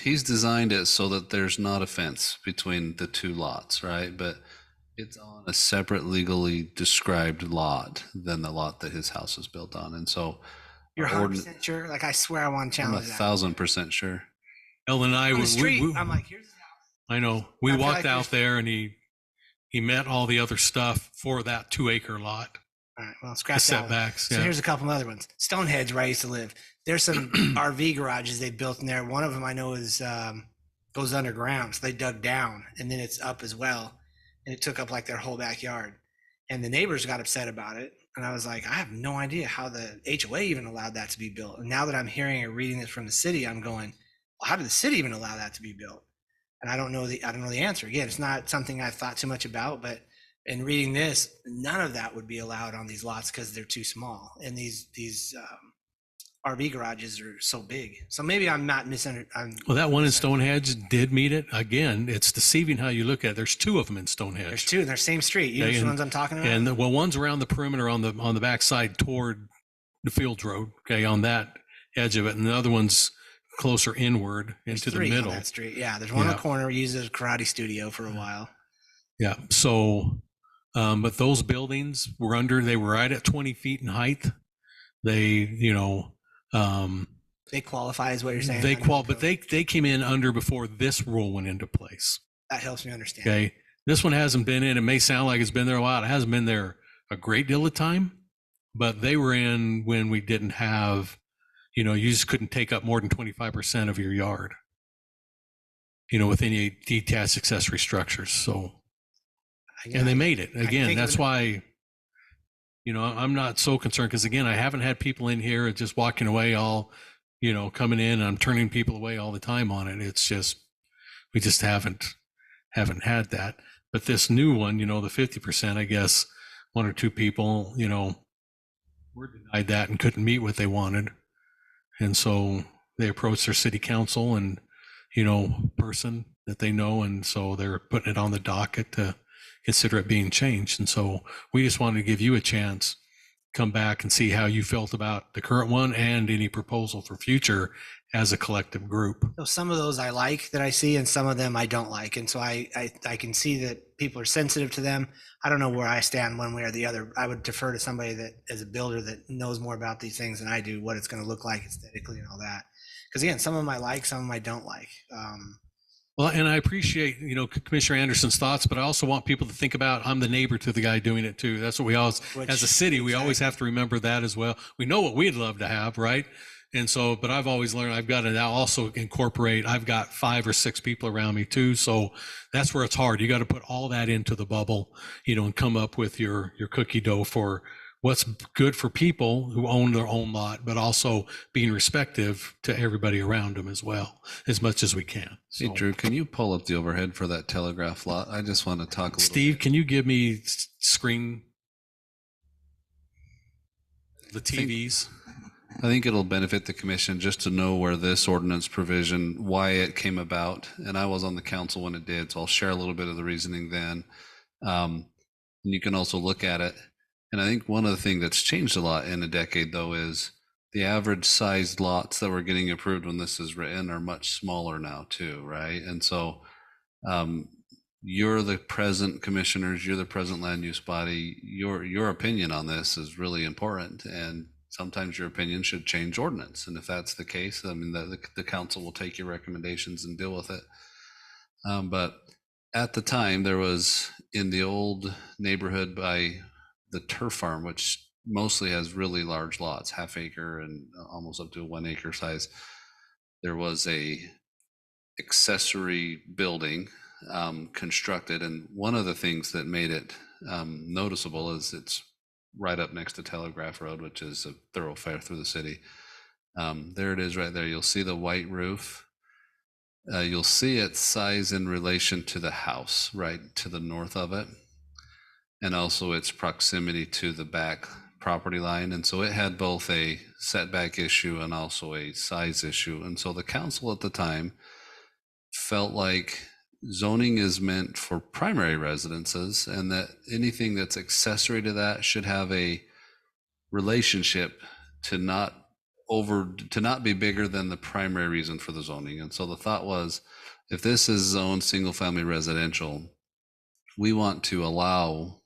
S6: he's designed it so that there's not a fence between the two lots, right? But it's on a separate legally described lot than the lot that his house is built on. And so
S1: You're
S6: our
S1: 100% sure? Like, I swear I want to
S6: I'm
S1: challenge that.
S6: 1,000% sure.
S10: Ellen and I
S1: On
S10: were,
S1: the street, I'm like, here's
S10: I know. We
S1: I feel
S10: walked
S1: like
S10: out there and he met all the other stuff for that 2 acre lot.
S1: all right, well,
S10: The
S1: scratch that one.
S10: setbacks.
S1: So
S10: Yeah.
S1: here's a couple other ones. Stonehenge, where I used to live. There's some RV garages they built in there. One of them I know is goes underground, so they dug down, and then it's up as well, and it took up like their whole backyard. And the neighbors got upset about it, and I was like, I have no idea how the HOA even allowed that to be built. And now that I'm hearing or reading this from the city, I'm going, well, how did the city even allow that to be built? And I don't know the answer. Again, it's not something I've thought too much about, but in reading this, none of that would be allowed on these lots because they're too small. And these RV garages are so big. So maybe I'm not misunderstanding.
S10: Well, that one in Stonehenge did meet it. Again, it's deceiving how you look at it. There's 2 of them in Stonehenge.
S1: There's 2 in their same street. You know which ones I'm talking about?
S10: And well, one's around the perimeter on the backside toward the Fields Road, okay, on that edge of it, and the other one's closer inward into the
S1: 3
S10: middle.
S1: on that street. Yeah, there's one in
S10: Yeah.
S1: the corner we used as a karate studio for a while.
S10: Yeah. So, but those buildings were right at 20 feet in height. They,
S1: They qualify is what you're saying?
S10: But they came in under before this rule went into place.
S1: That helps me understand.
S10: Okay. This one hasn't been in. It may sound like it's been there a while. It hasn't been there a great deal of time, but they were in when we didn't have, you just couldn't take up more than 25% of your yard, with any detached accessory structures. So, and they made it. Again, that's why, I'm not so concerned because, again, I haven't had people in here just walking away all, coming in and I'm turning people away all the time on it. It's just, we just haven't had that. But this new one, the 50%, I guess one or two people, were denied that and couldn't meet what they wanted. And so they approached their city council and, person that they know. And so they're putting it on the docket to consider it being changed. And so we just wanted to give you a chance, come back and see how you felt about the current one and any proposal for future as a collective group.
S1: So some of those I like that I see, and some of them I don't like. And so I can see that people are sensitive to them. I don't know where I stand one way or the other. I would defer to somebody that, as a builder, that knows more about these things than I do, what it's going to look like aesthetically and all that. Because again, some of them I like, some of them I don't like.
S10: Well, and I appreciate, Commissioner Anderson's thoughts, but I also want people to think about, I'm the neighbor to the guy doing it too. That's what we always, as a city, we always have to remember that as well. We know what we'd love to have, right? And so, but I've always learned I've got to now also incorporate, I've got 5 or 6 people around me too. So that's where it's hard. You got to put all that into the bubble, and come up with your cookie dough for what's good for people who own their own lot, but also being respectful to everybody around them as well, as much as we can.
S6: Hey, Drew, can you pull up the overhead for that Telegraph lot? I just want to talk a little
S10: Steve, can you give me screen the TVs?
S6: I think it'll benefit the commission just to know where this ordinance provision, why it came about. And I was on the council when it did, so I'll share a little bit of the reasoning then. And you can also look at it. And I think one of the things that's changed a lot in a decade, though, is the average sized lots that were getting approved when this is written are much smaller now, too, right? And so you're the present commissioners, you're the present land use body. Your opinion on this is really important. And sometimes your opinion should change ordinance. And if that's the case, I mean, the council will take your recommendations and deal with it. But at the time, there was in the old neighborhood by the turf farm, which mostly has really large lots, half acre and almost up to a 1 acre size. There was a accessory building constructed. And one of the things that made it noticeable is it's right up next to Telegraph Road, which is a thoroughfare through the city. There it is right there. You'll see the white roof. You'll see its size in relation to the house right to the north of it, and also its proximity to the back property line. And so it had both a setback issue and also a size issue. And so the council at the time felt like zoning is meant for primary residences, and that anything that's accessory to that should have a relationship to not be bigger than the primary reason for the zoning. And so the thought was, if this is zoned single family residential, we want to allow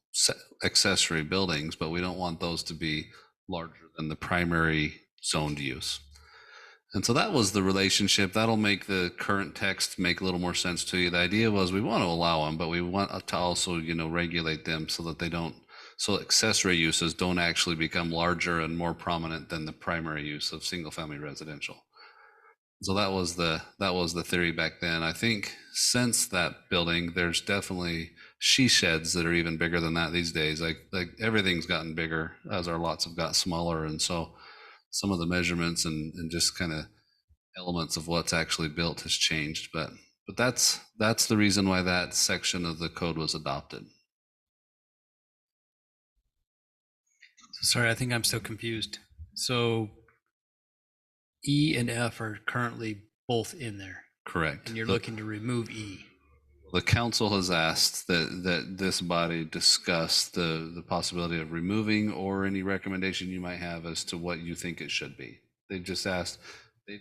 S6: accessory buildings, but we don't want those to be larger than the primary zoned use. And so that was the relationship. That'll make the current text make a little more sense to you. The idea was we want to allow them, but we want to also, regulate them so that so accessory uses don't actually become larger and more prominent than the primary use of single family residential. So that was the theory back then. I think since that building, there's definitely she sheds that are even bigger than that these days. Like everything's gotten bigger as our lots have got smaller. And so some of the measurements and just kind of elements of what's actually built has changed. But that's the reason why that section of the code was adopted.
S8: Sorry, I think I'm still confused. So E and F are currently both in there.
S6: Correct.
S8: And you're looking to remove E.
S6: The council has asked that this body discuss the possibility of removing or any recommendation you might have as to what you think it should be. They've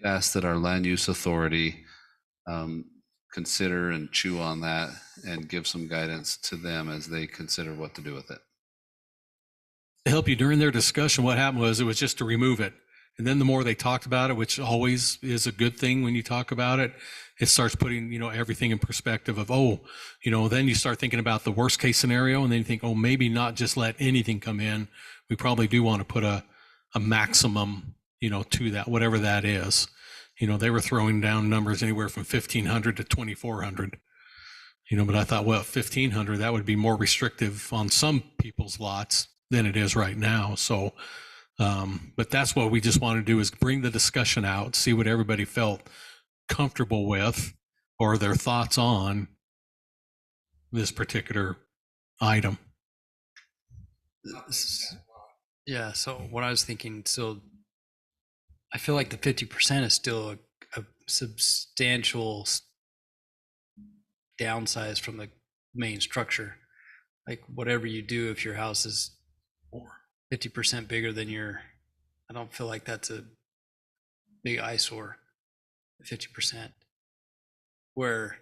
S6: asked that our land use authority consider and chew on that and give some guidance to them as they consider what to do with it.
S10: To help you during their discussion, what happened was it was just to remove it. And then the more they talked about it, which always is a good thing when you talk about it, it starts putting, everything in perspective of, then you start thinking about the worst case scenario. And then you think, maybe not just let anything come in. We probably do want to put a maximum, to that, whatever that is. They were throwing down numbers anywhere from 1,500 to 2,400. But I thought, 1,500, that would be more restrictive on some people's lots than it is right now. So, but that's what we just want to do, is bring the discussion out, see what everybody felt comfortable with or their thoughts on this particular item.
S8: Yeah, so what I was thinking, so I feel like the 50% is still a substantial downsize from the main structure. Like whatever you do, if your house is 50% bigger than I don't feel like that's a big eyesore, 50%, where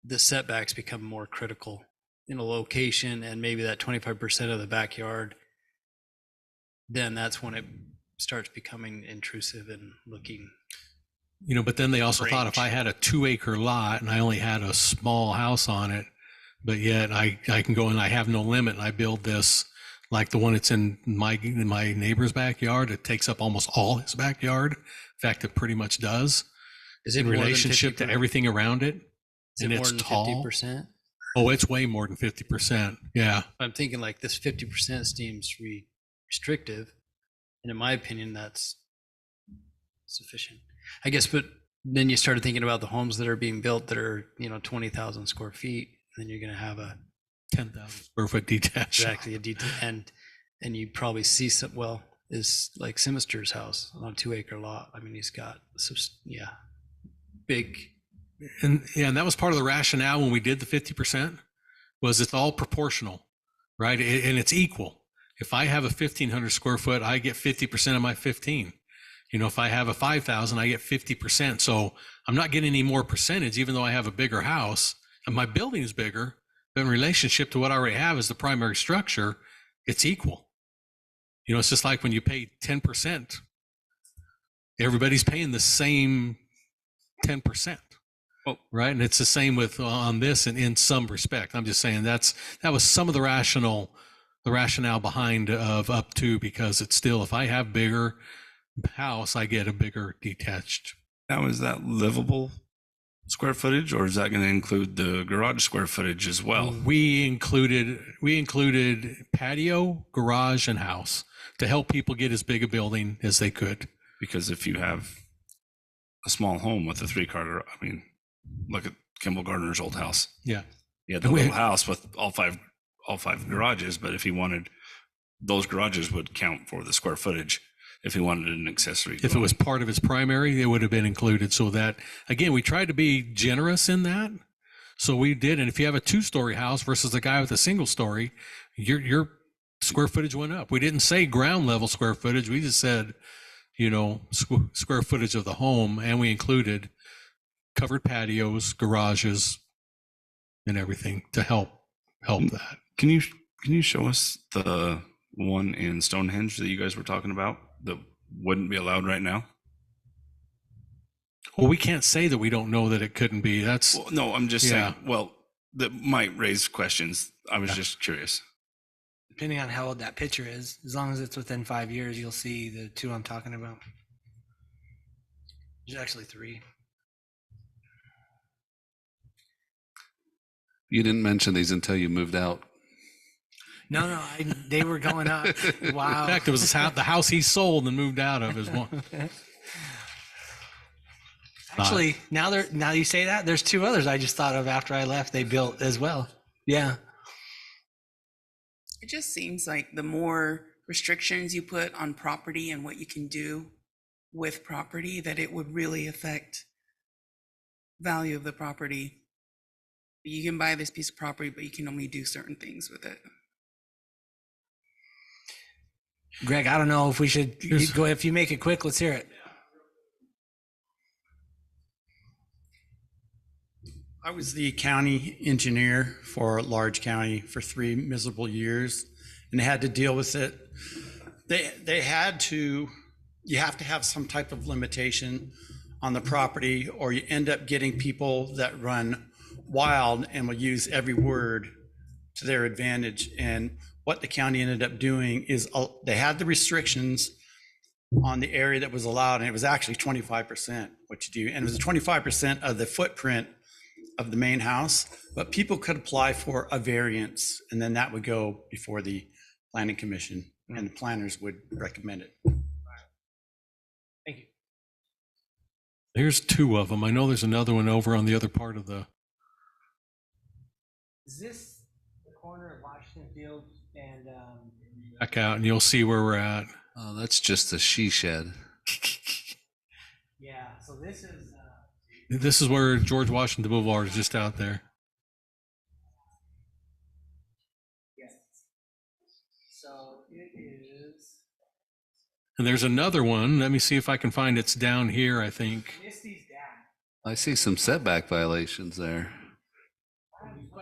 S8: the setbacks become more critical in a location, and maybe that 25% of the backyard, then that's when it starts becoming intrusive and looking.
S10: But then they also thought, if I had a 2-acre lot and I only had a small house on it, but yet I can go and I have no limit, and I build this like the one that's in my neighbor's backyard. It takes up almost all his backyard. In fact, it pretty much does.
S8: Is it
S10: in relationship to everything around it?
S8: Is it more than 50%?
S10: Oh, it's way more than 50%. Yeah.
S8: I'm thinking like this 50% seems restrictive. And in my opinion, that's sufficient, I guess. But then you started thinking about the homes that are being built that are, 20,000 square feet. And then you're going to have a
S10: 10,000 square foot detached.
S8: Exactly. And you probably see is like Simister's house on a 2-acre lot. I mean, he's got big.
S10: And that was part of the rationale when we did the 50%, was it's all proportional, right? And it's equal. If I have a 1,500 square foot, I get 50% of my 15. If I have a 5,000, I get 50%. So I'm not getting any more percentage, even though I have a bigger house and my building is bigger, but in relationship to what I already have as the primary structure, it's equal. It's just like when you pay 10%, everybody's paying the same 10%. Right. And it's the same with on this, and in some respect, I'm just saying that was some of the rationale behind of up to, because it's still, if I have bigger house, I get a bigger detached.
S4: Now, is that livable square footage, or is that going to include the garage square footage as well?
S10: We included patio, garage, and house to help people get as big a building as they could.
S4: Because if you have a small home with a 3-car, look at Kimball Gardner's old house.
S10: Yeah.
S4: He had the little house with all five garages, but if he wanted, those garages would count for the square footage if he wanted an accessory.
S10: If it was part of his primary, it would have been included. So that, again, we tried to be generous in that. So we did. And if you have a 2-story house versus a guy with a single story, your square footage went up. We didn't say ground level square footage. We just said, square footage of the home, and we included covered patios, garages, and everything to help that.
S4: Can you show us the one in Stonehenge that you guys were talking about that wouldn't be allowed right now?
S10: Well, we can't say that we don't know that it couldn't be.
S4: No, I'm just saying, that might raise questions. I was just curious.
S1: Depending on how old that picture is, as long as it's within 5 years, you'll see the 2 I'm talking about. There's actually 3.
S6: You didn't mention these until you moved out.
S1: No, they were going up. Wow.
S10: In fact, it was the house he sold and moved out of is one.
S1: Actually, now you say that, there's 2 others I just thought of after I left. They built as well. Yeah.
S5: It just seems like the more restrictions you put on property and what you can do with property, that it would really affect value of the property. You can buy this piece of property, but you can only do certain things with it.
S1: Greg, I don't know if we should go. If you make it quick, let's hear it.
S13: I was the county engineer for Large County for 3 miserable years and had to deal with it. They had to you have to have some type of limitation on the property, or you end up getting people that run wild and will use every word to their advantage. And what the county ended up doing is they had the restrictions on the area that was allowed, and it was actually 25% what you do. And it was 25% of the footprint of the main house, but people could apply for a variance, and then that would go before the planning commission, and the planners would recommend it.
S1: Thank you.
S10: Here's two of them. I know there's another one over on the other part of the,
S1: Is this the corner of Washington Field and
S10: back out, and you'll see where we're at.
S6: Oh, that's just the she shed.
S1: yeah, so this is
S10: This is where George Washington Boulevard is, just out there.
S1: yes. So it is
S10: And there's another one. Let me see if I can find it's down here, I think.
S1: Misty's dad.
S6: I see some setback violations there.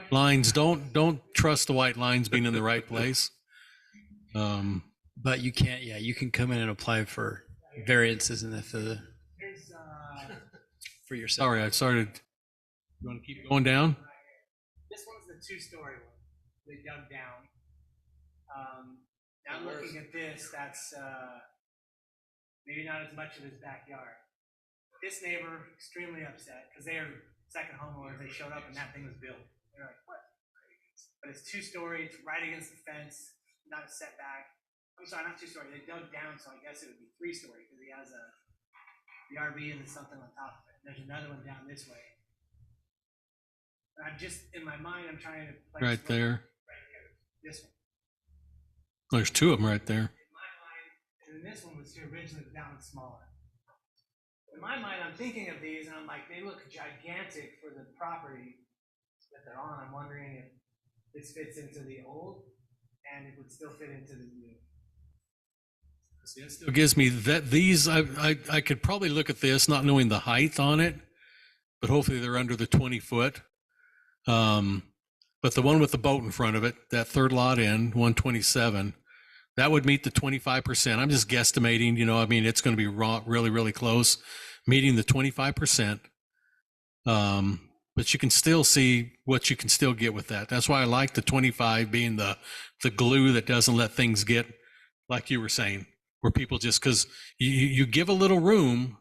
S10: Lines, don't trust the white lines being in the right place.
S8: But you can't, yeah, you can come in and apply for variances and if the,
S1: Here's
S8: for yourself.
S10: Sorry, I started. You want to keep going down?
S1: this one's the two-story one. They dug down. Now looking at this, that's maybe not as much of his backyard. This neighbor extremely upset because they are second homeowners. They showed up and that thing was built. They're like, what? But it's two-story. It's right against the fence, not a setback. I'm sorry, not two-story. They dug down, so I guess it would be three-story because he has the RV and something on top of it. There's another one down this way. And I'm just in my mind, I'm trying to place
S10: Right
S1: one
S10: there.
S1: right here. This one.
S10: There's two of them right there.
S1: In my mind, and then this one was originally down smaller. In my mind, I'm thinking of these, and I'm like, they look gigantic for the property that they're on. I'm wondering if this fits into the old, and it would still fit into the new.
S10: It still gives me that these, I could probably look at this, not knowing the height on it, but hopefully they're under the 20 foot. But the one with the boat in front of it, that third lot in 127, that would meet the 25%. I'm just guesstimating, you know, I mean, it's going to be really, really close, meeting the 25%. But you can still see what you can still get with that. That's why I like the 25 being the glue that doesn't let things get, like you were saying, where people just, because you give a little room,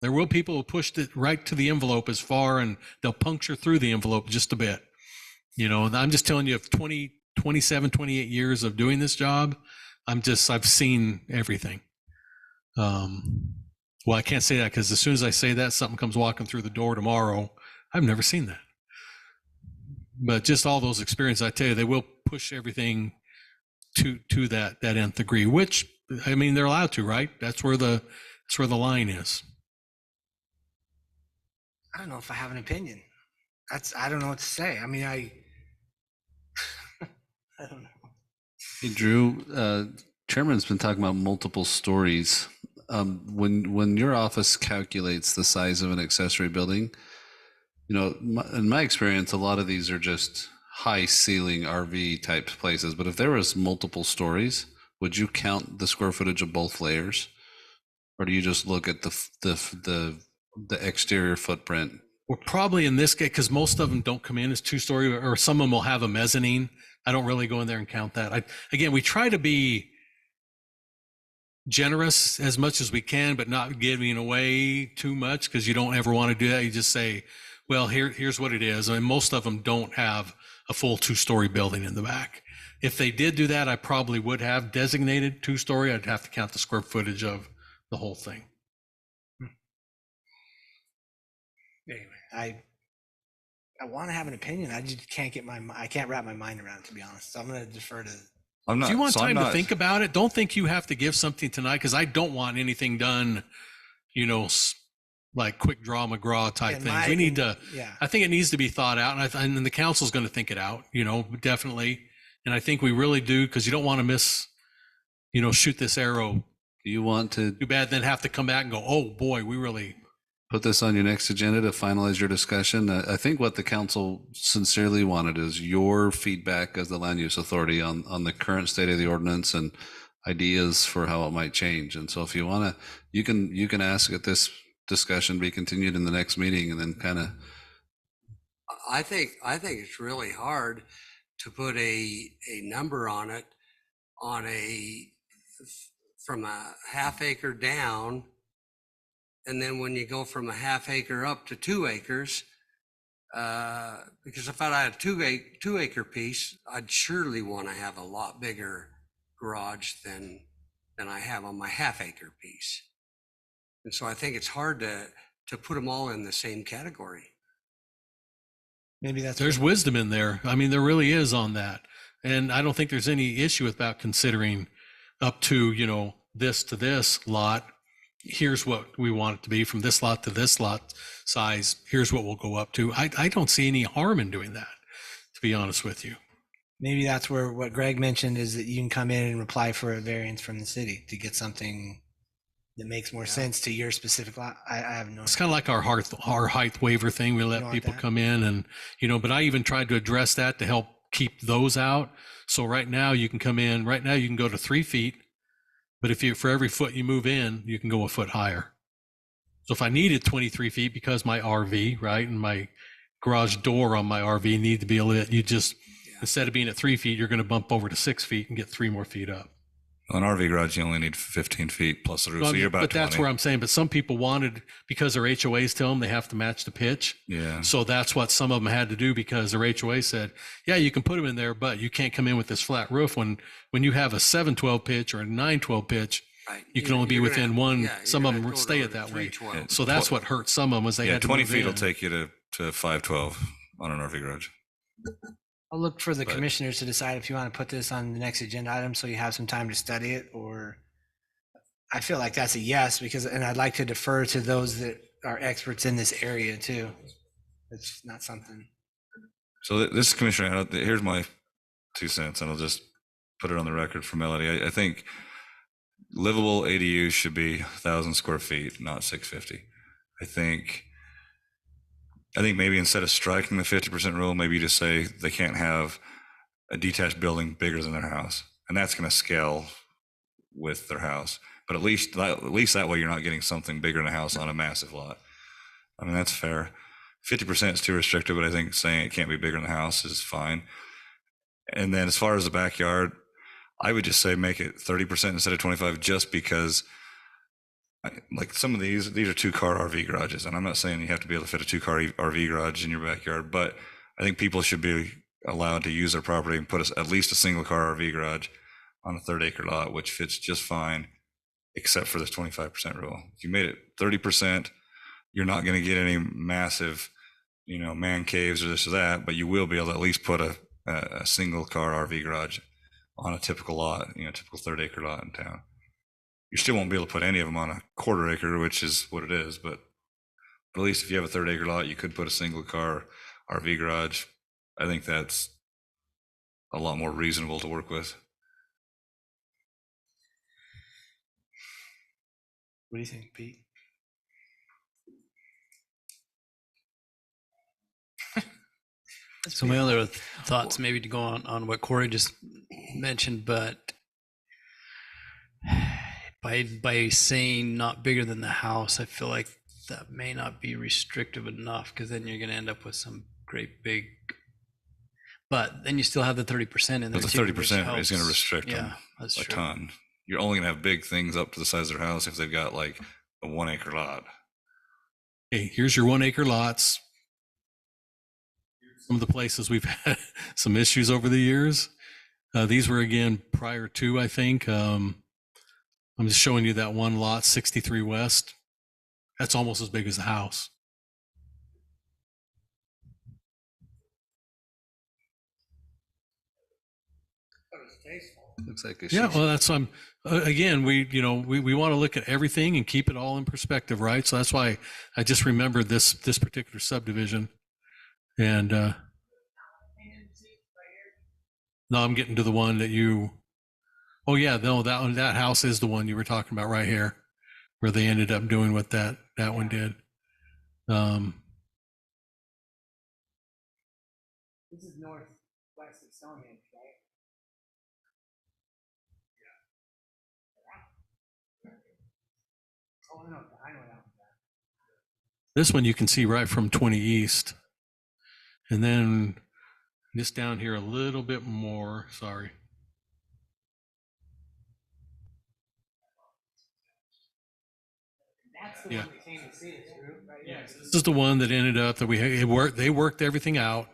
S10: there will people who push it right to the envelope as far, and they'll puncture through the envelope just a bit. You know, and I'm just telling you, of 27, 28 years of doing this job, I've seen everything. Well, I can't say that because as soon as I say that, something comes walking through the door tomorrow. I've never seen that. But just all those experiences, I tell you, they will push everything to that nth degree, which, I mean, they're allowed to, right? That's where the line is.
S1: I don't know if I have an opinion. I don't know what to say. I mean, I don't know.
S6: Hey, Drew, Chairman's been talking about multiple stories. When your office calculates the size of an accessory building, you know, in my experience, a lot of these are just high ceiling RV type places. But if there was multiple stories, would you count the square footage of both layers, or do you just look at the exterior footprint?
S10: Well, probably in this case, because most of them don't come in as two-story, or some of them will have a mezzanine. I don't really go in there and count that. Again, we try to be generous as much as we can, but not giving away too much, because you don't ever want to do that. You just say, well, here's what it is. I mean, most of them don't have a full two-story building in the back. If they did do that, I probably would have designated two-story. I'd have to count the square footage of the whole thing.
S1: Anyway, I want to have an opinion. I just can't I can't wrap my mind around it, to be honest. So I'm going to defer to.
S10: If you want time to think about it, don't think you have to give something tonight, because I don't want anything done, you know, like quick draw McGraw type things. We need to, I think it needs to be thought out, and the council's going to think it out, you know, definitely. And I think we really do, because you don't want to shoot this arrow.
S6: Do you want to
S10: too bad then have to come back and go, oh boy, we really
S6: put this on your next agenda to finalize your discussion? I think what the council sincerely wanted is your feedback as the land use authority on the current state of the ordinance and ideas for how it might change. And so if you want to, you can ask at this discussion be continued in the next meeting, and then kind of.
S2: I think it's really hard to put a number on it from a half acre down. And then when you go from a half acre up to 2 acres, because if I had a 2 acre piece, I'd surely want to have a lot bigger garage than I have on my half acre piece. And so I think it's hard to put them all in the same category.
S1: Maybe that's
S10: There's wisdom in there. I mean, there really is on that. And I don't think there's any issue about considering up to, this to this lot. Here's what we want it to be from this lot to this lot size. Here's what we'll go up to. I don't see any harm in doing that, to be honest with you.
S1: maybe that's where what Greg mentioned is that you can come in and apply for a variance from the city to get something that makes more sense to your specific lot. I have no.
S10: It's kind of like our height waiver thing. We let people come in and, but I even tried to address that to help keep those out. So right now you can come in, right now you can go to 3 feet, but for every foot you move in, you can go a foot higher. So if I needed 23 feet because my RV, right, and my garage door on my RV need to be lit, you just, instead of being at 3 feet, you're going to bump over to 6 feet and get 3 more feet up.
S15: An RV garage, you only need 15 feet plus the roof, so you're about
S10: But
S15: 20.
S10: that's where I'm saying, but some people wanted, because their HOAs tell them they have to match the pitch.
S15: Yeah.
S10: So that's what some of them had to do, because their HOA said, yeah, you can put them in there, but you can't come in with this flat roof. When you have a 712 pitch or a 912 pitch, you can only be within one. Some of them stay it that way. So that's what hurt some of them, was they had to
S15: 20
S10: move
S15: feet
S10: in.
S15: will take you to 512 on an RV garage.
S1: I'll look for the commissioners to decide if you want to put this on the next agenda item so you have some time to study it, or I feel like that's a yes, because, and I'd like to defer to those that are experts in this area too. It's not something.
S15: So this is Commissioner, here's my 2 cents, and I'll just put it on the record for Melody. I think livable ADUs should be 1,000 square feet, not 650. I think maybe instead of striking the 50% rule, maybe you just say they can't have a detached building bigger than their house, and that's going to scale with their house. But at least that way you're not getting something bigger than a house on a massive lot. I mean, that's fair. 50% is too restrictive, but I think saying it can't be bigger than the house is fine. And then as far as the backyard, I would just say make it 30% instead of 25, just because like some of these are 2-car RV garages, and I'm not saying you have to be able to fit a 2-car RV garage in your backyard, but I think people should be allowed to use their property and put at least a single-car RV garage on a 3rd-acre lot, which fits just fine, except for this 25% rule. If you made it 30%, you're not going to get any massive, man caves or this or that, but you will be able to at least put a single-car RV garage on a typical lot, typical 3rd-acre lot in town. You still won't be able to put any of them on a 1/4 acre, which is what it is. But at least if you have a 3rd-acre lot, you could put a single car RV garage. I think that's a lot more reasonable to work with.
S1: What do you think, Pete?
S8: So my other thoughts, maybe to go on what Corey just mentioned, but by saying not bigger than the house, I feel like that may not be restrictive enough, because then you're going to end up with some great big. But then you still have the 30% in there.
S15: But the 30% is going to restrict them
S8: a
S15: ton. You're only going to have big things up to the size of their house if they've got like a 1-acre lot.
S10: Hey, here's your 1-acre lots. Some of the places we've had some issues over the years. These were again prior to, I think. I'm just showing you that one lot, 63 West. That's almost as big as the house.
S6: Looks like
S10: Well, that's again, we want to look at everything and keep it all in perspective, right? So that's why I just remembered this particular subdivision. And no, I'm getting to the one that you. Oh yeah, no, that house is the one you were talking about right here, where they ended up doing what that one did.
S1: This is northwest of Stonehenge, right? Oh, I know that.
S10: This one you can see right from 20 East. And then just down here a little bit more, sorry.
S1: That's the
S10: Yeah.
S1: one that came to see us, right? Yeah.
S10: This is the one that ended up that they worked everything out.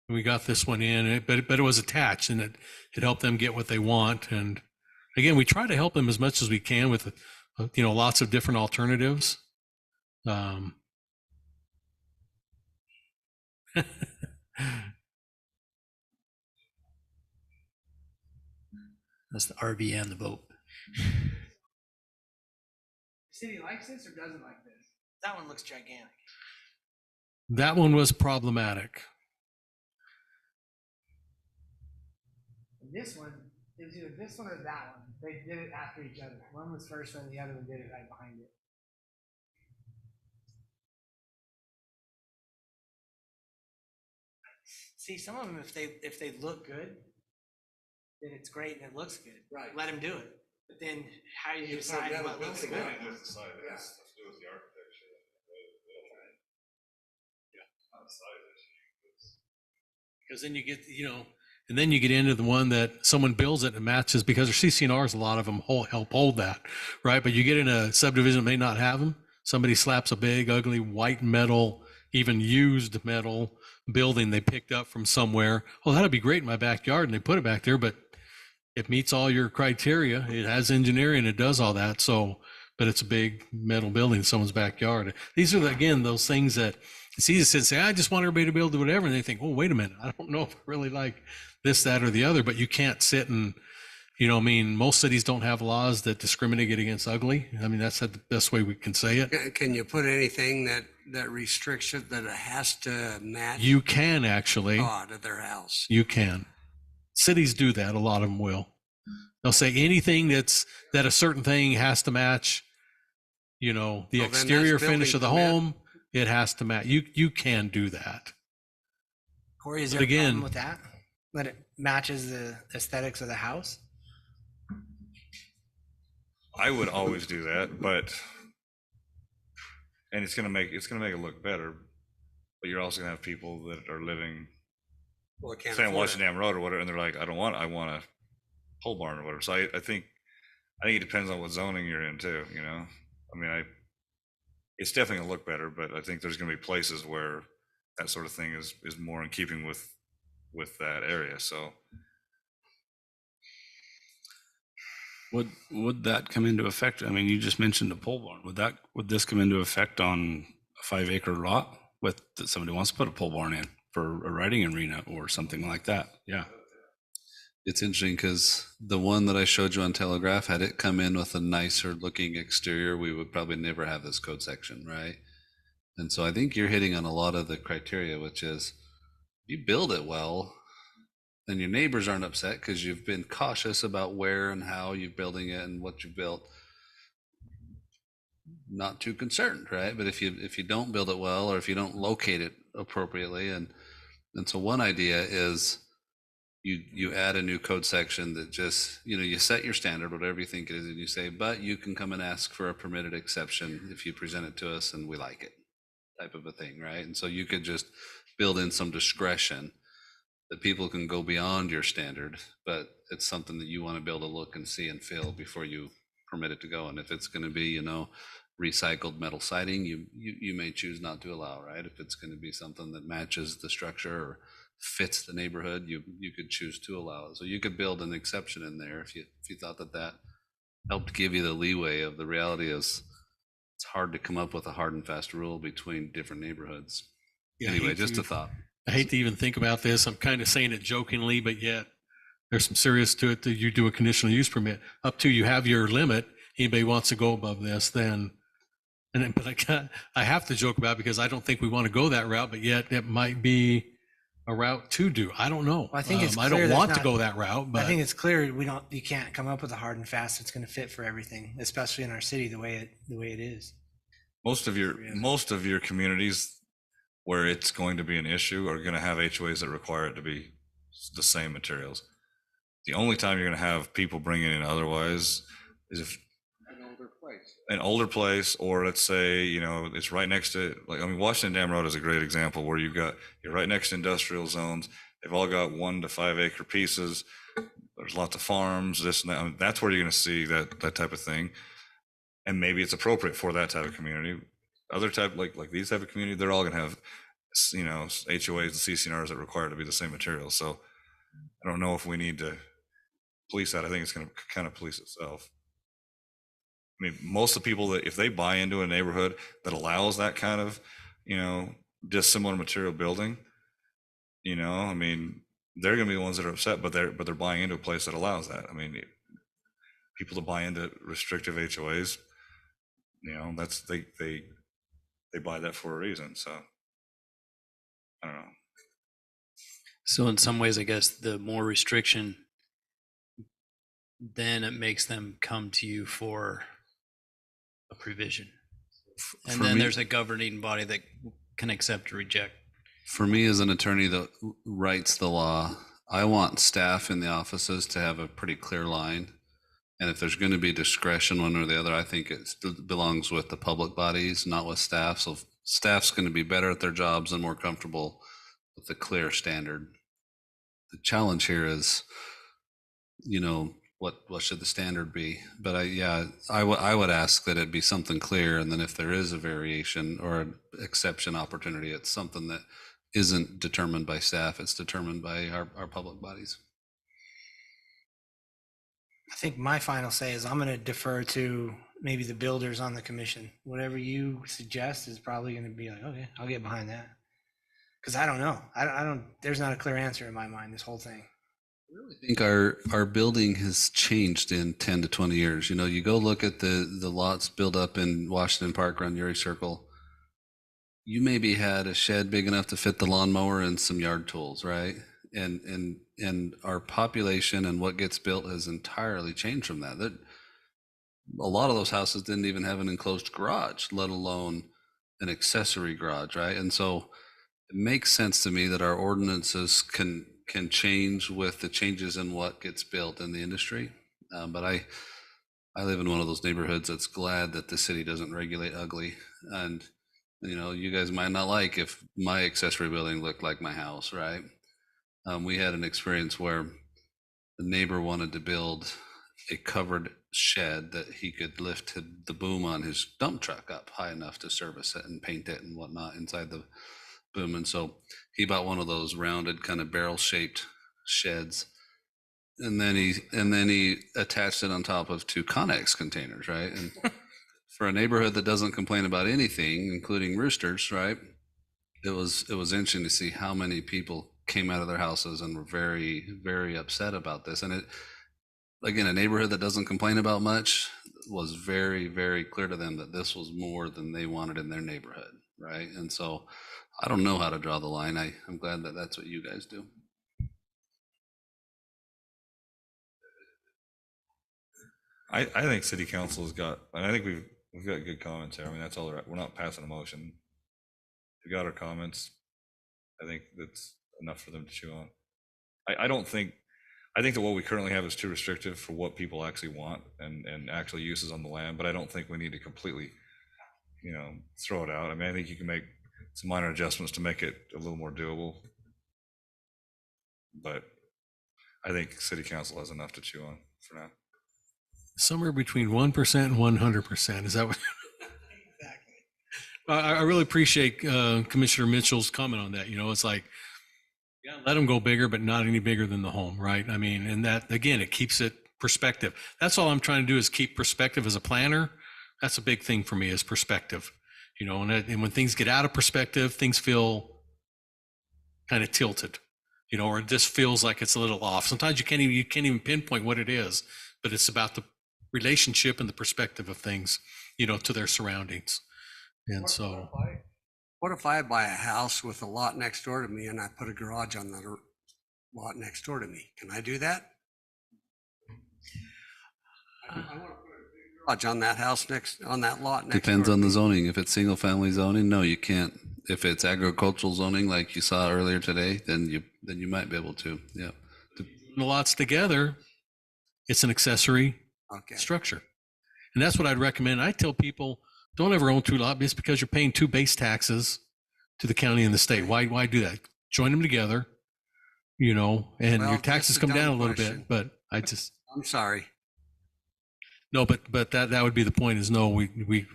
S10: We got this one in, but it was attached, and it helped them get what they want. And again, we try to help them as much as we can with, lots of different alternatives.
S8: That's the RV and the boat.
S1: City likes this or doesn't like this? That one looks gigantic.
S10: That one was problematic.
S1: This one, it was either this one or that one. They did it after each other. One was first and the other one did it right behind it. See, some of them, if they look good, then it's great and it looks good. Right. Let them do it. But then how do you decide what looks good?
S10: Because then you get, and then you get into the one that someone builds it and matches, because their CCNRs, a lot of them help hold that, right? But you get in a subdivision that may not have them. Somebody slaps a big, ugly white metal, even used metal building they picked up from somewhere. Oh, that'd be great in my backyard. And they put it back there, but it meets all your criteria. It has engineering, it does all that. So, but it's a big metal building in someone's backyard. These are, again, those things that it's easy to say, I just want everybody to be able to do whatever. And they think, oh, wait a minute, I don't know if I really like this, that, or the other. But you can't sit and, most cities don't have laws that discriminate against ugly. I mean, that's the best way we can say it.
S2: Can you put anything that restricts it, that it has to match?
S10: You can actually.
S2: To their house.
S10: You can. Cities do that. A lot of them will. They'll say anything that a certain thing has to match, the exterior finish of the home, it has to match. You can do that.
S1: Corey, is there a problem with that? That it matches the aesthetics of the house?
S15: I would always do that, and it's gonna make it look better, but you're also gonna have people that are living, say on Washington Road or whatever, and they're like, I want a pole barn or whatever. So I think it depends on what zoning you're in too. I mean, it's definitely gonna look better, but I think there's gonna be places where that sort of thing is more in keeping with that area. So.
S4: Would that come into effect? I mean, you just mentioned a pole barn. Would this come into effect on a 5-acre lot that somebody wants to put a pole barn in for a riding arena or something like that? Yeah.
S6: It's interesting because the one that I showed you on Telegraph, had it come in with a nicer looking exterior, we would probably never have this code section, right? And so I think you're hitting on a lot of the criteria, which is you build it well, then your neighbors aren't upset because you've been cautious about where and how you're building it and what you built. Not too concerned, right? But if you don't build it well, or if you don't locate it appropriately, and so one idea is you add a new code section that just, you set your standard, whatever you think it is, and you say, but you can come and ask for a permitted exception if you present it to us and we like it, type of a thing, right? And so you could just build in some discretion that people can go beyond your standard, but it's something that you want to be able to look and see and feel before you permit it to go. And if it's going to be, recycled metal siding, you may choose not to allow, right? If it's going to be something that matches the structure or fits the neighborhood, you could choose to allow it. So you could build an exception in there if you thought that helped give you the leeway of the reality is it's hard to come up with a hard and fast rule between different neighborhoods.
S10: Yeah,
S6: anyway, just a thought.
S10: I hate to even think about this. I'm kind of saying it jokingly, but yet there's some serious to it that you do a conditional use permit up to you have your limit. Anybody wants to go above this, then, but I have to joke about it because I don't think we want to go that route, but yet it might be a route to do. I don't know.
S1: Well, I think it's
S10: I
S1: clear
S10: don't want
S1: that's
S10: to go that route, but
S1: I think it's clear you can't come up with a hard and fast that's going to fit for everything, especially in our city the way it is.
S15: Most of your communities where it's going to be an issue are going to have HOAs that require it to be the same materials. The only time you're going to have people bringing in otherwise is if an older place, or let's say, it's right next to, Washington Dam Road is a great example where you're right next to industrial zones. They've all got 1 to 5 acre pieces. There's lots of farms, this and that. That's where you're going to see that type of thing. And maybe it's appropriate for that type of community. Other type, like these type of community, they're all going to have, HOAs and CCNRs that require to be the same material. So I don't know if we need to police that. I think it's going to kind of police itself. I mean, most of the people that if they buy into a neighborhood that allows that kind of, dissimilar material building, I mean, they're going to be the ones that are upset, but they're buying into a place that allows that. I mean, people that buy into restrictive HOAs, that's they buy that for a reason. So I don't know.
S8: So in some ways, I guess the more restriction, then it makes them come to you for a provision. And
S6: For
S8: then
S6: me-
S8: there's a governing body that can accept or reject.
S6: For me, as an attorney that writes the law, I want staff in the offices to have a pretty clear line. And if there's going to be discretion one or the other, I think it belongs with the public bodies, not with staff. So staff's going to be better at their jobs and more comfortable with the clear standard. The challenge here is, what should the standard be? But I would ask that it be something clear. And then if there is a variation or an exception opportunity, it's something that isn't determined by staff, it's determined by our public bodies.
S1: I think my final say is I'm going to defer to maybe the builders on the commission. Whatever you suggest is probably going to be like, okay, I'll get behind that. Because I don't know. I don't, there's not a clear answer in my mind, this whole thing.
S6: I think our building has changed in 10 to 20 years. You go look at the lots built up in Washington Park around Erie Circle. You maybe had a shed big enough to fit the lawnmower and some yard tools, right? And our population and what gets built has entirely changed from that. A lot of those houses didn't even have an enclosed garage, let alone an accessory garage, right? And so it makes sense to me that our ordinances can change with the changes in what gets built in the industry. But I live in one of those neighborhoods that's glad that the city doesn't regulate ugly. And, you guys might not like if my accessory building looked like my house, right? We had an experience where the neighbor wanted to build a covered shed that he could lift the boom on his dump truck up high enough to service it and paint it and whatnot inside the boom. And so he bought one of those rounded kind of barrel shaped sheds. And then he attached it on top of 2 Connex containers, right? And for a neighborhood that doesn't complain about anything, including roosters, right? It was interesting to see how many people came out of their houses and were very, very upset about this. And again, a neighborhood that doesn't complain about much was very, very clear to them that this was more than they wanted in their neighborhood, right? And so I don't know how to draw the line. I'm glad that that's what you guys do.
S15: I think city council has got, and I think we've got good comments here. I mean, that's all right. We're not passing a motion. We got our comments. I think that's enough for them to chew on. I think that what we currently have is too restrictive for what people actually want and actual uses on the land, but I don't think we need to completely, throw it out. I mean, I think you can make some minor adjustments to make it a little more doable. But I think city council has enough to chew on for now.
S10: Somewhere between 1% and 100%. Is that what? Exactly. I really appreciate Commissioner Mitchell's comment on that. It's like, yeah, let them go bigger, but not any bigger than the home, right? I mean, and that, again, it keeps it perspective. That's all I'm trying to do is keep perspective as a planner. That's a big thing for me is perspective, and when things get out of perspective, things feel kind of tilted, or it just feels like it's a little off. Sometimes you can't even pinpoint what it is, but it's about the relationship and the perspective of things, to their surroundings. And so
S2: What if I buy a house with a lot next door to me and I put a garage on that lot next door to me? Can I do that? I want to put a garage on that house on that lot next door.
S6: Depends on the zoning. If it's single family zoning, no, you can't. If it's agricultural zoning, like you saw earlier today, then you might be able to. Yeah.
S10: the lots together, it's an accessory
S2: Okay.
S10: structure. And that's what I'd recommend. I tell people, don't ever own two lots just because you're paying two base taxes to the county and the state. Why do that? Join them together, you know, and
S2: Well,
S10: your taxes
S2: that's a
S10: come down a
S2: dumb
S10: little
S2: question.
S10: bit, but I just,
S2: I'm sorry.
S10: no, but that would be the point is no, we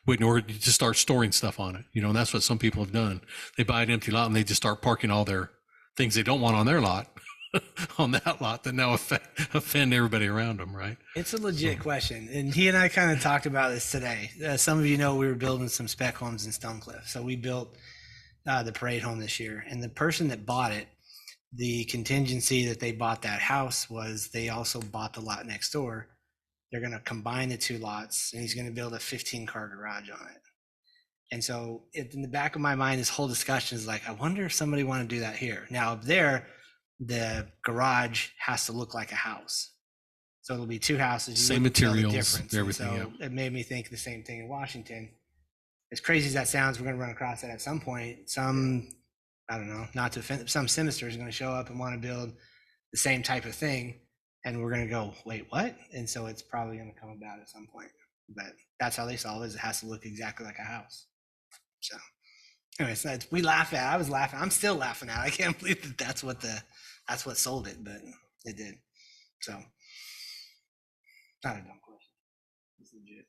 S10: wouldn't, or you just start storing stuff on it, you know, and that's what some people have done. They buy an empty lot and they just start parking all their things they don't want on their lot on that lot that now offend everybody around them, right?
S1: It's a legit question. And he and I kind of talked about this today. Some of you know we were building some spec homes in Stonecliff. So we built the parade home this year. And the person that bought it, the contingency that they bought that house was they also bought the lot next door. They're going to combine the two lots and he's going to build a 15-car garage on it. And so in the back of my mind, this whole discussion is like, I wonder if somebody want to do that here. Now up there, the garage has to look like a house. So it'll be two houses. You
S10: Same
S1: wouldn't tell the
S10: materials,
S1: difference.
S10: everything,
S1: And so it made me think the same thing in Washington. As crazy as that sounds, we're going to run across that at some point. Some, I don't know, not to offend, some sinister is going to show up and want to build the same type of thing. And we're going to go, wait, what? And so it's probably going to come about at some point. But that's how they solve it, is it has to look exactly like a house. So anyways, we laugh at, I was laughing. I'm still laughing at it. I can't believe that that's what sold it, but it did. So not a dumb question. It's legit.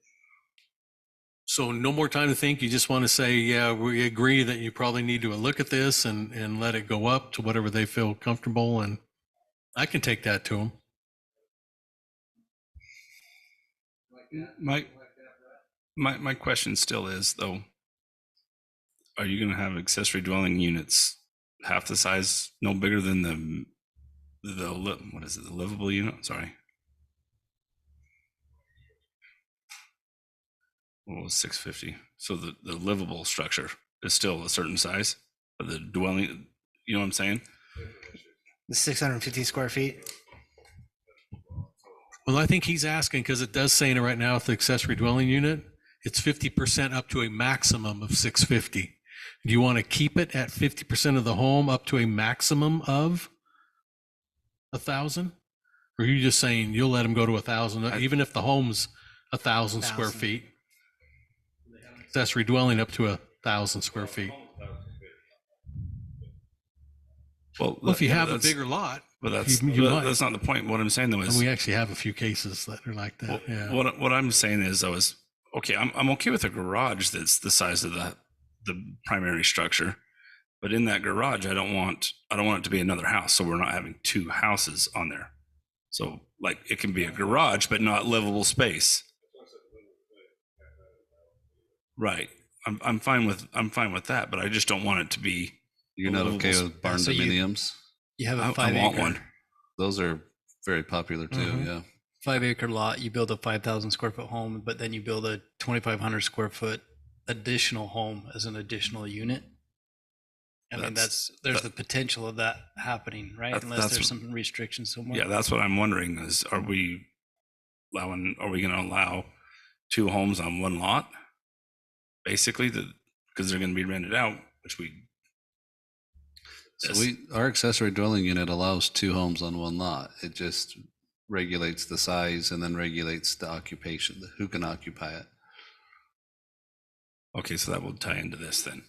S10: So no more time to think. You just want to say, yeah, we agree that you probably need to look at this and let it go up to whatever they feel comfortable. And I can take that to them.
S4: My question still is though, are you going to have accessory dwelling units half the size, no bigger than the what is it, the livable unit? Sorry. What was 650? So the livable structure is still a certain size, but the dwelling, you know what I'm saying?
S1: The 650 square feet.
S10: Well, I think he's asking, because it does say in it right now, with the accessory dwelling unit, it's 50% up to a maximum of 650. Do you want to keep it at 50% of the home up to a maximum of 1,000? Or are you just saying you'll let them go to 1,000, even if the home's 1,000 square feet? Accessory dwelling up to 1,000 square feet.
S4: Well,
S10: If you have a bigger lot,
S4: but that's not the point. What I'm saying though is,
S10: and we actually have a few cases that are like that. Yeah.
S4: What I'm saying is, though, is okay. I'm okay with a garage that's the size of the primary structure, but in that garage, I don't want it to be another house. So we're not having two houses on there. So like it can be a garage, but not livable space. Right. I'm fine with that, but I just don't want it to be.
S6: You're not okay with barn dominiums?
S8: You have a
S4: I want
S8: 5 acre.
S4: one.
S6: Those are very popular too. Yeah.
S8: 5 acre lot, you build a 5,000 square foot home, but then you build a 2,500 square foot additional home as an additional unit. I mean, there's the potential of that happening, right? Unless there's some restrictions somewhere.
S4: Yeah, that's what I'm wondering is, are we going to allow two homes on one lot? Basically, because they're going to be rented out, which
S6: So our accessory dwelling unit allows two homes on one lot. It just regulates the size and then regulates the occupation, who can occupy it.
S4: Okay, so that will tie into this then.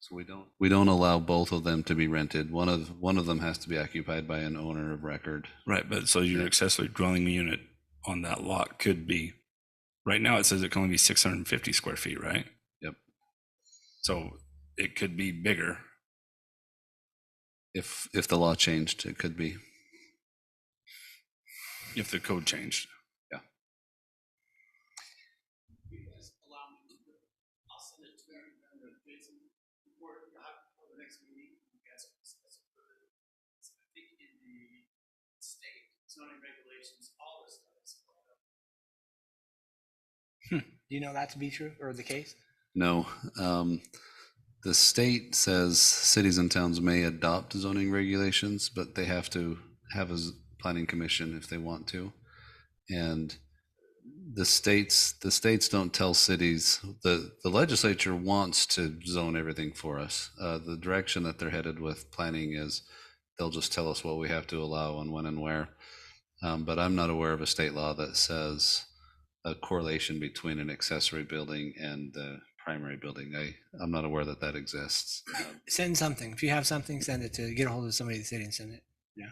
S6: So we don't allow both of them to be rented. One of them has to be occupied by an owner of record.
S4: Right, but so your accessory dwelling unit on that lot could be, right now it says it can only be 650 square feet, right?
S6: Yep.
S4: So it could be bigger.
S6: If the law changed, it could be.
S4: If the code changed.
S6: Yeah.
S1: Do you know that to be true or the case?
S6: No. The state says cities and towns may adopt zoning regulations, but they have to have a planning commission if they want to. And the states don't tell cities. The legislature wants to zone everything for us. The direction that they're headed with planning is they'll just tell us what we have to allow and when and where. But I'm not aware of a state law that says a correlation between an accessory building and the primary building. I'm not aware that that exists.
S1: Send something. If you have something, send it to, get a hold of somebody in the city and send it. Yeah.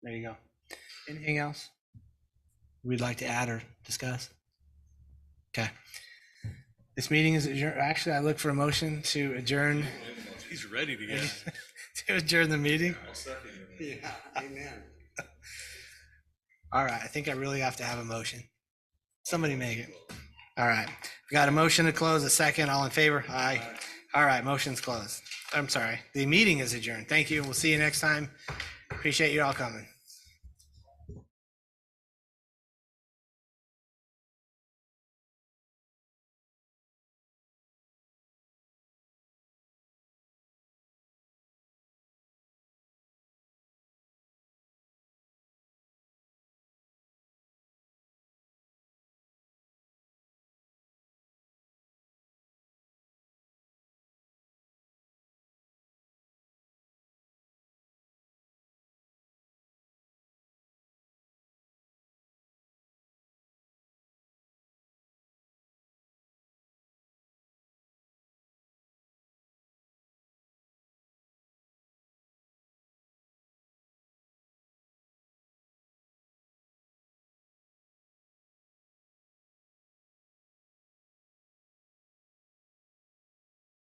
S1: There you go. Anything else we'd like to add or discuss? Okay. This meeting is adjourned. Actually, I look for a motion to adjourn.
S10: He's ready to go.
S1: To adjourn the meeting. Yeah, amen. All right, I think I really have to have a motion. Somebody make it. All right, we got a motion to close, a second, all in favor? Aye. All right, motion's closed. I'm sorry, the meeting is adjourned. Thank you, we'll see you next time. Appreciate you all coming.